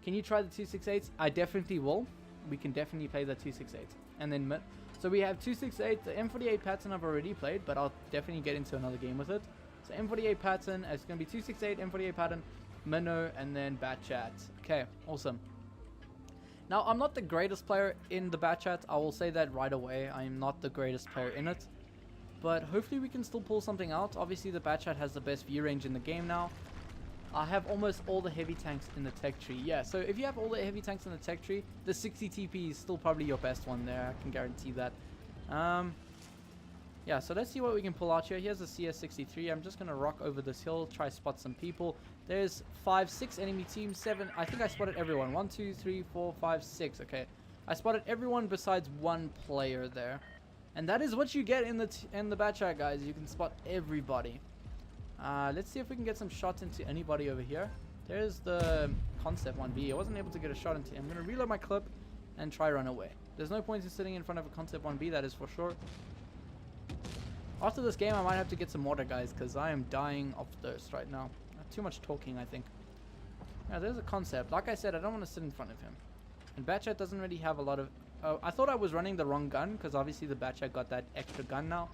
Can you try the 268? I definitely will. We can definitely play the 268. And then So we have 268. The M48 Patton I've already played, but I'll definitely get into another game with it. So M48 Patton, it's going to be 268, M48 Patton, Mino, and then Bat Chat. Okay, awesome. Now, I'm not the greatest player in the Bat Chat. I will say that right away. I am not the greatest player in it. But hopefully we can still pull something out. Obviously, the Bat Chat has the best view range in the game now. I have almost all the heavy tanks in the tech tree. Yeah, so if you have all the heavy tanks in the tech tree, the 60 TP is still probably your best one there. I can guarantee that. Yeah, so let's see what we can pull out here. Here's the CS-63. I'm just going to rock over this hill, try spot some people. There's 5, 6 enemy teams, 7. I think I spotted everyone. 1, 2, 3, 4, 5, 6. Okay, I spotted everyone besides one player there. And that is what you get in the Bat Chat, guys. You can spot everybody. Let's see if we can get some shots into anybody over here. There's the Concept 1B. I wasn't able to get a shot into him. I'm going to reload my clip and try run away. There's no point in sitting in front of a Concept 1B, that is for sure. After this game, I might have to get some water, guys, because I am dying of thirst right now. Too much talking, I think. Yeah, there's a Concept. Like I said, I don't want to sit in front of him. And Bat Chat doesn't really have a lot of... Oh, I thought I was running the wrong gun, because obviously the Bat Chat got that extra gun now.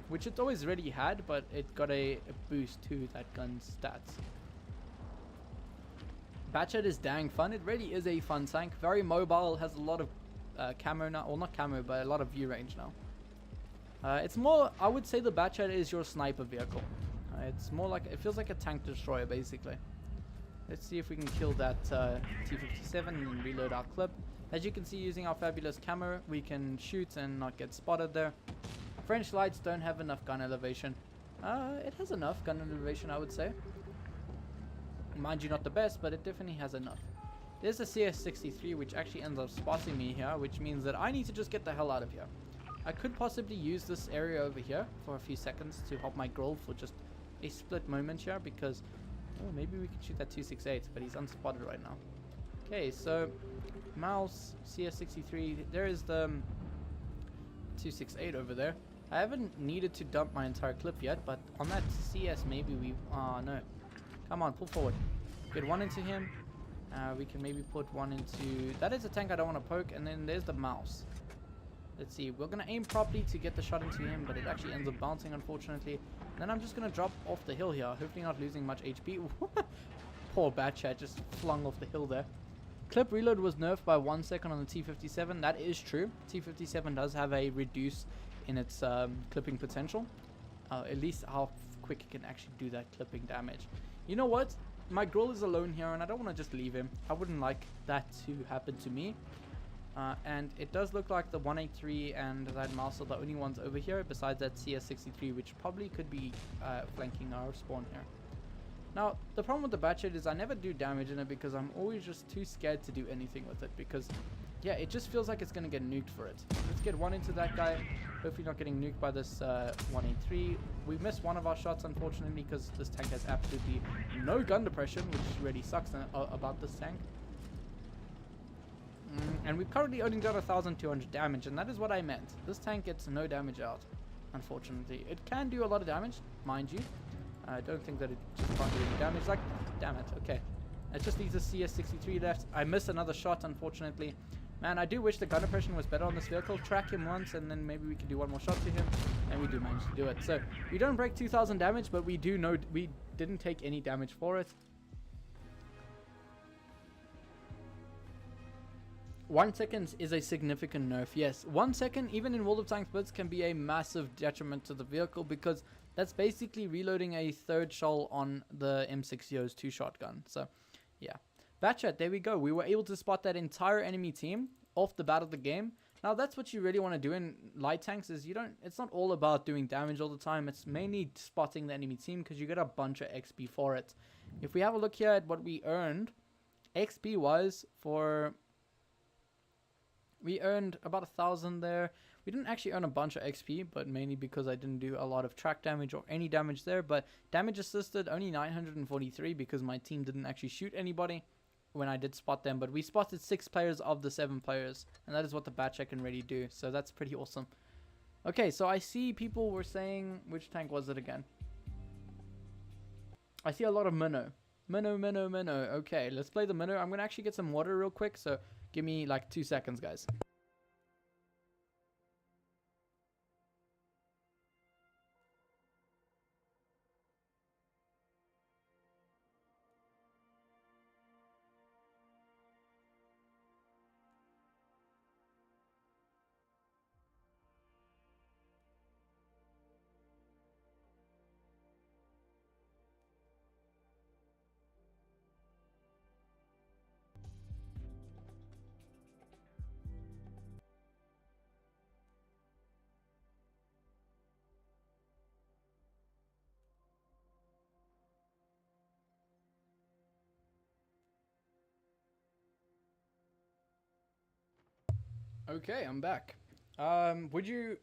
Which it always already had, but it got a boost to that gun's stats. Bat Chat is dang fun. It really is a fun tank. Very mobile, has a lot of camo now. Well, not camo, but a lot of view range now. It's more, I would say the Bat Chat is your sniper vehicle. It's more like, it feels like a tank destroyer, basically. Let's see if we can kill that T57 and reload our clip. As you can see, using our fabulous camo, we can shoot and not get spotted there. French lights don't have enough gun elevation. It has enough gun elevation, I would say. Mind you, not the best, but it definitely has enough. There's a CS-63, which actually ends up spotting me here, which means that I need to just get the hell out of here. I could possibly use this area over here for a few seconds to help my Grille for just a split moment here, because oh, maybe we can shoot that 268, but he's unspotted right now. Okay, so mouse, CS-63, there is the 268 over there. I haven't needed to dump my entire clip yet, but on that CS maybe we... Oh no. Come on, pull forward. Get one into him. We can maybe put one into... That is a tank I don't want to poke, and then there's the mouse. Let's see, we're going to aim properly to get the shot into him, but it actually ends up bouncing, unfortunately. And then I'm just going to drop off the hill here, hopefully not losing much HP. Poor Bat Chat just flung off the hill there. Clip reload was nerfed by 1 second on the T57. That is true. T57 does have a reduce in its clipping potential. At least how quick it can actually do that clipping damage. You know what? My Grille is alone here, and I don't want to just leave him. I wouldn't like that to happen to me. And it does look like the 183 and that mouse are the only ones over here, besides that CS-63, which probably could be flanking our spawn here. Now, the problem with the Bat Chat is I never do damage in it because I'm always just too scared to do anything with it, because, yeah, it just feels like it's going to get nuked for it. Let's get one into that guy. Hopefully not getting nuked by this 183. We missed one of our shots, unfortunately, because this tank has absolutely no gun depression, which really sucks about this tank. And we've currently only got 1,200 damage, and that is what I meant. This tank gets no damage out, unfortunately. It can do a lot of damage, mind you. I don't think that it just can't do any damage. Like, damn it, okay. It just leaves a CS-63 left. I missed another shot, unfortunately. Man, I do wish the gun depression was better on this vehicle. Track him once, and then maybe we can do one more shot to him. And we do manage to do it. So, we don't break 2,000 damage, but we do know we didn't take any damage for it. 1 second is a significant nerf, yes. 1 second, even in World of Tanks Blitz, can be a massive detriment to the vehicle, because that's basically reloading a third shell on the M60's 2-shot gun. So, yeah. Bat Chat, there we go. We were able to spot that entire enemy team off the bat of the game. Now, that's what you really want to do in light tanks, is it's not all about doing damage all the time. It's mainly spotting the enemy team, because you get a bunch of XP for it. If we have a look here at what we earned, XP-wise, we earned about 1,000 there. We didn't actually earn a bunch of XP, but mainly because I didn't do a lot of track damage or any damage there. But damage assisted, only 943, because my team didn't actually shoot anybody when I did spot them. But we spotted 6 players of the 7 players, and that is what the Bat Chat can really do. So that's pretty awesome. Okay, so I see people were saying, which tank was it again? I see a lot of Mino. Mino. Okay, let's play the Mino. I'm going to actually get some water real quick, so give me like 2 seconds, guys. Okay, I'm back. Would you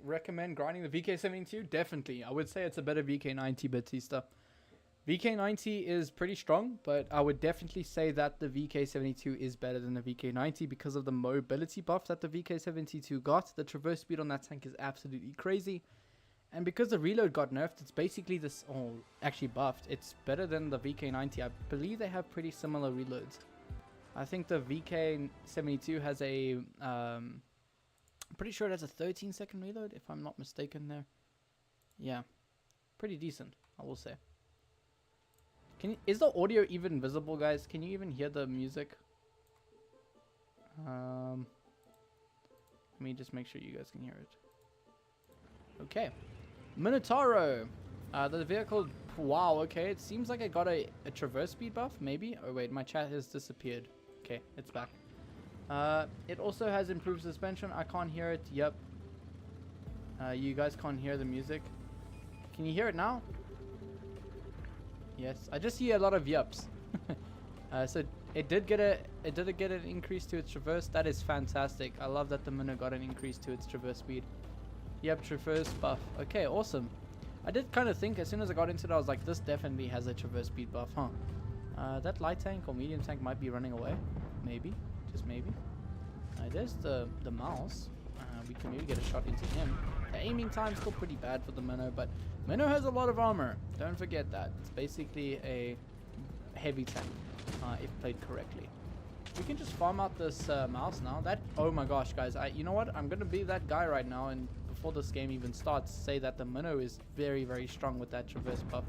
recommend grinding the VK72? Definitely. I would say it's a better VK90 Batista. VK90 is pretty strong, but I would definitely say that the VK72 is better than the VK90 because of the mobility buff that the VK72 got. The traverse speed on that tank is absolutely crazy. And because the reload got nerfed, it's basically this, oh, actually buffed. It's better than the VK90. I believe they have pretty similar reloads. I think the VK72 has a, I'm pretty sure it has a 13-second reload, if I'm not mistaken there. Yeah, pretty decent, I will say. Is the audio even visible, guys? Can you even hear the music? Let me just make sure you guys can hear it. Okay. Minotauro. The vehicle... Wow, okay. It seems like I got a traverse speed buff, maybe. Oh, wait. My chat has disappeared. Okay, it's back. It also has improved suspension. I can't hear it. Yep. You guys can't hear the music. Can you hear it now? Yes, I just see a lot of yups. So it did get an increase to its traverse. That is fantastic. I love that the Mino got an increase to its traverse speed. Yep, traverse buff. Okay, awesome. I did kind of think as soon as I got into it, I was like, this definitely has a traverse speed buff, huh? That light tank or medium tank might be running away. Maybe, just maybe. There's the mouse. We can maybe get a shot into him. The aiming time's still pretty bad for the Mino, but Mino has a lot of armor. Don't forget that. It's basically a heavy tank, if played correctly. We can just farm out this mouse now. That, oh my gosh, guys. You know what? I'm going to be that guy right now, and before this game even starts, say that the Mino is very, very strong with that traverse buff.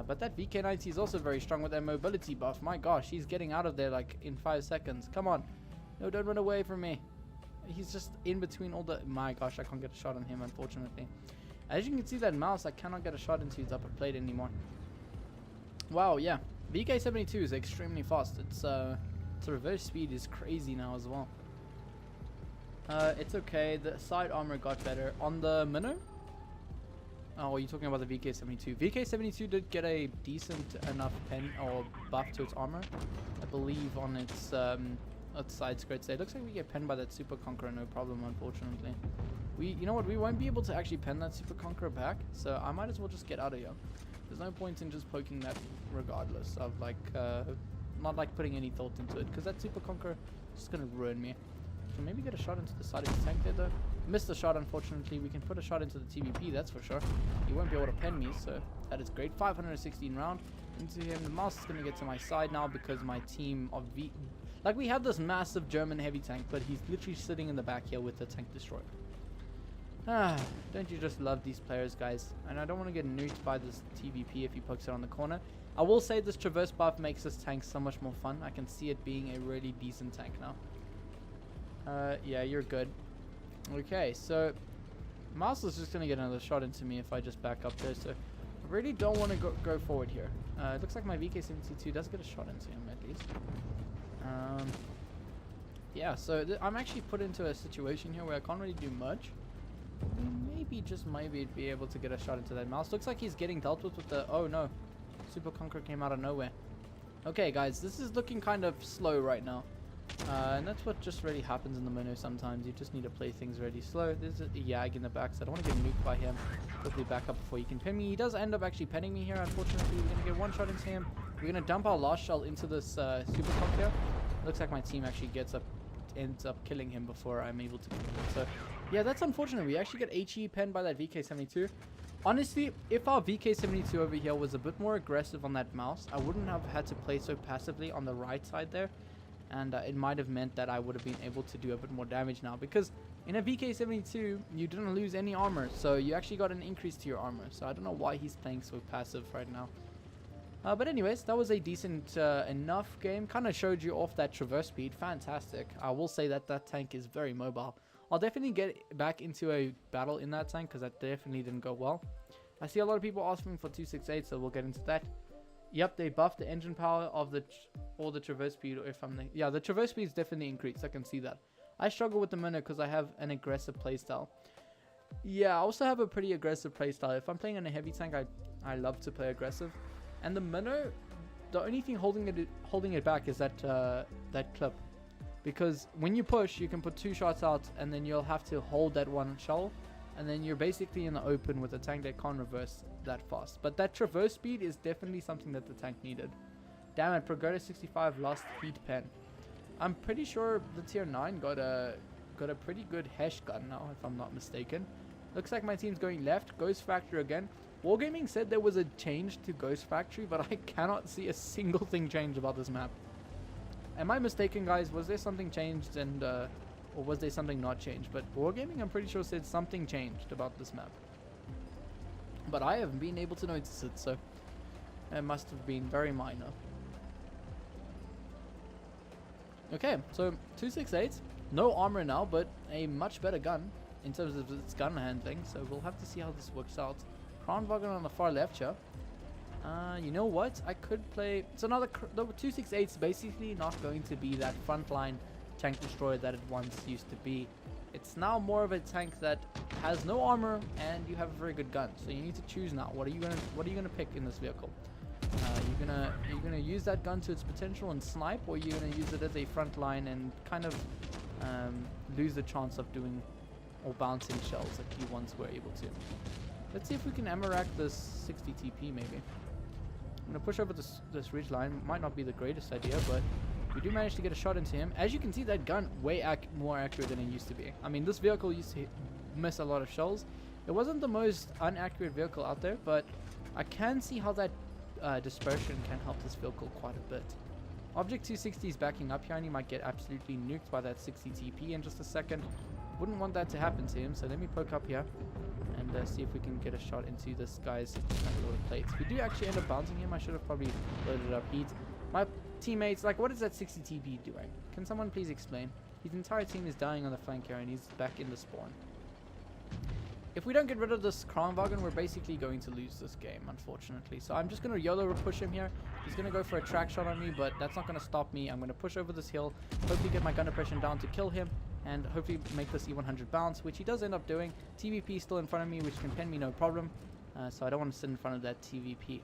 But that VK90 is also very strong with that mobility buff. My gosh, he's getting out of there like in 5 seconds. Come on. No, don't run away from me. He's just in between all the... My gosh, I can't get a shot on him, unfortunately. As you can see, that mouse, I cannot get a shot into his upper plate anymore. Wow, yeah. VK72 is extremely fast. Its reverse speed is crazy now as well. It's okay. The side armor got better. On the Mino? Oh, are you talking about the VK72? VK72 did get a decent enough pen or buff to its armor. I believe on its side skirts. It looks like we get penned by that Super Conqueror, no problem, unfortunately. You know what? We won't be able to actually pen that Super Conqueror back, so I might as well just get out of here. There's no point in just poking that regardless of like, not like putting any thought into it, because that Super Conqueror is just gonna ruin me. Can maybe get a shot into the side of the tank there though. Missed the shot, unfortunately. We can put a shot into the TVP, that's for sure. He won't be able to pen me, so that is great. 516 round into him. The mouse is gonna get to my side now because my team of like, we have this massive German heavy tank, but he's literally sitting in the back here with the tank destroyer. Don't you just love these players, guys? And I don't want to get nuked by this TVP if he pokes it on the corner. I will say this traverse buff makes this tank so much more fun. I can see it being a really decent tank now. Yeah, you're good. Okay, so mouse is just going to get another shot into me if I just back up there, so I really don't want to go forward here. It looks like my VK72 does get a shot into him at least. Yeah, so I'm actually put into a situation here where I can't really do much. Maybe, just maybe, be able to get a shot into that mouse. Looks like he's getting dealt with the... Oh no, Super Conqueror came out of nowhere. Okay guys, this is looking kind of slow right now. And that's what just really happens in the Mino sometimes. You just need to play things really slow. There's a Yag in the back, so I don't want to get nuked by him. Quickly back up before he can pin me. He does end up actually pinning me here, unfortunately. We're going to get one shot into him. We're going to dump our last shell into this Super Conqueror. Looks like my team actually ends up killing him before I'm able to kill him. So yeah, that's unfortunate. We actually get HE penned by that VK72. Honestly, if our VK72 over here was a bit more aggressive on that mouse, I wouldn't have had to play so passively on the right side there. And it might have meant that I would have been able to do a bit more damage now. Because in a VK72, you didn't lose any armor. So you actually got an increase to your armor. So I don't know why he's playing so passive right now. But anyways, that was a decent enough game. Kind of showed you off that traverse speed. Fantastic. I will say that that tank is very mobile. I'll definitely get back into a battle in that tank because that definitely didn't go well. I see a lot of people asking for 268, so we'll get into that. Yep, they buffed the engine power of the traverse speed. Yeah, the traverse speed is definitely increased. I can see that. I struggle with the Mino because I have an aggressive playstyle. Yeah, I also have a pretty aggressive playstyle. If I'm playing in a heavy tank, I love to play aggressive. And the Mino, the only thing holding it back is that clip. because when you push, you can put 2 shots out, and then you'll have to hold that one shell, and then you're basically in the open with a tank that can't reverse that fast. But that traverse speed is definitely something that the tank needed. Damn it, Pagoda 65 lost heat pen. I'm pretty sure the tier 9 got a pretty good Hesh gun now, if I'm not mistaken. Looks like my team's going left. Ghost Factory again. Wargaming said there was a change to Ghost Factory, but I cannot see a single thing change about this map. Am I mistaken, guys? Was there something changed, and or was there something not changed? But Wargaming, I'm pretty sure, said something changed about this map. But I haven't been able to notice it, so it must have been very minor. Okay, so 268, no armor now, but a much better gun in terms of its gun handling, so we'll have to see how this works out. Kranvagn on the far left here. You know what? I could play... It's another... The 268 is basically not going to be that frontline tank destroyer that it once used to be. It's now more of a tank that has no armor and you have a very good gun. So you need to choose now. What are you gonna pick in this vehicle? You're gonna use that gun to its potential and snipe, or you're gonna use it as a front line and kind of lose the chance of doing or bouncing shells like you once were able to. Let's see if we can ammo rack this 60 TP maybe. I'm gonna push over this ridge line. Might not be the greatest idea, but we do manage to get a shot into him. As you can see, that gun way more accurate than it used to be. I mean, this vehicle used to miss a lot of shells. It wasn't the most inaccurate vehicle out there, but I can see how that dispersion can help this vehicle quite a bit. Object 260 is backing up here, and he might get absolutely nuked by that 60 TP in just a second. Wouldn't want that to happen to him, so let me poke up here and see if we can get a shot into this guy's loaded plates. If we do actually end up bouncing him, I should have probably loaded up heat. My teammates, like, what is that 60 TP doing? Can someone please explain? His entire team is dying on the flank here, and he's back in the spawn. If we don't get rid of this Kranvagn, we're basically going to lose this game, unfortunately. So I'm just going to YOLO push him here. He's going to go for a track shot on me, but that's not going to stop me. I'm going to push over this hill, hopefully get my gun depression down to kill him, and hopefully make this E100 bounce, which he does end up doing. TVP is still in front of me, which can pen me no problem. So I don't want to sit in front of that TVP.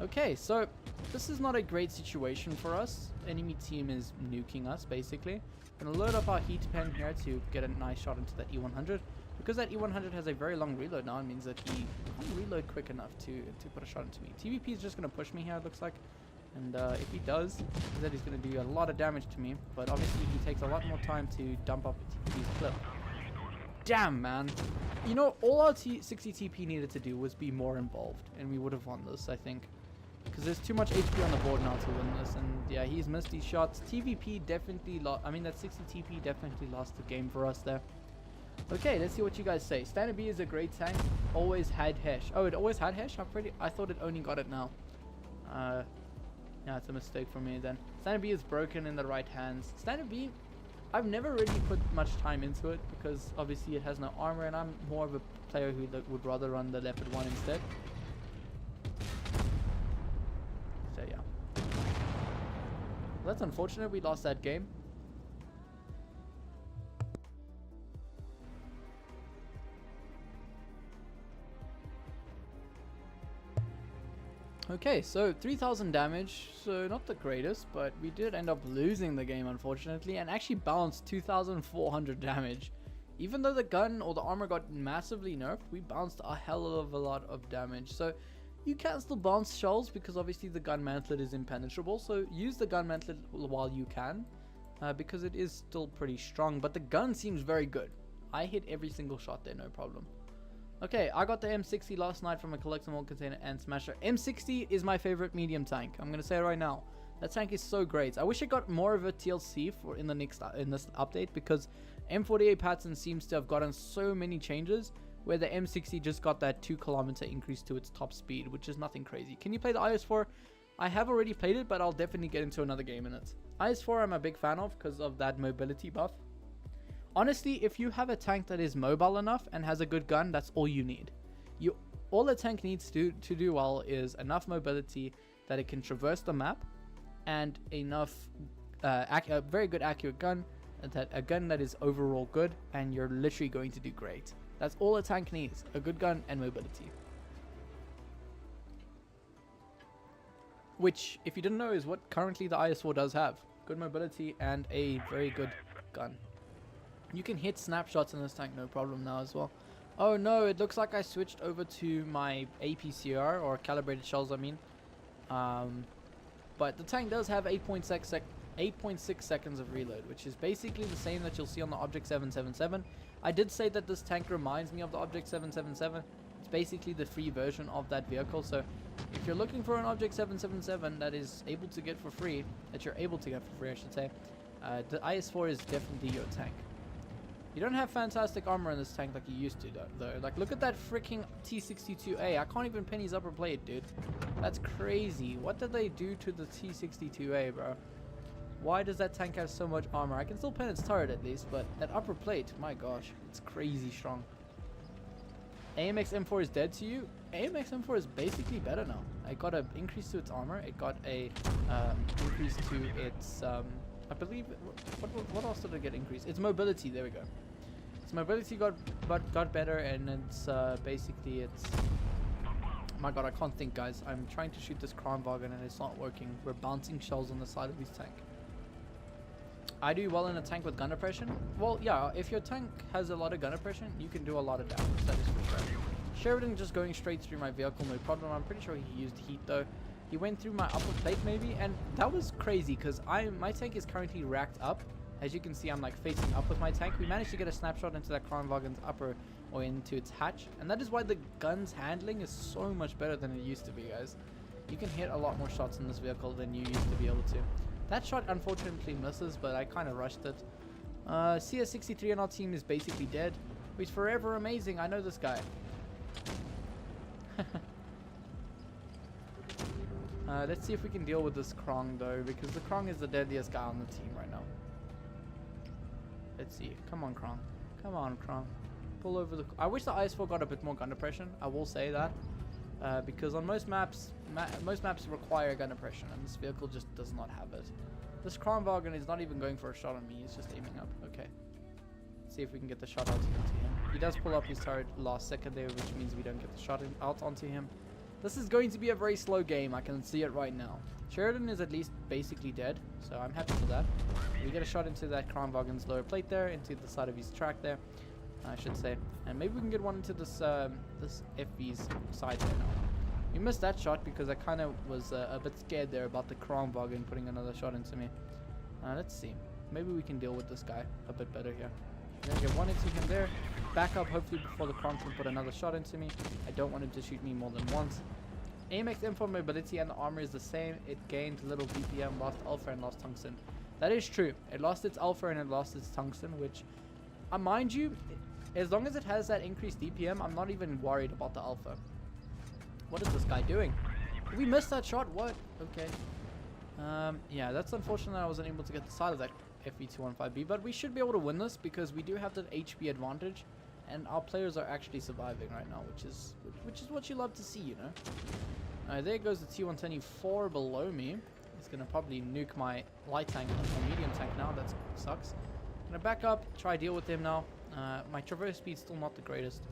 Okay, so this is not a great situation for us. Enemy team is nuking us, basically. Going to load up our heat pen here to get a nice shot into that E100. Because that E100 has a very long reload now, it means that he can't reload quick enough to put a shot into me. TVP is just going to push me here, it looks like. And if he does, that he's going to do a lot of damage to me. But obviously he takes a lot more time to dump up TVP's clip. Damn, man. You know, all our 60 TP needed to do was be more involved. And we would have won this, I think. Because there's too much HP on the board now to win this. And yeah, he's missed these shots. TVP definitely lost. I mean, that 60 TP definitely lost the game for us there. Okay, let's see what you guys say. Standard B is a great tank. Always had Hesh. Oh, it always had Hesh? I thought it only got it now. Yeah, it's a mistake for me then. Standard B is broken in the right hands. Standard B, I've never really put much time into it because obviously it has no armor, and I'm more of a player who would rather run the leopard 1 instead. So yeah. Well, that's unfortunate we lost that game. Okay, so 3000 damage, so not the greatest, but we did end up losing the game unfortunately, and actually bounced 2400 damage. Even though the gun or the armor got massively nerfed, we bounced a hell of a lot of damage. So you can still bounce shells because obviously the gun mantlet is impenetrable, so use the gun mantlet while you can, because it is still pretty strong, but the gun seems very good. I hit every single shot there, no problem. Okay, I got the M60 last night from a collectible container and smasher. M60 is my favorite medium tank. I'm gonna say it right now. That tank is so great. I wish it got more of a TLC for in this update, because M48 Patton seems to have gotten so many changes where the M60 just got that 2 kilometer increase to its top speed, which is nothing crazy. Can you play the IS4? I have already played it, but I'll definitely get into another game in it. IS4 I'm a big fan of because of that mobility buff. Honestly, if you have a tank that is mobile enough and has a good gun, that's all you need. All the tank needs to do well is enough mobility that it can traverse the map, and enough a very good accurate gun, a gun that is overall good, and you're literally going to do great. That's all a tank needs, a good gun and mobility. Which, if you didn't know, is what currently the IS4 does have. good mobility, and a very good gun. You can hit snapshots in this tank no problem now as well. Oh no, it looks like I switched over to my APCR, or calibrated shells I mean. But the tank does have 8.6 seconds of reload, which is basically the same that you'll see on the Object 777. I did say that this tank reminds me of the Object 777. It's basically the free version of that vehicle, so if you're looking for an Object 777 that is able to get for free, I should say, the IS-4 is definitely your tank. You don't have fantastic armor in this tank like you used to though. Like, look at that freaking T62A. I can't even pin his upper plate, dude. That's crazy. What did they do to the T62A, bro? Why does that tank have so much armor? I can still pin its turret at least, but that upper plate, my gosh, it's crazy strong. AMX M4 is dead to you? AMX M4 is basically better now. It got an increase to its armor. It got a increase to its, I believe, what else did it get increased? Its mobility, there we go. Its mobility got better, and it's basically it's... My god, I can't think, guys. I'm trying to shoot this Kranvagn and it's not working. We're bouncing shells on the side of his tank. I do well in a tank with gun depression. Well, yeah, if your tank has a lot of gun depression, you can do a lot of damage, that is for sure. Sheridan just going straight through my vehicle, no problem. I'm pretty sure he used heat though. He went through my upper plate maybe, and that was crazy because my tank is currently racked up. As you can see, I'm like facing up with my tank. We managed to get a snapshot into that Kranvagn's upper, or into its hatch, and that is why the gun's handling is so much better than it used to be, guys. You can hit a lot more shots in this vehicle than you used to be able to. That shot unfortunately misses, but I kind of rushed it. CS-63 on our team is basically dead. He's forever amazing. I know this guy. Let's see if we can deal with this Krong though, because the Krong is the deadliest guy on the team right now. Let's see. Come on, Krong. Come on, Krong. Pull over the... I wish the IS-4 got a bit more gun depression. I will say that. Because on most maps, require gun depression, and this vehicle just does not have it. This Kranvagn is not even going for a shot on me. He's just aiming up. Okay. Let's see if we can get the shot out into him. He does pull up his turret last second there, which means we don't get the shot out onto him. This is going to be a very slow game. I can see it right now. Sheridan is at least basically dead, so I'm happy for that. We get a shot into that Kranvagn's lower plate there, into the side of his track there, I should say. And maybe we can get one into this this FV's side there now. We missed that shot because I kind of was a bit scared there about the Kranvagn putting another shot into me. Let's see. Maybe we can deal with this guy a bit better here. We're going to get one into him there. Back up hopefully before the Kron can put another shot into me. I don't want him to shoot me more than once. AMX M4 mobility and the armor is the same. It gained little BPM, lost alpha and lost tungsten. That is true. It lost its alpha and it lost its tungsten, which, mind you, as long as it has that increased DPM, I'm not even worried about the alpha. What is this guy doing? Did we miss that shot? What? Okay. Yeah, that's unfortunate that I wasn't able to get the side of that FV215B, but we should be able to win this because we do have that HP advantage, and our players are actually surviving right now, which is what you love to see, you know. There goes the T124 below me. It's gonna probably nuke my light tank or medium tank now. That sucks. Gonna back up, try deal with him now. My traverse speed's still not the greatest.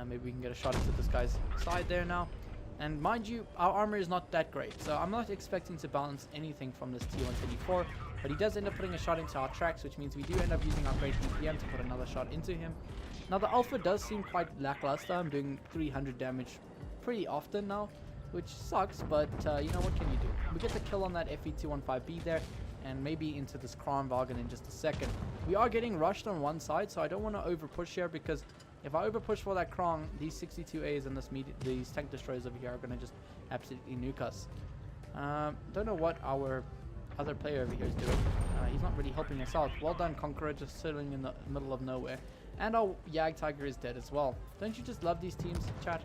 Maybe we can get a shot into this guy's side there now. And mind you, our armor is not that great, so I'm not expecting to balance anything from this T124. But he does end up putting a shot into our tracks, which means we do end up using our great BPM to put another shot into him. Now the alpha does seem quite lackluster. I'm doing 300 damage pretty often now, which sucks, but you know, what can you do? We get the kill on that FV215B there, and maybe into this Kranvagn in just a second. We are getting rushed on one side, so I don't want to over push here, because if I over push for that Krong, these 62As and these tank destroyers over here are going to just absolutely nuke us. Don't know what our other player over here is doing. He's not really helping us out. Well done, Conqueror, just sitting in the middle of nowhere. And our Yag Tiger is dead as well. Don't you just love these teams, chat?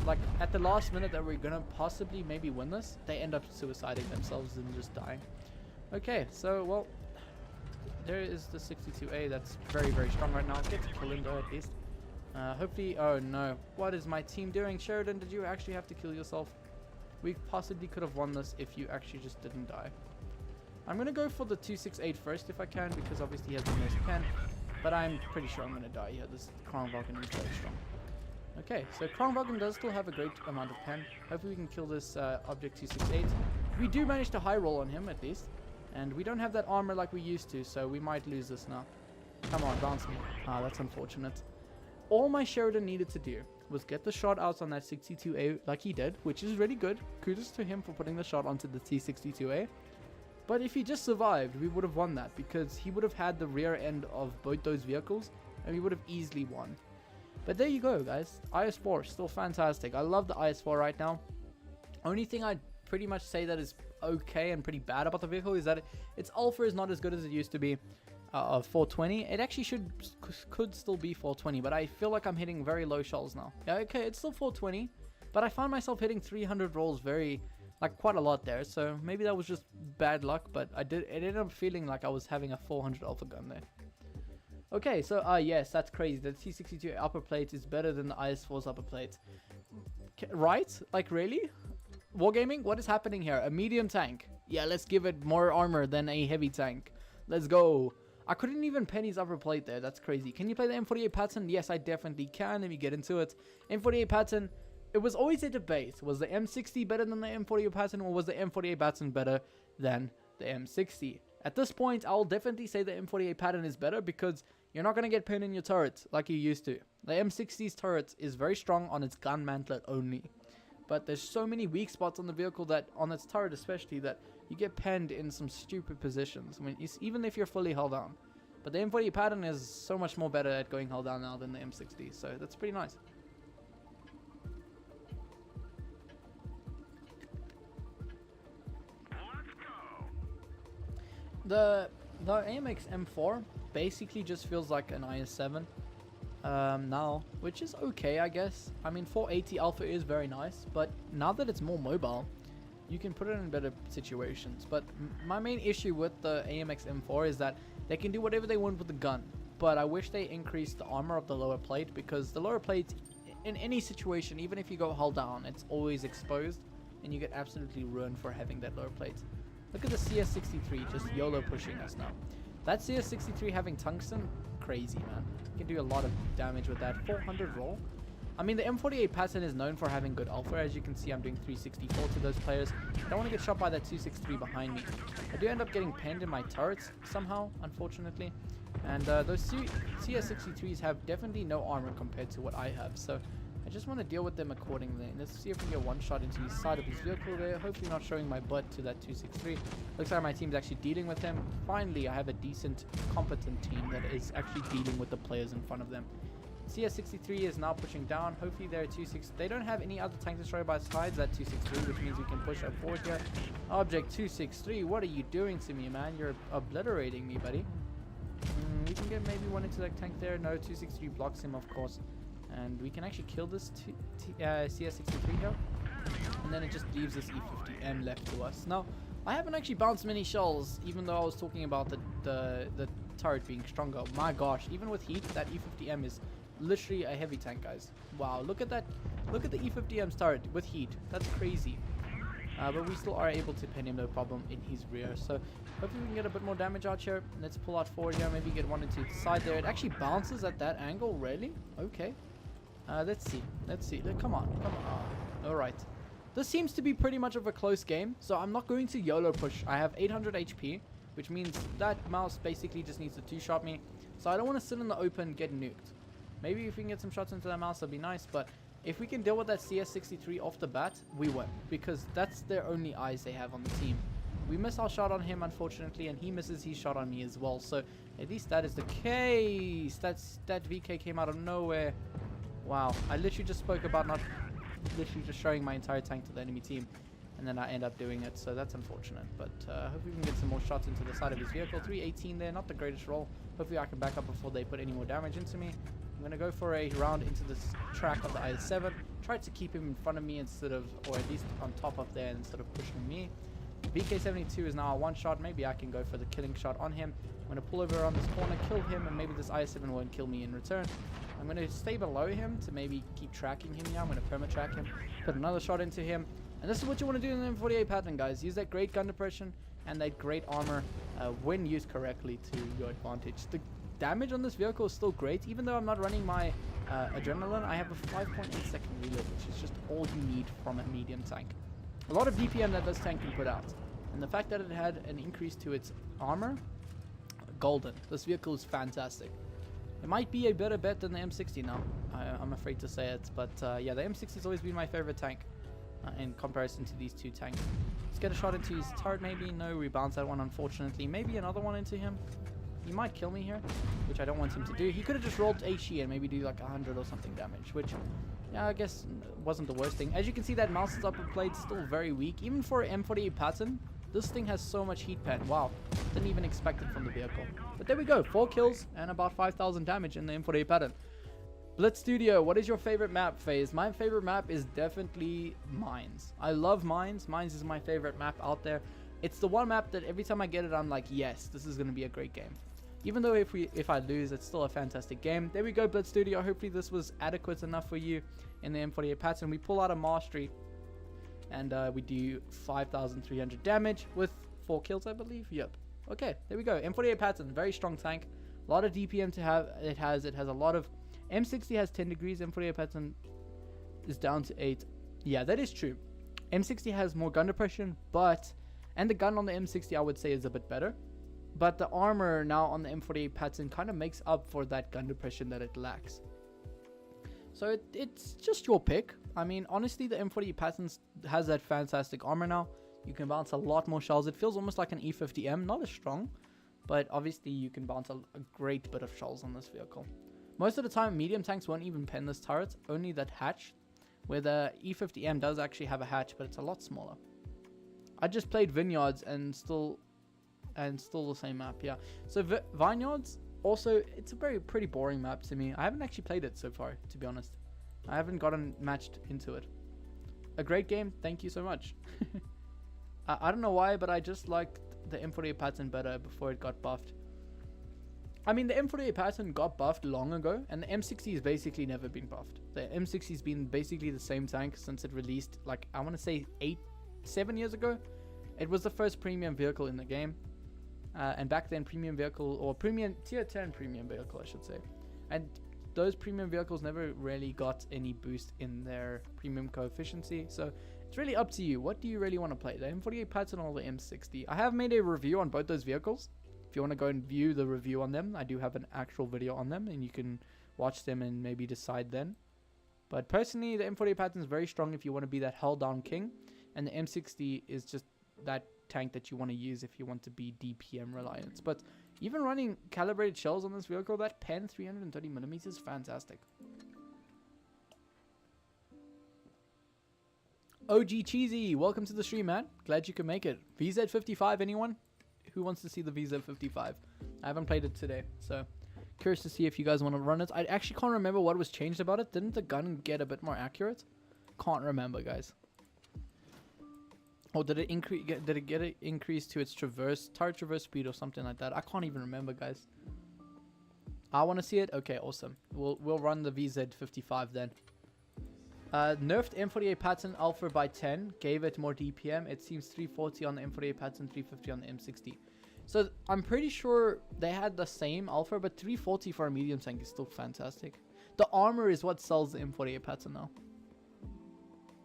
Like, at the last minute that we're going to possibly maybe win this, they end up suiciding themselves and just dying. Okay, so, well, there is the 62A that's very, very strong right now. Get to kill him though, at least. Hopefully, oh no. What is my team doing? Sheridan, did you actually have to kill yourself? We possibly could have won this if you actually just didn't die. I'm going to go for the 268 first if I can, because obviously he has the most pen. But I'm pretty sure I'm going to die here. This Kranvagn is very strong. Okay, so Kranvagn does still have a great amount of pen. Hopefully we can kill this Object 268. We do manage to high roll on him, at least. And we don't have that armor like we used to, so we might lose this now. Come on, bounce me. Ah, that's unfortunate. All my Sheridan needed to do was get the shot out on that 62A like he did, which is really good. Kudos to him for putting the shot onto the T62A. But if he just survived, we would have won that, because he would have had the rear end of both those vehicles, and we would have easily won. But there you go, guys. IS-4, still fantastic. I love the IS-4 right now. Only thing I'd pretty much say that is okay and pretty bad about the vehicle is that its alpha is not as good as it used to be. Of 420, it actually could still be 420, but I feel like I'm hitting very low shells now. Yeah, okay, it's still 420, but I found myself hitting 300 rolls quite a lot there, so maybe that was just bad luck, but it ended up feeling like I was having a 400 alpha gun there. Okay, so yes, that's crazy. The T62 upper plate is better than the IS-4's upper plate. Right? Like, really? Wargaming? What is happening here? A medium tank. Yeah, let's give it more armor than a heavy tank. Let's go. I couldn't even pen his upper plate there. That's crazy. Can you play the M48 Patton? Yes, I definitely can. Let me get into it. M48 Patton. It was always a debate. Was the M60 better than the M48 Patton, or was the M48 Patton better than the M60? At this point, I'll definitely say the M48 Patton is better, because you're not going to get pinned in your turret like you used to. The M60's turret is very strong on its gun mantlet only. But there's so many weak spots on the vehicle, that on its turret especially, that you get penned in some stupid positions, even if you're fully held down. But the M48 Patton is so much more better at going held down now than the M60, so that's pretty nice. The AMX M4 basically just feels like an IS-7 now, which is okay, I guess. I mean, 480 alpha is very nice, but now that it's more mobile, you can put it in better situations. But my main issue with the AMX M4 is that they can do whatever they want with the gun, but I wish they increased the armor of the lower plate, because the lower plate, in any situation, even if you go hull down, it's always exposed, and you get absolutely ruined for having that lower plate. Look at the CS-63 just YOLO pushing us now. That CS-63 having tungsten, crazy, man. You can do a lot of damage with that. 400 roll. I mean, the M48 Patton is known for having good alpha. As you can see, I'm doing 364 to those players. I don't want to get shot by that 263 behind me. I do end up getting penned in my turrets somehow, unfortunately. And those CS-63s have definitely no armor compared to what I have. So I just want to deal with them accordingly. Let's see if we can get one shot into the side of his vehicle there. Hopefully not showing my butt to that 263. Looks like my team's actually dealing with him. Finally, I have a decent, competent team that is actually dealing with the players in front of them. CS-63 is now pushing down. Hopefully they're 263. They don't have any other tank destroyer besides that 263, which means we can push up forward here. Object 263, what are you doing to me, man? You're obliterating me, buddy. We can get maybe one into that tank there. No, 263 blocks him, of course. And we can actually kill this CS-63 here. And then it just leaves this E50M left to us. Now, I haven't actually bounced many shells, even though I was talking about the turret being stronger. My gosh, even with heat, that E50M is literally a heavy tank, guys. Wow, look at that. Look at the E50M's turret with heat. That's crazy. But we still are able to pin him, no problem, in his rear. So hopefully we can get a bit more damage out here. Let's pull out forward here. Maybe get one into the side there. It actually bounces at that angle, really? Okay. Let's see. Let's see. Come on. Come on. All right. This seems to be pretty much of a close game, so I'm not going to YOLO push. I have 800 HP, which means that mouse basically just needs to two-shot me. So I don't want to sit in the open, get nuked. Maybe if we can get some shots into that mouse, that'd be nice. But if we can deal with that CS-63 off the bat, we win. Because that's their only eyes they have on the team. We miss our shot on him, unfortunately, and he misses his shot on me as well. So at least that is the case. That VK came out of nowhere. Wow. I literally just spoke about not literally just showing my entire tank to the enemy team. And then I end up doing it. So that's unfortunate. But hopefully we can get some more shots into the side of his vehicle. 318 there. Not the greatest roll. Hopefully I can back up before they put any more damage into me. I'm going to go for a round into this track of the IS-7. Try to keep him in front of me instead of, or at least on top of there instead of pushing me. VK72 is now a one shot. Maybe I can go for the killing shot on him. I'm going to pull over around this corner, kill him, and maybe this IS-7 won't kill me in return. I'm going to stay below him to maybe keep tracking him here. I'm going to perma-track him, put another shot into him. And this is what you want to do in the M48 Patton, guys. Use that great gun depression and that great armor when used correctly to your advantage. The damage on this vehicle is still great. Even though I'm not running my adrenaline, I have a 5.8 second reload, which is just all you need from a medium tank. A lot of DPM that this tank can put out. And the fact that it had an increase to its armor, golden. This vehicle is fantastic. It might be a better bet than the M60 now. I'm afraid to say it, but yeah, the M60 has always been my favorite tank in comparison to these two tanks. Let's get a shot into his turret maybe. No, we bounce that one unfortunately. Maybe another one into him. He might kill me here, which I don't want him to do. He could have just rolled HE and maybe do like 100 or something damage, which, yeah, I guess wasn't the worst thing. As you can see, that mouse's upper plate's still very weak. Even for M48 Patton, this thing has so much heat pen. Wow, didn't even expect it from the vehicle. But there we go, 4 kills and about 5,000 damage in the M48 Patton. Blitz Studio, what is your favorite map, FaZe? My favorite map is definitely Mines. I love Mines. Mines is my favorite map out there. It's the one map that every time I get it, I'm like, yes, this is going to be a great game. Even though if I lose, it's still a fantastic game. There we go, Blitz Studio. Hopefully this was adequate enough for you in the M48 Patton. We pull out a mastery and we do 5,300 damage with 4 kills, I believe. Yep. Okay, there we go. M48 Patton, very strong tank. A lot of DPM to have. It has a lot of... M60 has 10 degrees. M48 Patton is down to 8. Yeah, that is true. M60 has more gun depression, but... And the gun on the M60, I would say, is a bit better. But the armor now on the M48 Patton kind of makes up for that gun depression that it lacks. So it's just your pick. I mean, honestly, the M48 Patton has that fantastic armor now. You can bounce a lot more shells. It feels almost like an E50M, not as strong. But obviously, you can bounce a great bit of shells on this vehicle. Most of the time, medium tanks won't even pen this turret. Only that hatch, where the E50M does actually have a hatch, but it's a lot smaller. I just played Vineyards and still the same map, yeah. So Vineyards, also, it's a pretty boring map to me. I haven't actually played it so far, to be honest. I haven't gotten matched into it. A great game, thank you so much. I don't know why, but I just liked the M48 Patton better before it got buffed. I mean, the M48 Patton got buffed long ago, and the M60 has basically never been buffed. The M60 has been basically the same tank since it released, like, I want to say 7 years ago. It was the first premium vehicle in the game. And back then, premium vehicle, or premium tier 10 premium vehicle, I should say. And those premium vehicles never really got any boost in their premium coefficiency. So it's really up to you. What do you really want to play? The M48 Patton or the M60? I have made a review on both those vehicles. If you want to go and view the review on them, I do have an actual video on them, and you can watch them and maybe decide then. But personally, the M48 Patton is very strong if you want to be that held down king. And the M60 is just that tank that you want to use if you want to be DPM reliant. But even running calibrated shells on this vehicle, that pen 330mm is fantastic. OG Cheesy, welcome to the stream, man. Glad you could make it. VZ55, anyone? Who wants to see the VZ55? I haven't played it today, so curious to see if you guys want to run it. I actually can't remember what was changed about it. Didn't the gun get a bit more accurate? Can't remember, guys. Or did it increase? Did it get an increase to its turret traverse speed or something like that? I can't even remember, guys. I want to see it. Okay, awesome. We'll run the VZ55 then. Nerfed M48 Patton alpha by 10, gave it more DPM. It seems 340 on the M48 Patton, 350 on the M60. So I'm pretty sure they had the same alpha, but 340 for a medium tank is still fantastic. The armor is what sells the M48 Patton now.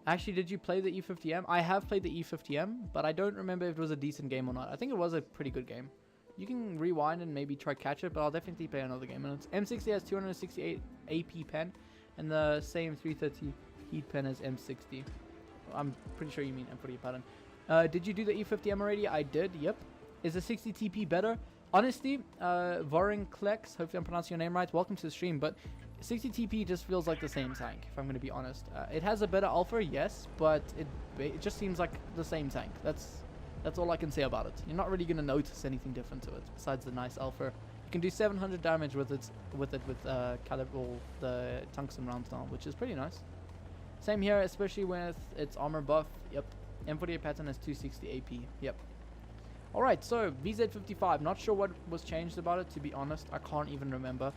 Actually, did you play the E50M? I have played the E50M, but I don't remember if it was a decent game or not. I think it was a pretty good game. You can rewind and maybe try catch it, but I'll definitely play another game. And it's M60 has 268 AP pen and the same 330 heat pen as M60. I'm pretty sure you mean M48 Patton. Did you do the E50M already? I did, yep. Is the 60 TP better? Honestly, Vorinklex, hopefully I'm pronouncing your name right, welcome to the stream, but 60 TP just feels like the same tank, if I'm going to be honest. It has a better alpha, yes, but it just seems like the same tank. That's all I can say about it. You're not really going to notice anything different to it, besides the nice alpha. You can do 700 damage with caliber, the tungsten rounds now, which is pretty nice. Same here, especially with its armor buff. Yep, M48 Patton has 260 AP. Yep. Alright, so VZ55, not sure what was changed about it, to be honest. I can't even remember.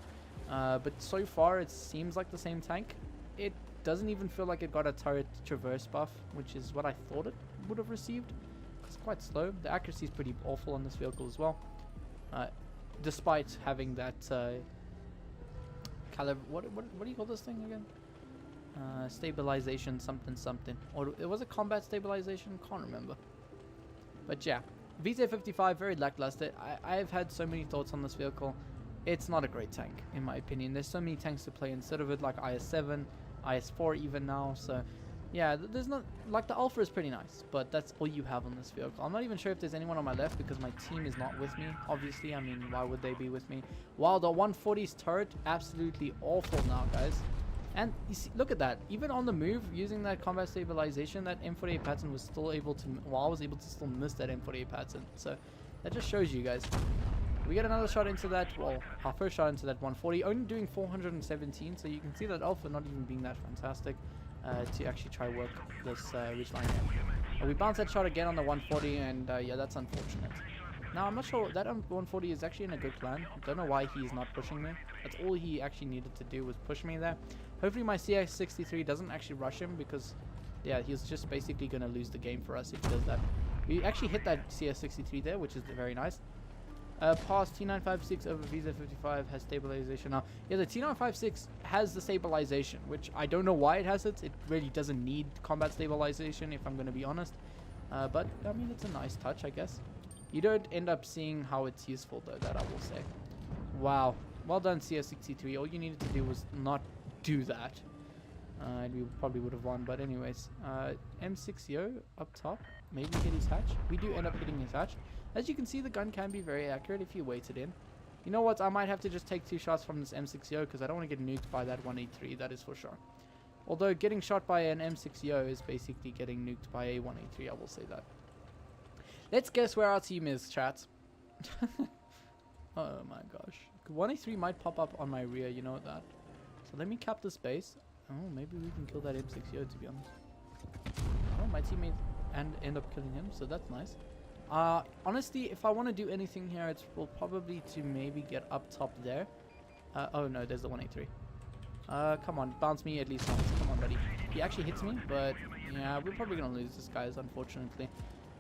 But so far, it seems like the same tank. It doesn't even feel like it got a turret traverse buff, which is what I thought it would have received. It's quite slow. The accuracy is pretty awful on this vehicle as well. Despite having that caliber... What do you call this thing again? Stabilization something. Or it was a combat stabilization? Can't remember. But yeah, VZ55, very lackluster. I've had so many thoughts on this vehicle. It's not a great tank, in my opinion. There's so many tanks to play instead of it, like IS-7, IS-4 even now. So yeah, there's not, like the Alpha is pretty nice, but that's all you have on this vehicle. I'm not even sure if there's anyone on my left because my team is not with me, obviously. I mean, why would they be with me? While the 140's turret, absolutely awful now, guys. And you see, look at that. Even on the move, using that combat stabilization, that M48 Patton was still able to, well, I was able to still miss that M48 Patton. So that just shows you guys. We get another shot into that, well, our first shot into that 140, only doing 417, so you can see that Alpha not even being that fantastic to actually try work this ridgeline here. We bounce that shot again on the 140, and yeah, that's unfortunate. Now, I'm not sure, that 140 is actually in a good plan. I don't know why he's not pushing me. That's all he actually needed to do was push me there. Hopefully my CS-63 doesn't actually rush him because, yeah, he's just basically going to lose the game for us if he does that. We actually hit that CS-63 there, which is very nice. Past T95 E6 over VZ55 has stabilization now. Yeah, the T95 E6 has the stabilization, which I don't know why it has it. It really doesn't need combat stabilization, if I'm going to be honest. But, I mean, it's a nice touch, I guess. You don't end up seeing how it's useful, though, that I will say. Wow. Well done, CS-63. All you needed to do was not do that. And we probably would have won, but anyways. M60 up top. Maybe hit his hatch. We do end up hitting his hatch. As you can see, the gun can be very accurate if you weight it in. You know what? I might have to just take 2 shots from this M60 because I don't want to get nuked by that 183. That is for sure. Although getting shot by an M60 is basically getting nuked by a 183. I will say that. Let's guess where our team is, chat. Oh my gosh. 183 might pop up on my rear, you know that. So let me cap the space. Oh, maybe we can kill that M60 to be honest. Oh, my teammate and end up killing him, so that's nice. Honestly, if I want to do anything here, it's probably to maybe get up top there. Oh no, there's the 183. Come on, bounce me at least once. Come on, buddy. He actually hits me, but yeah, we're probably gonna lose this, guys, unfortunately.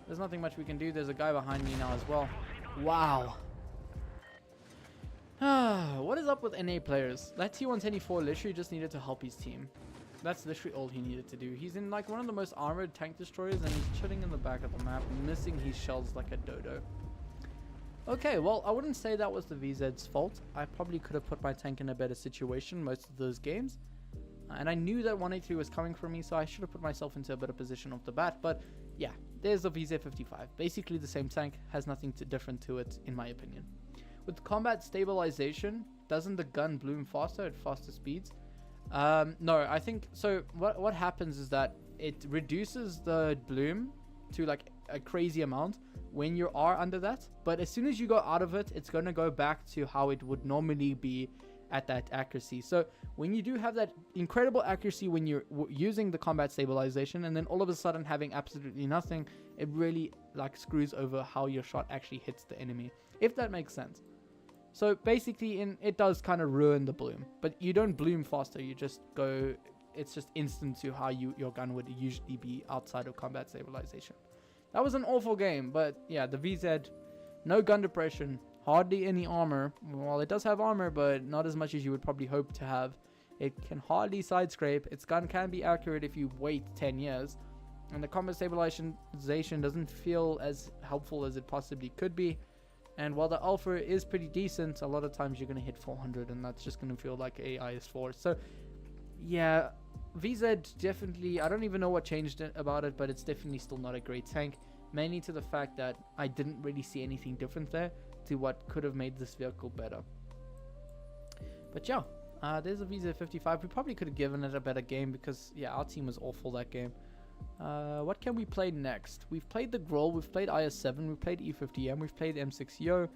There's nothing much we can do. There's a guy behind me now as well. Wow. What is up with NA players? That T124 literally just needed to help his team. That's literally all he needed to do. He's in like one of the most armored tank destroyers and he's chilling in the back of the map, missing his shells like a dodo. Okay, well, I wouldn't say that was the VZ's fault. I probably could have put my tank in a better situation most of those games. And I knew that 183 was coming for me, so I should have put myself into a better position off the bat. But yeah, there's the VZ55. Basically the same tank, has nothing different to it, in my opinion. With combat stabilization, doesn't the gun bloom faster at faster speeds? No, I think so. What happens is that it reduces the bloom to like a crazy amount when you are under that, but as soon as you go out of it, it's going to go back to how it would normally be at that accuracy. So when you do have that incredible accuracy when you're using the combat stabilization and then all of a sudden having absolutely nothing, it really like screws over how your shot actually hits the enemy, if that makes sense. So basically it does kind of ruin the bloom, but you don't bloom faster, you just go, it's just instant to how your gun would usually be outside of combat stabilization. That was an awful game, but yeah, the VZ, no gun depression, hardly any armor. Well, it does have armor, but not as much as you would probably hope to have. It can hardly side scrape. Its gun can be accurate if you wait 10 years. And the combat stabilization doesn't feel as helpful as it possibly could be. And while the alpha is pretty decent, a lot of times you're going to hit 400 and that's just going to feel like a IS4. So yeah, VZ definitely, I don't even know what changed about it, but it's definitely still not a great tank. Mainly to the fact that I didn't really see anything different there to what could have made this vehicle better. But yeah, there's a VZ55. We probably could have given it a better game because yeah, our team was awful that game. What can we play next? We've played the Grille, we've played IS-7, we've played E50M, we've played M60,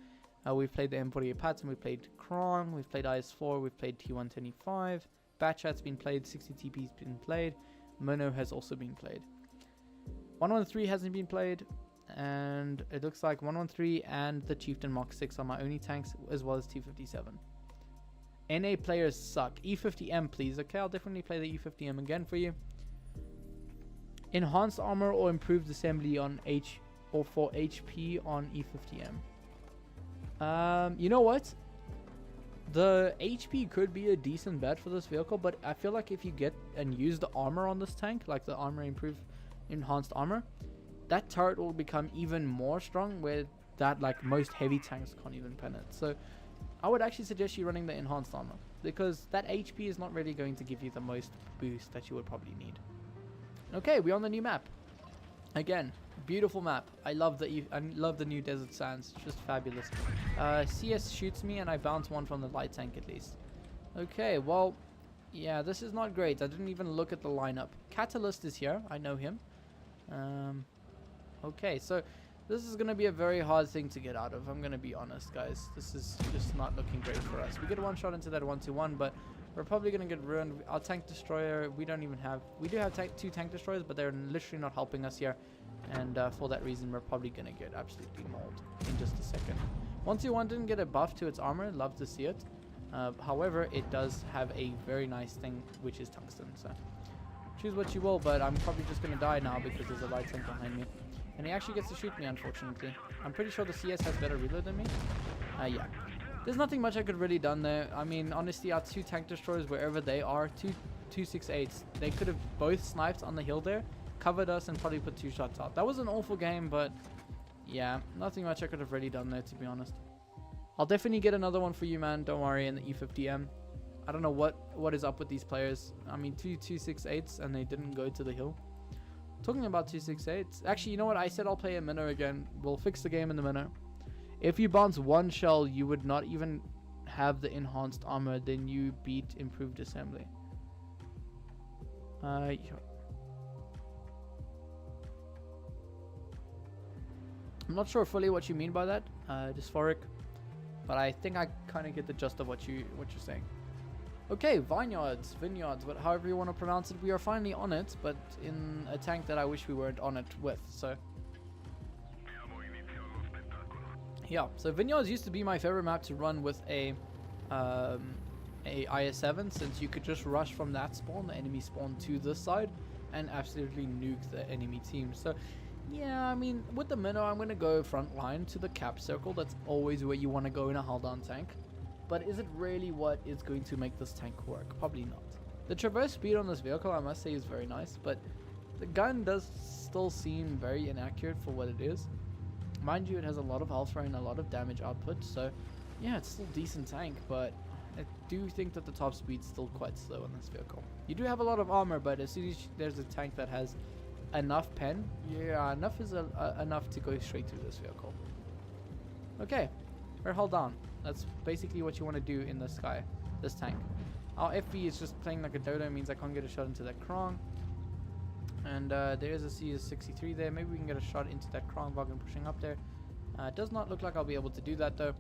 we've played the M48 Patton, we've played Kranvagn, we've played IS-4, we've played T125, Batchat's been played, 60TP's been played, Mono has also been played. 113 hasn't been played, and it looks like 113 and the Chieftain Mark 6 are my only tanks, as well as T57. NA players suck. E50M, please. Okay, I'll definitely play the E50M again for you. Enhanced armor or improved assembly on for HP on E50M. You know what? The HP could be a decent bet for this vehicle, but I feel like if you get and use the armor on this tank, like the armor improved enhanced armor, that turret will become even more strong, where that like most heavy tanks can't even pen it. So I would actually suggest you running the enhanced armor, because that HP is not really going to give you the most boost that you would probably need. Okay, we're on the new map. Again, beautiful map. I love the new desert sands. It's just fabulous. CS shoots me and I bounce one from the light tank at least. Okay, well, yeah, this is not great. I didn't even look at the lineup. Catalyst is here. I know him. Okay, so this is going to be a very hard thing to get out of. I'm going to be honest, guys. This is just not looking great for us. We get one shot into that 1-2-1, but we're probably going to get ruined. Our tank destroyer, we do have 2 tank destroyers, but they're literally not helping us here. And for that reason, we're probably going to get absolutely mauled in just a second. 1-2-1 didn't get a buff to its armor. Love to see it. However, it does have a very nice thing, which is tungsten. So choose what you will, but I'm probably just going to die now because there's a light tank behind me. And he actually gets to shoot me, unfortunately. I'm pretty sure the CS has better reload than me. Yeah. There's nothing much I could really done there. I mean, honestly, our 2 tank destroyers, wherever they are, 268s, they could have both sniped on the hill there, covered us, and probably put 2 shots out. That was an awful game, but yeah, nothing much I could have really done there, to be honest. I'll definitely get another one for you, man. Don't worry, in the E50M. I don't know what is up with these players. I mean, 2 268s, and they didn't go to the hill. Talking about 268s, actually, you know what? I said I'll play a Minnow again. We'll fix the game in the Minnow. If you bounce 1 shell, you would not even have the enhanced armor. Then you beat improved assembly. Yeah. I'm not sure fully what you mean by that, dysphoric, but I think I kind of get the gist of what you're saying. Okay, vineyards, however you want to pronounce it. We are finally on it, but in a tank that I wish we weren't on it with. So yeah, so vineyards used to be my favorite map to run with a IS-7, since you could just rush from that spawn, the enemy spawn, to this side, and absolutely nuke the enemy team. So yeah, I mean, with the Minnow, I'm going to go front line to the cap circle. That's always where you want to go in a hull-down tank. But is it really what is going to make this tank work? Probably not. The traverse speed on this vehicle, I must say, is very nice, but the gun does still seem very inaccurate for what it is. Mind you, it has a lot of health and a lot of damage output, so yeah, it's still a decent tank, but I do think that the top speed's still quite slow on this vehicle. You do have a lot of armor, but as soon as there's a tank that has enough pen, yeah, enough is enough to go straight through this vehicle. Okay, we're hull down. That's basically what you want to do in the sky, this tank. Our FV is just playing like a dodo, means I can't get a shot into that Kranvagn. And there is a CS-63 there. Maybe we can get a shot into that Kranvagn pushing up there. It does not look like I'll be able to do that though.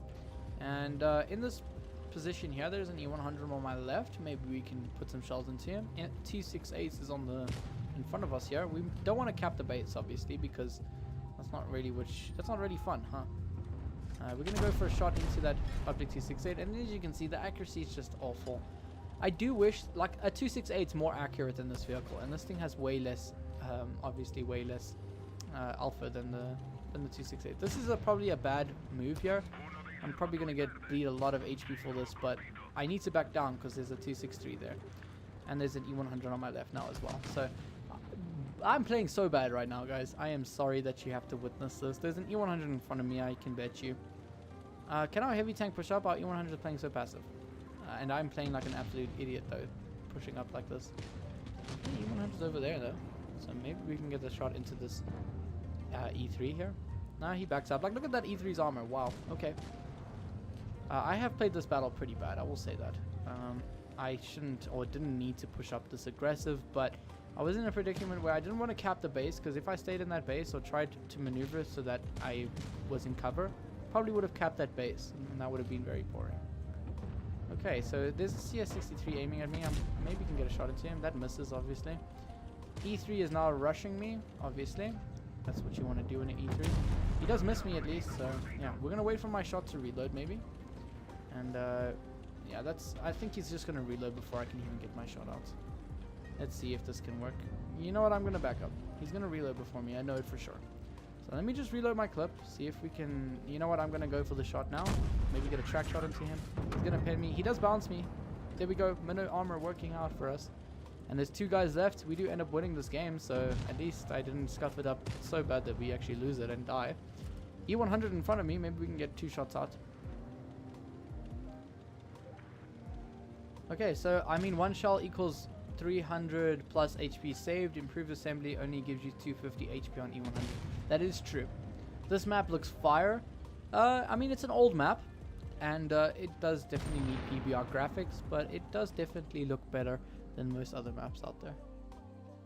And in this position here, there's an E100 on my left. Maybe we can put some shells into him. T6 is on the in front of us here. We don't want to cap the base, obviously, because that's not really fun, huh? We're gonna go for a shot into that object 268, and as you can see, the accuracy is just awful. I do wish, like, a 268 is more accurate than this vehicle, and this thing has way less, obviously way less alpha than the 268. This is probably a bad move here. I'm probably gonna bleed a lot of HP for this, but I need to back down because there's a 263 there, and there's an E100 on my left now as well. So I'm playing so bad right now, guys. I am sorry that you have to witness this. There's an E100 in front of me, I can bet you. Can our heavy tank push up? Our E100 is playing so passive. And I'm playing like an absolute idiot, though, pushing up like this. The E100's over there, though. So maybe we can get a shot into this E3 here. Nah, he backs up. Like, look at that E3's armor. Wow. Okay. I have played this battle pretty bad, I will say that. I shouldn't or didn't need to push up this aggressive, but I was in a predicament where I didn't want to cap the base, because if I stayed in that base or tried to maneuver so that I was in cover, probably would have capped that base, and that would have been very boring. Okay, so there's a CS-63 aiming at me. Maybe we can get a shot into him. That misses, obviously. E3 is now rushing me, obviously. That's what you want to do in an E3. He does miss me at least, so yeah, we're going to wait for my shot to reload, maybe. And yeah, I think he's just going to reload before I can even get my shot out. Let's see if this can work. You know what? I'm going to back up. He's going to reload before me. I know it for sure. So let me just reload my clip. See if we can... You know what? I'm going to go for the shot now. Maybe get a track shot into him. He's going to pin me. He does bounce me. There we go. Minnow armor working out for us. And there's 2 guys left. We do end up winning this game, so at least I didn't scuff it up so bad that we actually lose it and die. E100 in front of me. Maybe we can get 2 shots out. Okay, so I mean 1 shell equals 300 plus HP saved. Improved assembly only gives you 250 HP on E100. That is true. This map looks fire. I mean, it's an old map, and it does definitely need PBR graphics, but it does definitely look better than most other maps out there.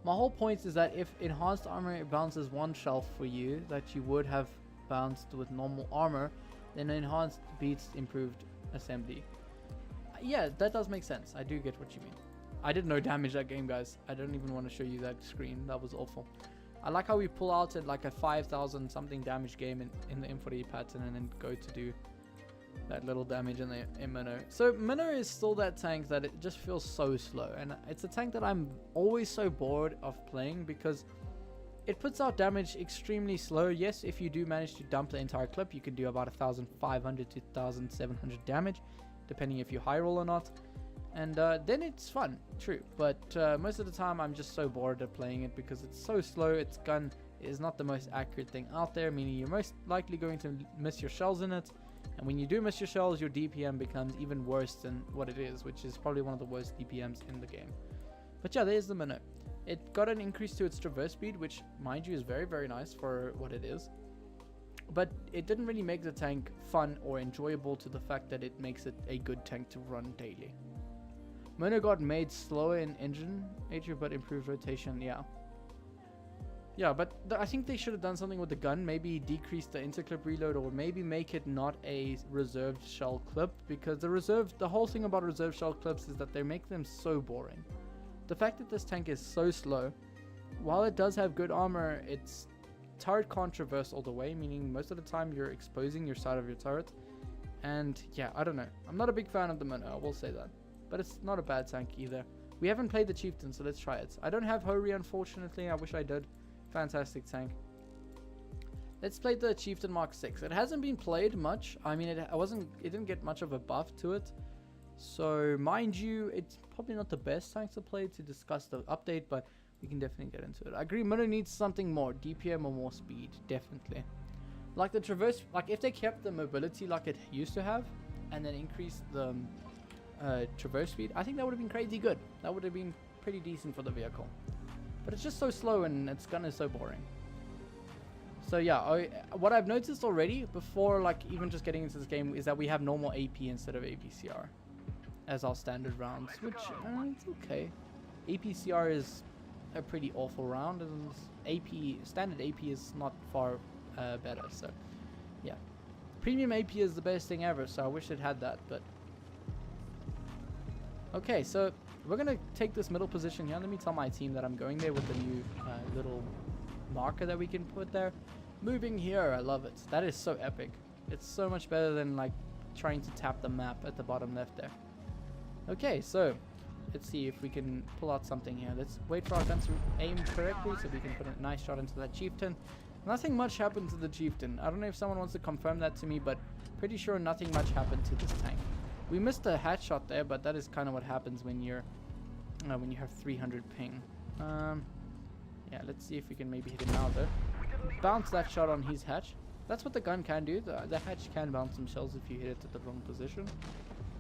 My whole point is that if enhanced armor bounces 1 shell for you that you would have bounced with normal armor, then enhanced beats improved assembly. Yeah, that does make sense. I do get what you mean. I did no damage that game, guys. I don't even want to show you that screen. That was awful. I like how we pull out at like a 5,000 something damage game in the M48 Patton and then go to do that little damage in the Minnow. So Minnow is still that tank that it just feels so slow, and it's a tank that I'm always so bored of playing because it puts out damage extremely slow. Yes, if you do manage to dump the entire clip, you can do about 1,500 to 1,700 damage, depending if you high roll or not. And then it's fun, true. But most of the time I'm just so bored of playing it because it's so slow. Its gun is not the most accurate thing out there, meaning you're most likely going to miss your shells in it. And when you do miss your shells, your DPM becomes even worse than what it is, which is probably one of the worst DPMs in the game. But yeah, there's the Minnow. It got an increase to its traverse speed, which, mind you, is very, very nice for what it is. But it didn't really make the tank fun or enjoyable to the fact that it makes it a good tank to run daily. Minnow got made slower in engine, but improved rotation, yeah. Yeah, but I think they should have done something with the gun. Maybe decrease the interclip reload, or maybe make it not a reserved shell clip, because the whole thing about reserved shell clips is that they make them so boring. The fact that this tank is so slow, while it does have good armor, its turret can't traverse all the way, meaning most of the time you're exposing your side of your turret. And yeah, I don't know. I'm not a big fan of the Minnow, I will say that. But it's not a bad tank either. We haven't played the Chieftain, so let's try it. I don't have Hori, unfortunately. I wish I did. Fantastic tank. Let's play the Chieftain Mark 6. It hasn't been played much. I mean, it didn't get much of a buff to it. So, mind you, it's probably not the best tank to play to discuss the update, but we can definitely get into it. I agree, Minnow needs something more. DPM or more speed, definitely. Like the traverse, like if they kept the mobility like it used to have, and then increased the traverse speed, I think that would have been crazy good. That would have been pretty decent for the vehicle. But it's just so slow and its gun is so boring. So yeah, what I've noticed already before like even just getting into this game is that we have normal AP instead of APCR as our standard rounds, which it's okay. APCR is a pretty awful round, and standard AP is not far better. So yeah, premium AP is the best thing ever, so I wish it had that. But okay, so we're gonna take this middle position here. Let me tell my team that I'm going there with the new little marker that we can put there. Moving here, I love it. That is so epic. It's so much better than like trying to tap the map at the bottom left there. Okay, so let's see if we can pull out something here. Let's wait for our guns to aim correctly so we can put a nice shot into that Chieftain. Nothing much happened to the Chieftain. I don't know if someone wants to confirm that to me, but pretty sure nothing much happened to this tank. We missed a hatch shot there, but that is kind of what happens when you have 300 ping. Yeah, let's see if we can maybe hit him now though. Bounce that shot on his hatch. That's what the gun can do. The hatch can bounce some shells if you hit it at the wrong position.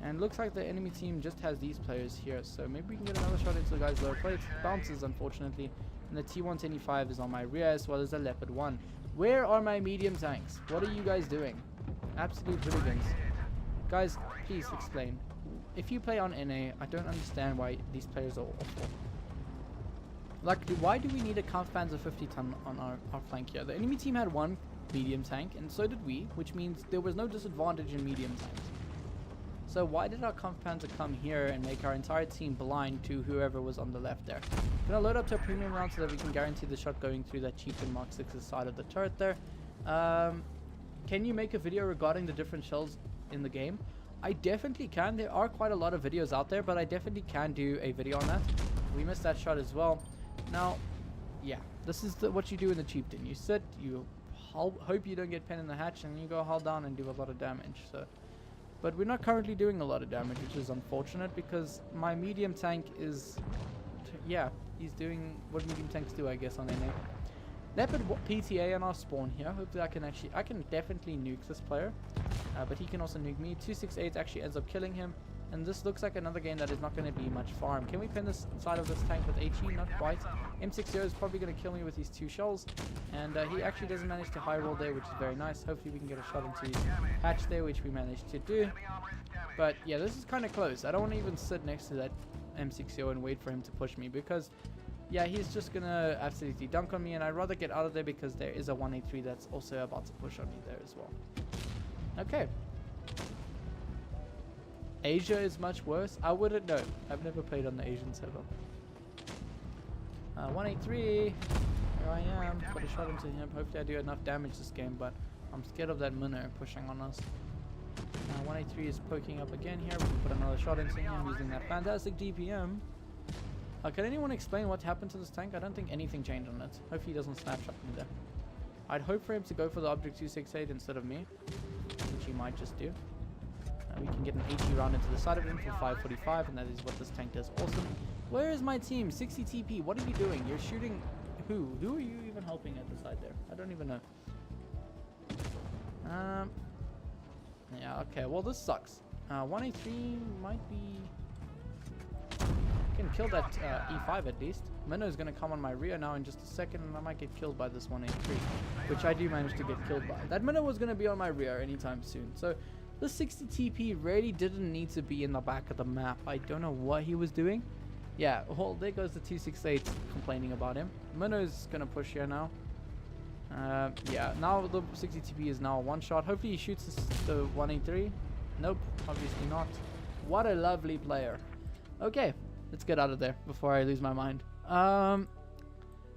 And looks like the enemy team just has these players here, so maybe we can get another shot into the guy's lower plate. Bounces, unfortunately. And the T125 is on my rear, as well as the Leopard 1. Where are my medium tanks? What are you guys doing? Absolute hooligans. Guys, please explain. If you play on NA, I don't understand why these players are awful. Like, why do we need a Kranvagn 50 ton on our flank here? The enemy team had one medium tank, and so did we, which means there was no disadvantage in medium tanks. So why did our Kranvagn come here and make our entire team blind to whoever was on the left there? Gonna load up to a premium round so that we can guarantee the shot going through that Chieftain Mark 6's side of the turret there. Can you make a video regarding the different shells in the game? I definitely can. There are quite a lot of videos out there, but I definitely can do a video on that. We missed that shot as well. Now, yeah, this is what you do in the Chieftain. You sit, you hope you don't get pinned in the hatch, and you go hull down and do a lot of damage. So, but we're not currently doing a lot of damage, which is unfortunate because my medium tank is yeah, he's doing what medium tanks do, I guess, on NA. Leopard PTA on our spawn here. Hopefully I can definitely nuke this player. But he can also nuke me. 268 actually ends up killing him. And this looks like another game that is not going to be much farm. Can we pin this side of this tank with HE? Not quite. M60 is probably going to kill me with these 2 shells. And he actually doesn't manage to high roll there, which is very nice. Hopefully we can get a shot into hatch there, which we managed to do. But yeah, this is kind of close. I don't want to even sit next to that M60 and wait for him to push me, because yeah, he's just going to absolutely dunk on me. And I'd rather get out of there because there is a 183 that's also about to push on me there as well. Okay. Asia is much worse. I wouldn't know. I've never played on the Asian server. 183. Here I am. Put a shot into him. Hopefully I do enough damage this game, but I'm scared of that Minnow pushing on us. 183 is poking up again here. We can put another shot into him using that fantastic DPM. Can anyone explain what happened to this tank? I don't think anything changed on it. Hopefully he doesn't snapshot me there. I'd hope for him to go for the Object 268 instead of me, which he might just do. We can get an 80 round into the side of him for 545, and that is what this tank does. Awesome. Where is my team? 60 TP. What are you doing? You're shooting who? Who are you even helping at the side there? I don't even know. Yeah, okay. Well, this sucks. 183 might be... can kill that E5 at least. Minno's going to come on my rear now in just a second, and I might get killed by this 183, which I do manage to get killed by. That Minnow was going to be on my rear anytime soon. So the 60 TP really didn't need to be in the back of the map. I don't know what he was doing. Yeah, well, there goes the 268 complaining about him. Minno's going to push here now. Yeah, now the 60 TP is now a one shot. Hopefully he shoots the 183. Nope, obviously not. What a lovely player. Okay, let's get out of there before I lose my mind.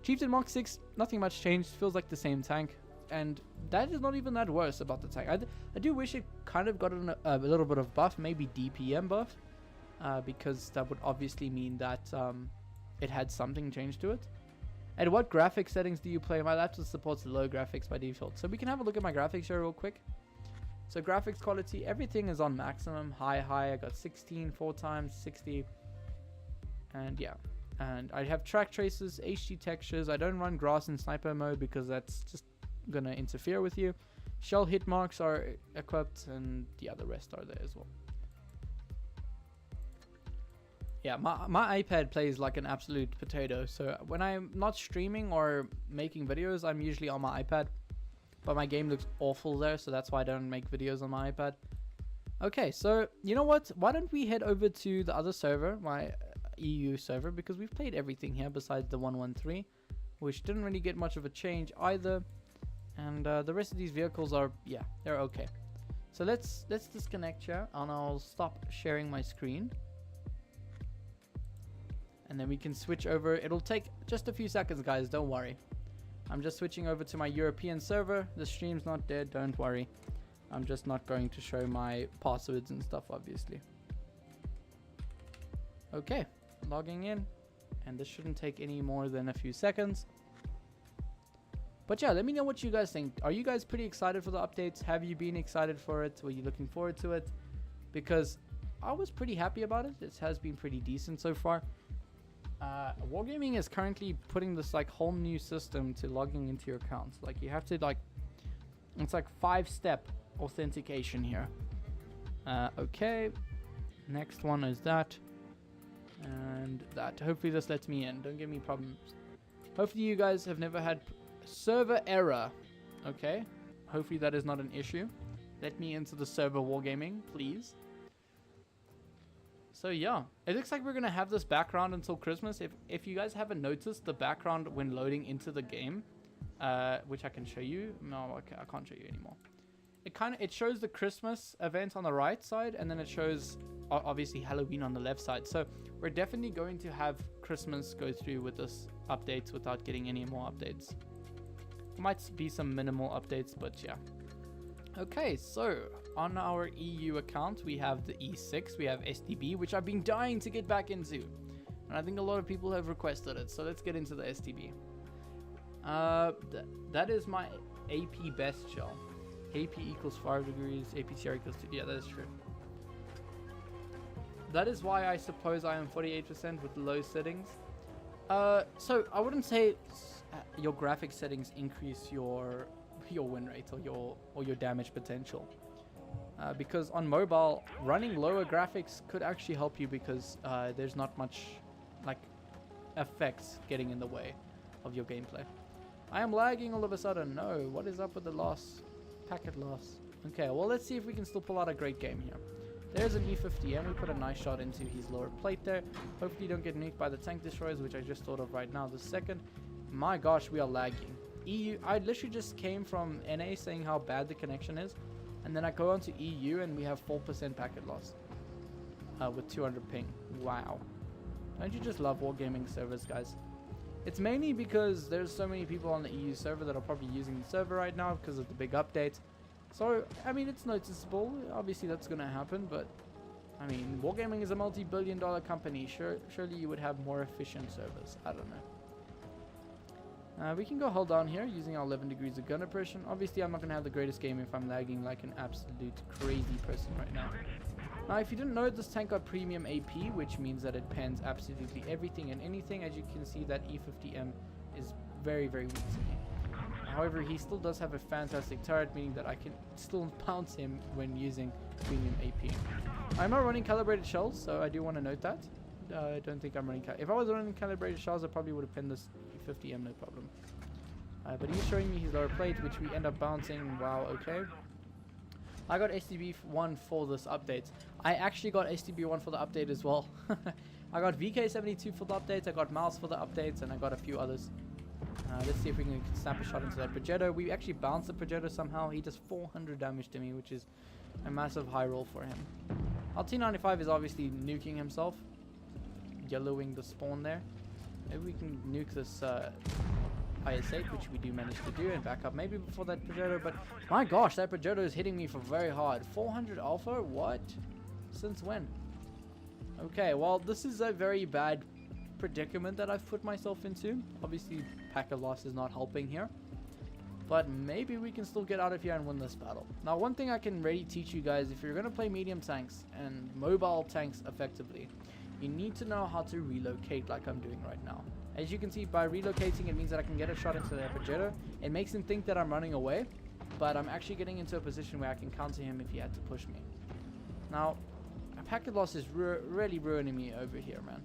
Chieftain Mark 6, nothing much changed. Feels like the same tank. And that is not even that worse about the tank. I do wish it kind of got a little bit of buff, maybe DPM buff. Because that would obviously mean that it had something changed to it. And what graphics settings do you play? My laptop supports low graphics by default. So we can have a look at my graphics here real quick. So graphics quality, everything is on maximum. High. I got 16, 4 times, 60. And yeah. And I have track traces, HD textures. I don't run grass in sniper mode because that's just going to interfere with you. Shell hit marks are equipped, and yeah, the rest are there as well. Yeah, my iPad plays like an absolute potato. So when I'm not streaming or making videos, I'm usually on my iPad. But my game looks awful there, so that's why I don't make videos on my iPad. Okay, so you know what? Why don't we head over to the other server, my EU server, because we've played everything here besides the 113, which didn't really get much of a change either. And the rest of these vehicles are, yeah, they're okay. So let's disconnect here, and I'll stop sharing my screen. And then we can switch over. It'll take just a few seconds, guys. Don't worry. I'm just switching over to my European server. The stream's not dead. Don't worry. I'm just not going to show my passwords and stuff, obviously. Okay. Logging in. And this shouldn't take any more than a few seconds. But yeah, let me know what you guys think. Are you guys pretty excited for the updates? Have you been excited for it? Were you looking forward to it? Because I was pretty happy about it. It has been pretty decent so far. Wargaming is currently putting this like whole new system to logging into your accounts. Like you have to like, it's like 5-step authentication here. Okay, next one is that, and that. Hopefully this lets me in. Don't give me problems. Hopefully you guys have never had server error. Okay, hopefully that is not an issue. Let me into the server Wargaming, please. So yeah, it looks like we're going to have this background until Christmas. If you guys haven't noticed, the background when loading into the game, which I can show you. No, I can't show you anymore. It shows the Christmas event on the right side, and then it shows obviously Halloween on the left side. So we're definitely going to have Christmas go through with this updates without getting any more updates. Might be some minimal updates, but yeah. Okay, so on our EU account, we have the E6, we have STB, which I've been dying to get back into. And I think a lot of people have requested it, so let's get into the STB. That is my AP best shell. AP equals 5 degrees, APCR equals 2. Yeah, that is true. That is why I suppose I am 48% with low settings. So I wouldn't say your graphics settings increase your win rate or your damage potential. Because on mobile, running lower graphics could actually help you because there's not much like effects getting in the way of your gameplay. I am lagging all of a sudden. No, what is up with the loss? Packet loss. Okay, well let's see if we can still pull out a great game here. There's an E50M. We put a nice shot into his lower plate there. Hopefully you don't get nuked by the tank destroyers, which I just thought of right now. The second, my gosh, we are lagging. EU, I literally just came from NA saying how bad the connection is, and then I go on to EU and we have 4% packet loss with 200 ping. Wow. Don't you just love wargaming servers, guys? It's mainly because there's so many people on the EU server that are probably using the server right now because of the big update. So, I mean, it's noticeable. Obviously, that's going to happen, but, I mean, wargaming is a multi-billion-dollar company. Surely you would have more efficient servers. I don't know. We can go hold down here using our 11 degrees of gun oppression. Obviously, I'm not going to have the greatest game if I'm lagging like an absolute crazy person right now. Now, if you didn't know, this tank got premium AP, which means that it pens absolutely everything and anything. As you can see, that E50M is very, very weak to me. However, he still does have a fantastic turret, meaning that I can still bounce him when using premium AP. I'm not running calibrated shells, so I do want to note that. I don't think I'm running... If I was running calibrated shells, I probably would have pinned this E50M, no problem. But he's showing me his lower plate, which we end up bouncing. Wow, okay. I got STB1 for this update. I actually got STB1 for the update as well. I got VK72 for the update, I got Mouse for the updates, and I got a few others. Let's see if we can snap a shot into that Progetto. We actually bounced the Progetto somehow. He does 400 damage to me, which is a massive high roll for him. Our T95 is obviously nuking himself. Yellowing the spawn there. Maybe we can nuke this IS-8, which we do manage to do, and back up maybe before that Progetto. But my gosh, that Progetto is hitting me for very hard. 400 alpha? What? Since when? Okay, well, this is a very bad predicament that I've put myself into. Obviously, packet loss is not helping here, but maybe we can still get out of here and win this battle. Now, one thing I can really teach you guys, if you're going to play medium tanks and mobile tanks effectively, you need to know how to relocate like I'm doing right now. As you can see, by relocating, it means that I can get a shot into the Progetto. It makes him think that I'm running away, but I'm actually getting into a position where I can counter him if he had to push me. Now, a packet loss is really ruining me over here, man.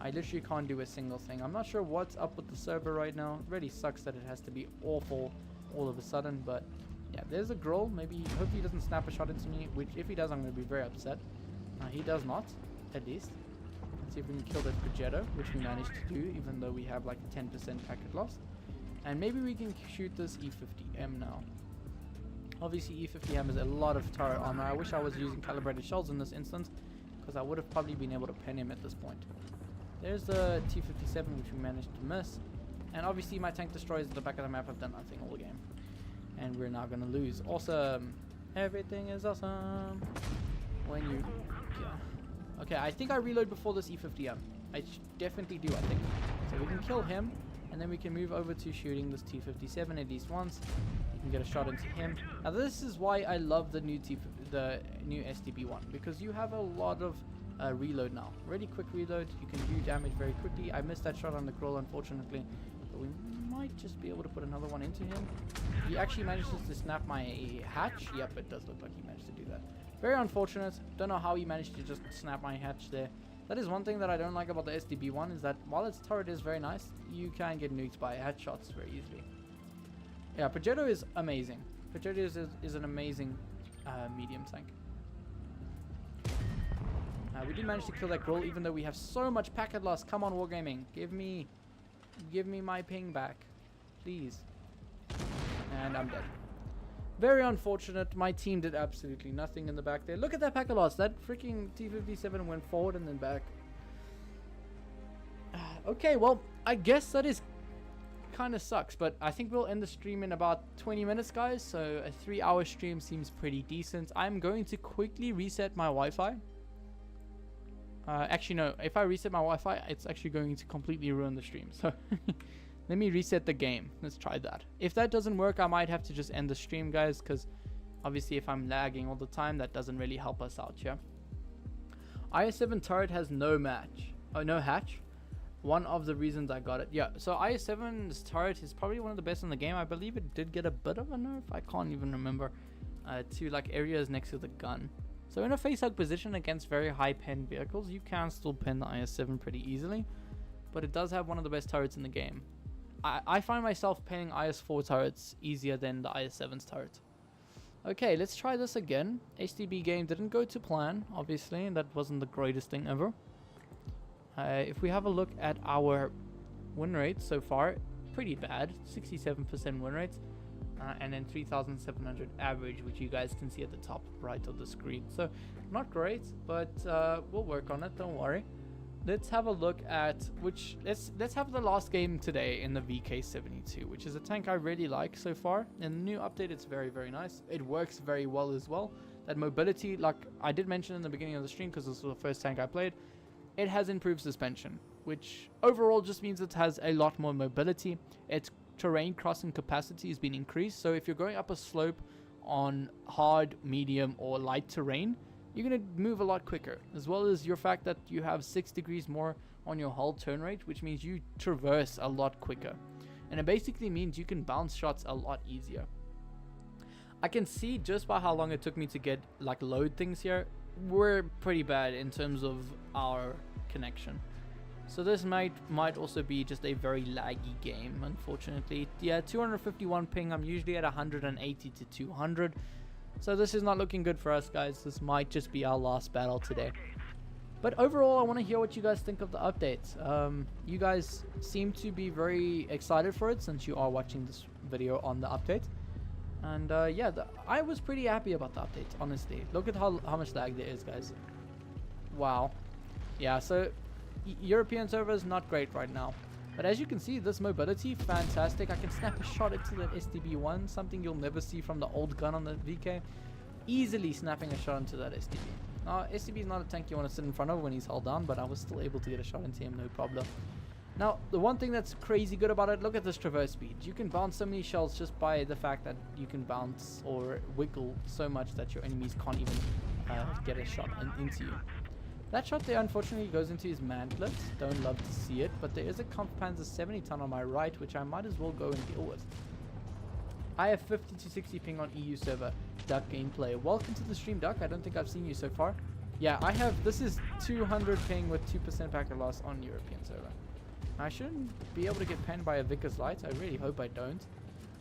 I literally can't do a single thing. I'm not sure what's up with the server right now. It really sucks that it has to be awful all of a sudden, but yeah, there's a Grille. Maybe, hopefully he doesn't snap a shot into me, which if he does, I'm going to be very upset. He does not, at least. Let's see if we can kill that Progetto, which we managed to do, even though we have like a 10% packet loss. And maybe we can shoot this E50M now. Obviously, E50M has a lot of turret armor. I wish I was using calibrated shells in this instance, because I would have probably been able to pen him at this point. There's the T57, which we managed to miss. And obviously my tank destroyers at the back of the map have done nothing all game. And we're now going to lose. Awesome. Everything is awesome. When you... Yeah. Okay, I think I reload before this E50M. I definitely do, I think. So we can kill him. And then we can move over to shooting this T57 at least once. You can get a shot into him. Now this is why I love the new STB1. Because you have a lot of... reload now. Really quick reload. You can do damage very quickly. I missed that shot on the Grille, unfortunately, but we might just be able to put another one into him. He actually manages to snap my hatch. Yep, it does look like he managed to do that. Very unfortunate. Don't know how he managed to just snap my hatch there. That is one thing that I don't like about the STB1, is that while its turret is very nice, you can get nuked by headshots very easily. Yeah, Progetto is amazing. Progetto is an amazing medium tank. We did manage to kill that Grille, even though we have so much packet loss. Come on, Wargaming. Give me my ping back. Please. And I'm dead. Very unfortunate. My team did absolutely nothing in the back there. Look at that packet loss. That freaking T57 went forward and then back. Okay, well, I guess that is kind of sucks, but I think we'll end the stream in about 20 minutes, guys. So a 3-hour stream seems pretty decent. I'm going to quickly reset my Wi-Fi. Actually, no. If I reset my Wi-Fi, it's actually going to completely ruin the stream. So let me reset the game. Let's try that. If that doesn't work, I might have to just end the stream, guys, because obviously if I'm lagging all the time, that doesn't really help us out, yeah? IS-7 turret has no match. Oh, no hatch. one of the reasons I got it. Yeah, so IS-7's turret is probably one of the best in the game. I believe it did get a bit of a nerf, I can't even remember, to like areas next to the gun. So in a face-hug position against very high pen vehicles, you can still pen the IS-7 pretty easily, but it does have one of the best turrets in the game. I find myself penning IS-4 turrets easier than the IS-7's turret. Okay, let's try this again. HDB game didn't go to plan, obviously, and that wasn't the greatest thing ever. If we have a look at our win rates so far, pretty bad. 67% win rates, and then 3,700 average, which you guys can see at the top right of the screen. So not great, but we'll work on it, don't worry. Let's have a look at let's have the last game today in the VK72, which is a tank I really like so far. In the new update, it's very, very nice. It works very well as well. That mobility, like I did mention in the beginning of the stream, because this was the first tank I played, it has improved suspension, which overall just means it has a lot more mobility. Its terrain crossing capacity has been increased, so if you're going up a slope on hard, medium, or light terrain, you're going to move a lot quicker, as well as your fact that you have 6 degrees more on your hull turn rate, which means you traverse a lot quicker. And it basically means you can bounce shots a lot easier. I can see just by how long it took me to get like load things here, we're pretty bad in terms of our connection. So this might also be just a very laggy game, unfortunately. Yeah, 251 ping, I'm usually at 180 to 200. So this is not looking good for us, guys. This might just be our last battle today. But overall, I want to hear what you guys think of the update. You guys seem to be very excited for it since you are watching this video on the update. And yeah, I was pretty happy about the update, honestly. Look at how much lag there is, guys. Wow. Yeah, so European server is not great right now. But as you can see, this mobility, fantastic. I can snap a shot into that STB-1, something you'll never see from the old gun on the VK. Easily snapping a shot into that STB. Now, STB is not a tank you want to sit in front of when he's held down, but I was still able to get a shot into him, no problem. Now, the one thing that's crazy good about it, look at this traverse speed. You can bounce so many shells just by the fact that you can bounce or wiggle so much that your enemies can't even get a shot into you. That shot there unfortunately goes into his mantlet. Don't love to see it, but there is a Kranvagn 70 ton on my right, which I might as well go and deal with. I have 50 to 60 ping on EU server. Duck gameplay. Welcome to the stream, Duck. I don't think I've seen you so far. Yeah, I have. This is 200 ping with 2% packet loss on European server. I shouldn't be able to get penned by a Vickers Light. I really hope I don't.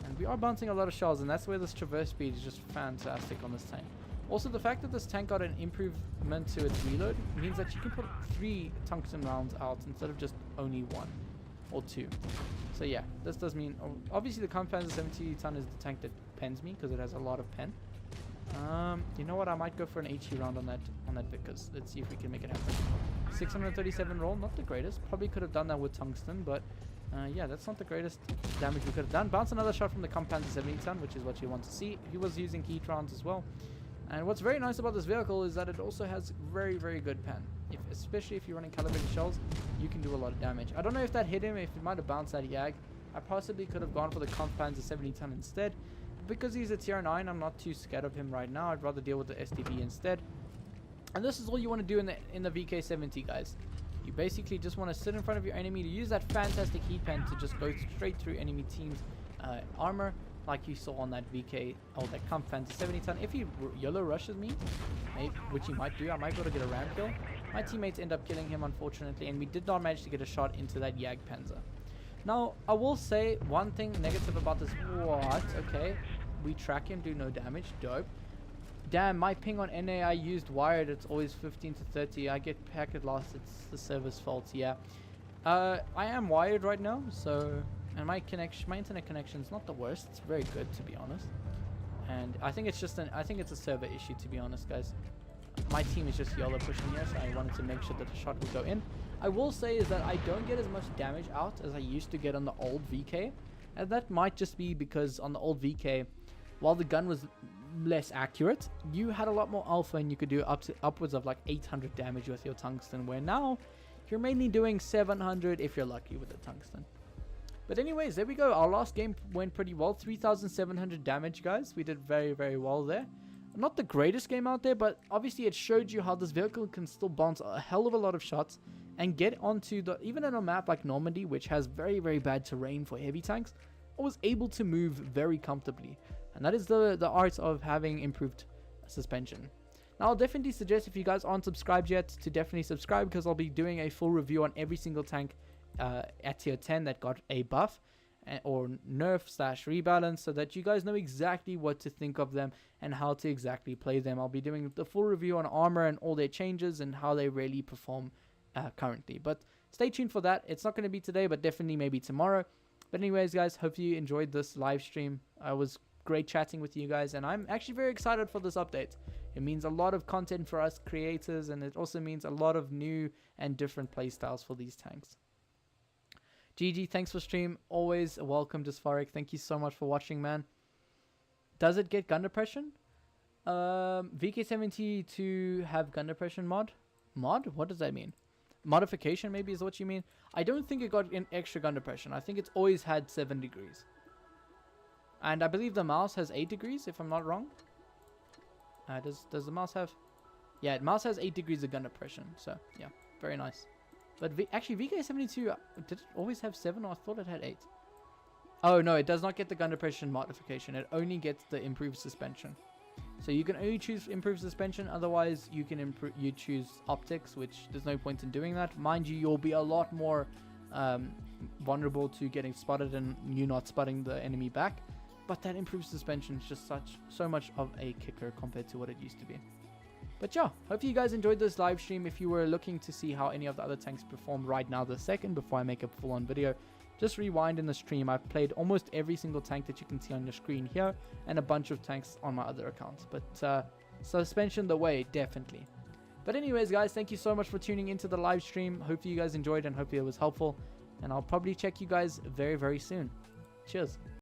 And we are bouncing a lot of shells, and that's where this traverse speed is just fantastic on this tank. Also, the fact that this tank got an improvement to its reload means that you can put 3 tungsten rounds out instead of just only 1 or 2. So yeah, this does mean, obviously the Kranvagn 70 ton is the tank that pens me because it has a lot of pen. You know what? I might go for an HE round on that Vickers. Let's see if we can make it happen. 637 roll, not the greatest. Probably could have done that with tungsten, but yeah, that's not the greatest damage we could have done. Bounce another shot from the Kranvagn 70 ton, which is what you want to see. He was using heat rounds as well. And what's very nice about this vehicle is that it also has very, very good pen. Especially if you're running calibrated shells, you can do a lot of damage. I don't know if that hit him, if it might have bounced that YAG. I possibly could have gone for the Kranvagn 70 ton instead. But because he's a tier 9, I'm not too scared of him right now. I'd rather deal with the STB instead. And this is all you want to do in the VK70, guys. You basically just want to sit in front of your enemy to use that fantastic heat pen to just go straight through enemy team's armor, like you saw on that VK, or that Kranvagn 70 ton. If he YOLO rushes me, which he might do, I might be able to get a ram kill. My teammates end up killing him, unfortunately, and we did not manage to get a shot into that YAG Panzer. Now, I will say one thing negative about this. What? Okay. We track him, do no damage. Dope. Damn, my ping on NA, I used wired. It's always 15 to 30. I get packet loss. It's the server's fault, yeah. I am wired right now, so... And my internet connection is not the worst. It's very good, to be honest. And I think it's just I think it's a server issue, to be honest, guys. My team is just YOLO pushing here, so I wanted to make sure that the shot would go in. I will say is that I don't get as much damage out as I used to get on the old VK. And that might just be because on the old VK, while the gun was less accurate, you had a lot more alpha and you could do upwards of like 800 damage with your tungsten, where now you're mainly doing 700 if you're lucky with the tungsten. But anyways, there we go. Our last game went pretty well. 3,700 damage, guys. We did very, very well there. Not the greatest game out there, but obviously it showed you how this vehicle can still bounce a hell of a lot of shots and get onto the, even on a map like Normandy, which has very, very bad terrain for heavy tanks, I was able to move very comfortably. And that is the art of having improved suspension. Now, I'll definitely suggest, if you guys aren't subscribed yet, to definitely subscribe, because I'll be doing a full review on every single tank at tier 10 that got a buff or nerf / rebalance, so that you guys know exactly what to think of them and how to exactly play them. I'll be doing the full review on armor and all their changes and how they really perform currently. But stay tuned for that. It's not going to be today, but definitely maybe tomorrow. But anyways, guys, hope you enjoyed this live stream. I was great chatting with you guys, and I'm actually very excited for this update. It means a lot of content for us creators, and it also means a lot of new and different playstyles for these tanks. GG, thanks for stream. Always welcome, Dysphoric. Thank you so much for watching, man. Does it get gun depression? VK72 have gun depression mod? Mod? What does that mean? Modification maybe is what you mean? I don't think it got an extra gun depression. I think it's always had 7 degrees. And I believe the mouse has 8 degrees, if I'm not wrong. Does the mouse have? Yeah, the mouse has 8 degrees of gun depression. So, yeah, very nice. But actually, VK72, did it always have 7? Or I thought it had 8. Oh, no, it does not get the gun depression modification. It only gets the improved suspension. So you can only choose improved suspension. Otherwise, you can choose optics, which there's no point in doing that. Mind you, you'll be a lot more vulnerable to getting spotted and you not spotting the enemy back. But that improved suspension is just so much of a kicker compared to what it used to be. But yeah, hope you guys enjoyed this live stream. If you were looking to see how any of the other tanks perform right now this second before I make a full-on video, just rewind in the stream. I've played almost every single tank that you can see on your screen here, and a bunch of tanks on my other accounts. But suspension the way, definitely. But anyways, guys, thank you so much for tuning into the live stream. Hopefully you guys enjoyed, and hopefully it was helpful. And I'll probably check you guys very, very soon. Cheers.